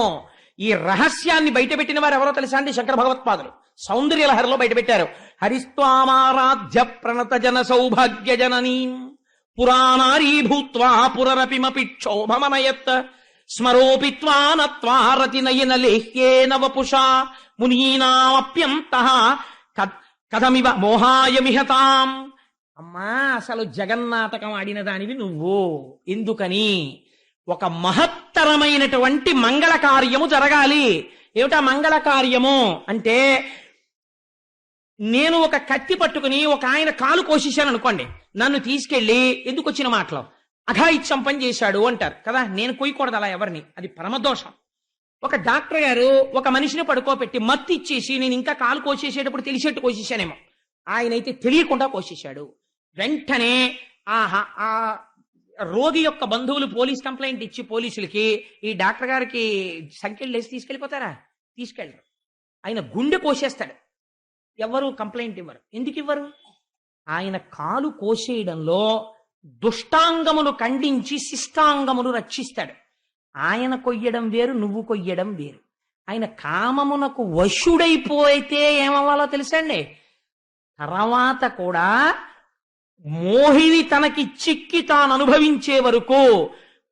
ఈ రహస్యాన్ని బయటపెట్టిన వారు ఎవరో తెలుసా అండి? శంకర భగవత్పాదులు సౌందర్యలహరిలో బయటపెట్టారు. హరిస్వామారాధ్య ప్రణత జన సౌభాగ్య జననీ పురాణారీ భూత్వా పురరపిమపి క్షోభమనయత్ స్మరోపిత్వానత్వా రతినయన లేహ్యేన వపుషా మునీనామప్యంతః కథమివ మోహాయమిహతాం. అమ్మా, అసలు జగన్నాటకం ఆడిన దానివి నువ్వు. ఎందుకని? ఒక మహత్తరమైనటువంటి మంగళ కార్యము జరగాలి. ఏమిటా మంగళ కార్యము అంటే, నేను ఒక కత్తి పట్టుకుని ఒక ఆయన కాలు కోసేశాను అనుకోండి, నన్ను తీసుకెళ్లి ఎందుకు వచ్చిన మాటలు అఘాయిత్యం పని చేశాడు అంటారు కదా. నేను కొయ్యకూడదు అలా ఎవరిని, అది పరమదోషం. ఒక డాక్టర్ గారు ఒక మనిషిని పడుకోబెట్టి మత్తు ఇచ్చేసి నేను ఇంకా కాలు కోసేసేటప్పుడు తెలిసేట్టు కోసేసానేమో, ఆయనైతే తెలియకుండా కోసేశాడు. వెంటనే ఆ రోగి యొక్క బంధువులు పోలీస్ కంప్లైంట్ ఇచ్చి పోలీసులకి ఈ డాక్టర్ గారికి సంఖ్యలు వేసి తీసుకెళ్ళిపోతారా? తీసుకెళ్ళరు. ఆయన గుండె కోసేస్తాడు. ఎవరు కంప్లైంట్ ఇవ్వరు. ఎందుకు ఇవ్వరు? ఆయన కాలు కోసేయడంలో దుష్టాంగమును ఖండించి శిష్టాంగమును రక్షిస్తాడు. ఆయన కొయ్యడం వేరు, నువ్వు కొయ్యడం వేరు. ఆయన కామమునకు వశుడైపోయితే ఏమవ్వాలో తెలుసండి? తర్వాత కూడా మోహిని తనకి చిక్కి తాను అనుభవించే వరకు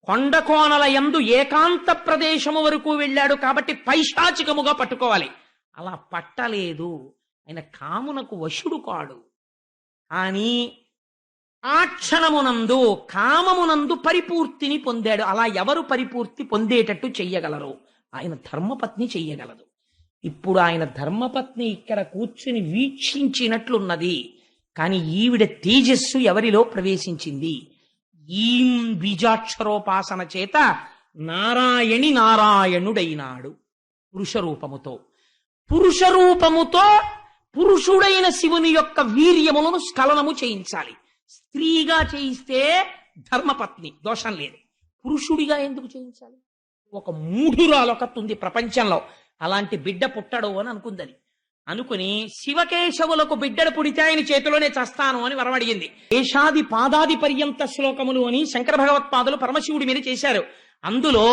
కొండ కోనల యందు ఏకాంత ప్రదేశము వరకు వెళ్ళాడు. కాబట్టి పైశాచికముగా పట్టుకోవాలి. అలా పట్టలేదు. ఆయన కామునకు వశుడు కాడు. కానీ ఆ క్షణమునందు కామమునందు పరిపూర్తిని పొందాడు. అలా ఎవరు పరిపూర్తి పొందేటట్టు చెయ్యగలరు? ఆయన ధర్మపత్ని చెయ్యగలదు. ఇప్పుడు ఆయన ధర్మపత్ని ఇక్కడ కూర్చుని వీక్షించినట్లున్నది. కానీ ఈవిడ తేజస్సు ఎవరిలో ప్రవేశించింది? ఈ బీజాక్షరోపాసన చేత నారాయణి నారాయణుడైనాడు పురుషరూపముతో. పురుషరూపముతో పురుషుడైన శివుని యొక్క వీర్యములను స్ఖలనము చేయించాలి. స్త్రీగా చేయిస్తే ధర్మపత్ని, దోషం లేదు. పురుషుడిగా ఎందుకు చేయించాలి? ఒక మూఢురాలొకతుంది ప్రపంచంలో, అలాంటి బిడ్డ పుట్టడు అని అనుకుందని. అనుకుని శివకేశవులకు బిడ్డలు పుడితే ఆయన చేతిలోనే చస్తాను అని వరం అడిగింది. కేశాది పాదాది పర్యంత శ్లోకములు అని శంకర భగవత్పాదులు పరమశివుడి మీద చేశారు. అందులో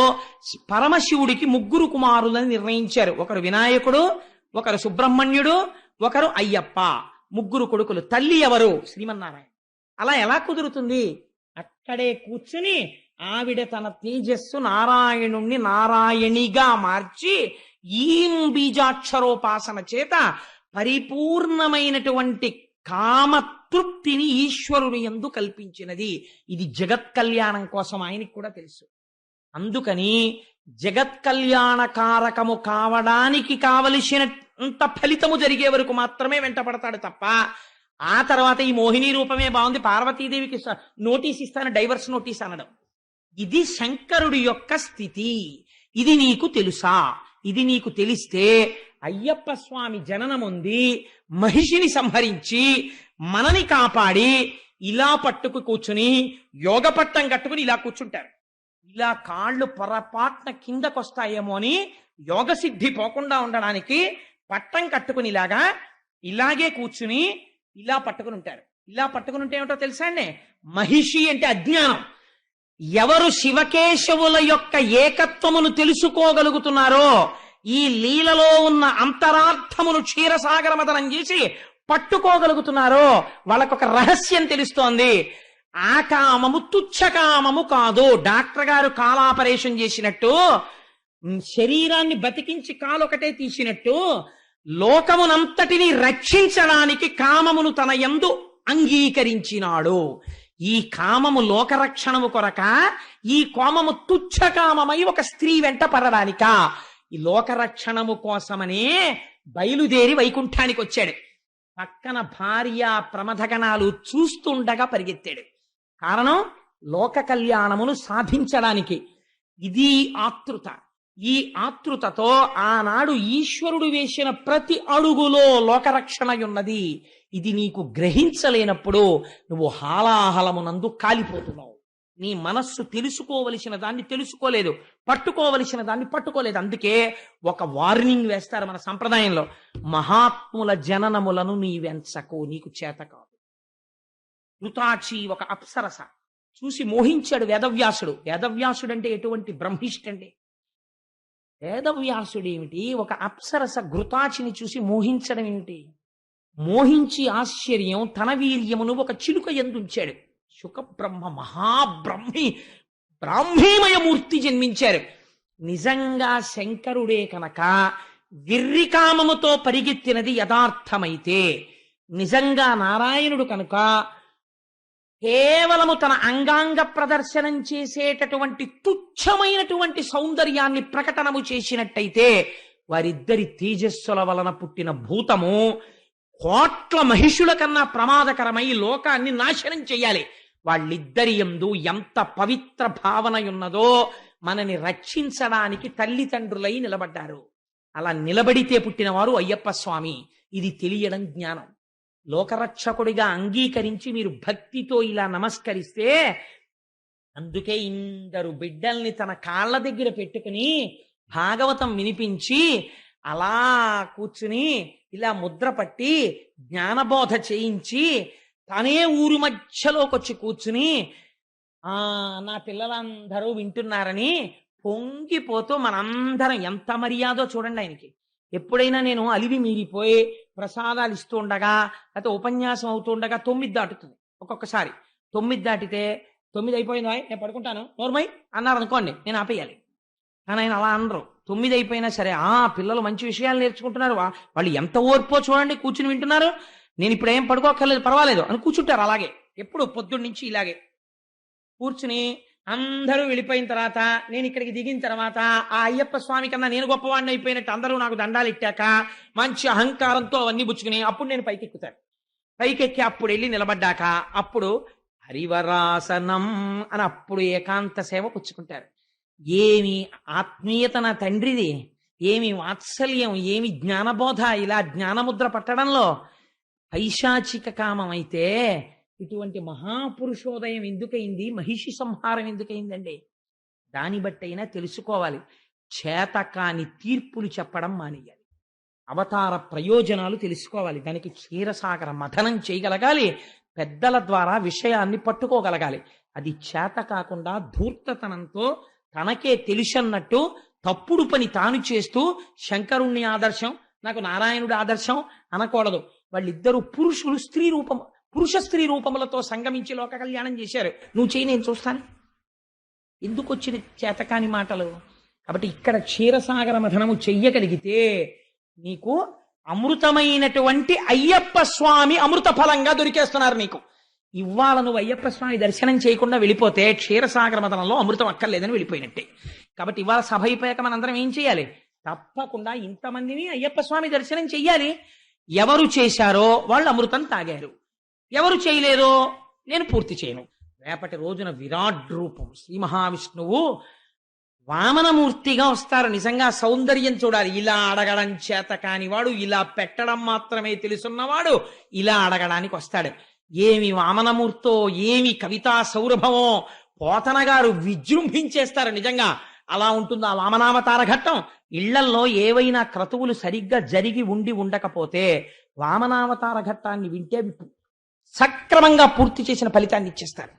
పరమశివుడికి 3 కుమారులని నిర్ణయించారు. ఒకరు వినాయకుడు, ఒకరు సుబ్రహ్మణ్యుడు, ఒకరు అయ్యప్ప. 3 కొడుకులు. తల్లి ఎవరు? శ్రీమన్నారాయణ. అలా ఎలా కుదురుతుంది? అక్కడే కూర్చుని ఆవిడ తన తేజస్సు నారాయణుణ్ణి నారాయణిగా మార్చి బీజాక్షరోపాసన చేత పరిపూర్ణమైనటువంటి కామతృప్తిని ఈశ్వరుని యందు కల్పించినది. ఇది జగత్ కళ్యాణం కోసం ఆయనకి కూడా తెలుసు. అందుకని జగత్ కళ్యాణకారకము కావడానికి కావలసినంత ఫలితము జరిగే వరకు మాత్రమే వెంటపడతాడు తప్ప ఆ తర్వాత ఈ మోహిని రూపమే బాగుంది, పార్వతీదేవికి నోటీస్ ఇస్తాను, డైవర్స్ నోటీస్ అనడం, ఇది శంకరుడి యొక్క స్థితి. ఇది నీకు తెలుసా? ఇది నీకు తెలిస్తే అయ్యప్ప స్వామి జననముంది, మహిషిని సంహరించి మనని కాపాడి ఇలా పట్టుకు కూర్చుని యోగ పట్టం కట్టుకుని ఇలా కూర్చుంటారు. ఇలా కాళ్ళు పొరపాట్న కిందకొస్తాయేమో అని యోగ సిద్ధి పోకుండా ఉండడానికి పట్టం కట్టుకుని ఇలాగే కూర్చుని ఇలా పట్టుకుని ఉంటారు. ఇలా పట్టుకుని ఉంటే ఏమిటో తెలుసా అండి? మహిషి అంటే అజ్ఞానం. ఎవరు శివకేశవుల యొక్క ఏకత్వమును తెలుసుకోగలుగుతున్నారో, ఈ లీలలో ఉన్న అంతరార్థమును క్షీరసాగర మదనం చేసి పట్టుకోగలుగుతున్నారో వాళ్ళకొక రహస్యం తెలుస్తోంది. ఆ కామము తుచ్చకామము కాదు. డాక్టర్ గారు కాలాపరేషన్ చేసినట్టు, శరీరాన్ని బతికించి కాలొకటే తీసినట్టు, లోకమునంతటిని రక్షించడానికి కామమును తన యందు అంగీకరించినాడు. ఈ కామము లోకరక్షణము కొరక, ఈ కామము తుచ్చకామమై ఒక స్త్రీ వెంట పడడానిక? ఈ లోకరక్షణము కోసమనే బయలుదేరి వైకుంఠానికి వచ్చాడు. పక్కన భార్య ప్రమథగణాలు చూస్తుండగా పరిగెత్తాడు. కారణం లోక కళ్యాణమును సాధించడానికి. ఇది ఆతృత. ఈ ఆతృతతో ఆనాడు ఈశ్వరుడు వేసిన ప్రతి అడుగులో లోకరక్షణ ఉన్నది. ఇది నీకు గ్రహించలేనప్పుడు నువ్వు హాలాహలమునందు కాలిపోతున్నావు. నీ మనస్సు తెలుసుకోవలసిన దాన్ని తెలుసుకోలేదు, పట్టుకోవలసిన దాన్ని పట్టుకోలేదు. అందుకే ఒక వార్నింగ్ వేస్తారు మన సంప్రదాయంలో, మహాత్ముల జననములను నీవెంచకు, నీకు చేత కాదు. ఋతాచి ఒక అప్సరస చూసి మోహించాడు వేదవ్యాసుడు. వేదవ్యాసుడు అంటే ఎటువంటి బ్రహ్మిష్టండి. వేదవ్యాసుడేమిటి, ఒక అప్సరస ఘృతాచిని చూసి మోహించడం ఏమిటి? మోహించి ఆశ్చర్యం తన వీర్యమును ఒక చిలుక ఎందుంచాడు. శుకబ్రహ్మ బ్రాహ్మీమయమూర్తి జన్మించారు. నిజంగా శంకరుడే కనుక విర్రికామముతో పరిగెత్తినది యథార్థమైతే, నిజంగా నారాయణుడు కనుక కేవలము తన అంగాంగ ప్రదర్శనం చేసేటటువంటి తుచ్చమైనటువంటి సౌందర్యాన్ని ప్రకటనము చేసినట్టయితే, వారిద్దరి తేజస్సుల వలన పుట్టిన భూతము కోట్ల మహిషుల కన్నా ప్రమాదకరమై లోకాన్ని నాశనం చెయ్యాలి. వాళ్ళిద్దరి యందు ఎంత పవిత్ర భావన ఉన్నదో మనని రక్షించడానికి తల్లిదండ్రులై నిలబడ్డారు. అలా నిలబడితే పుట్టినవారు అయ్యప్ప స్వామి. ఇది తెలియడం జ్ఞానం. లోకరక్షకుడిగా అంగీకరించి మీరు భక్తితో ఇలా నమస్కరిస్తే, అందుకే ఇందరు బిడ్డల్ని తన కాళ్ళ దగ్గర పెట్టుకుని భాగవతం వినిపించి అలా కూర్చుని ఇలా ముద్ర పట్టి జ్ఞానబోధ చేయించి తనే ఊరి మధ్యలోకి వచ్చి కూర్చుని నా పిల్లలందరూ వింటున్నారని పొంగిపోతూ మనందరం ఎంత మర్యాదో చూడండి ఆయనకి. ఎప్పుడైనా నేను అలివి మీరిపోయి ప్రసాదాలు ఇస్తూ ఉండగా లేకపోతే ఉపన్యాసం అవుతూ ఉండగా 9 దాటుతుంది ఒక్కొక్కసారి. 9 దాటితే 9 అయిపోయిందా, నేను పడుకుంటాను నోర్మై అన్నారు అనుకోండి, నేను ఆపేయాలి. కానీ ఆయన అలా అనరు. 9 అయిపోయినా సరే, పిల్లలు మంచి విషయాలు నేర్చుకుంటున్నారు, వాళ్ళు ఎంత ఓర్పో చూడండి, కూర్చుని వింటున్నారు, నేను ఇప్పుడు ఏం పడుకోక్కర్లేదు పర్వాలేదు అని కూర్చుంటారు. అలాగే ఎప్పుడు పొద్దున్న నుంచి ఇలాగే కూర్చుని అందరూ వెళ్ళిపోయిన తర్వాత, నేను ఇక్కడికి దిగిన తర్వాత ఆ అయ్యప్ప స్వామి కన్నా నేను గొప్పవాడిని అయిపోయినట్టు అందరూ నాకు దండాలు ఇట్టాక మంచి అహంకారంతో అవన్నీ పుచ్చుకుని అప్పుడు నేను పైకెక్కుతాను. పైకెక్కి అప్పుడు వెళ్ళి నిలబడ్డాక అప్పుడు హరివరాసనం అని అప్పుడు ఏకాంత సేవ పుచ్చుకుంటారు. ఏమి ఆత్మీయత నా తండ్రిది, ఏమి వాత్సల్యం, ఏమి జ్ఞానబోధ. ఇలా జ్ఞానముద్ర పట్టడంలో పైశాచిక కామం అయితే ఇటువంటి మహాపురుషోదయం ఎందుకయింది, మహిషి సంహారం ఎందుకయిందండి? దాన్ని బట్టి అయినా తెలుసుకోవాలి. చేతకాని తీర్పులు చెప్పడం మానేయాలి. అవతార ప్రయోజనాలు తెలుసుకోవాలి. దానికి క్షీరసాగర మథనం చేయగలగాలి. పెద్దల ద్వారా విషయాన్ని పట్టుకోగలగాలి. అది చేత కాకుండా ధూర్తతనంతో తనకే తెలుసన్నట్టు తప్పుడు పని తాను చేస్తూ శంకరుణ్ణి ఆదర్శం, నాకు నారాయణుడి ఆదర్శం అనకూడదు. వాళ్ళిద్దరూ పురుష స్త్రీ రూపములతో సంగమించి లోక కళ్యాణం చేశారు. నువ్వు చేయి, నేను చూస్తాను. ఎందుకు వచ్చిన చేతకాని మాటలు? కాబట్టి ఇక్కడ క్షీరసాగర మథనము చెయ్యగలిగితే నీకు అమృతమైనటువంటి అయ్యప్ప స్వామి అమృత ఫలంగా దొరికేస్తున్నారు నీకు. ఇవాళ నువ్వు అయ్యప్ప స్వామి దర్శనం చేయకుండా వెళ్ళిపోతే క్షీరసాగర మథనంలో అమృతం అక్కర్లేదని వెళ్ళిపోయినట్టే. కాబట్టి ఇవాళ సభ అయిపోయాక మనందరం ఏం చేయాలి? తప్పకుండా ఇంతమందిని అయ్యప్ప స్వామి దర్శనం చెయ్యాలి. ఎవరు చేశారో వాళ్ళు అమృతం తాగారు, ఎవరు చేయలేదో నేను పూర్తి చేయను. రేపటి రోజున విరాట్ రూపం శ్రీ మహావిష్ణువు వామనమూర్తిగా వస్తారు. నిజంగా సౌందర్యం చూడాలి. ఇలా అడగడం చేత కానివాడు, ఇలా పెట్టడం మాత్రమే తెలుసున్నవాడు ఇలా అడగడానికి వస్తాడు. ఏమి వామనమూర్తో, ఏమి కవితా సౌరభమో పోతన గారు విజృంభించేస్తారు. నిజంగా అలా ఉంటుంది ఆ వామనావతార ఘట్టం. ఇళ్లల్లో ఏవైనా క్రతువులు సరిగ్గా జరిగి ఉండకపోతే వామనావతార ఘట్టాన్ని వింటే సక్రమంగా పూర్తి చేసిన ఫలితాన్ని ఇచ్చేస్తారు.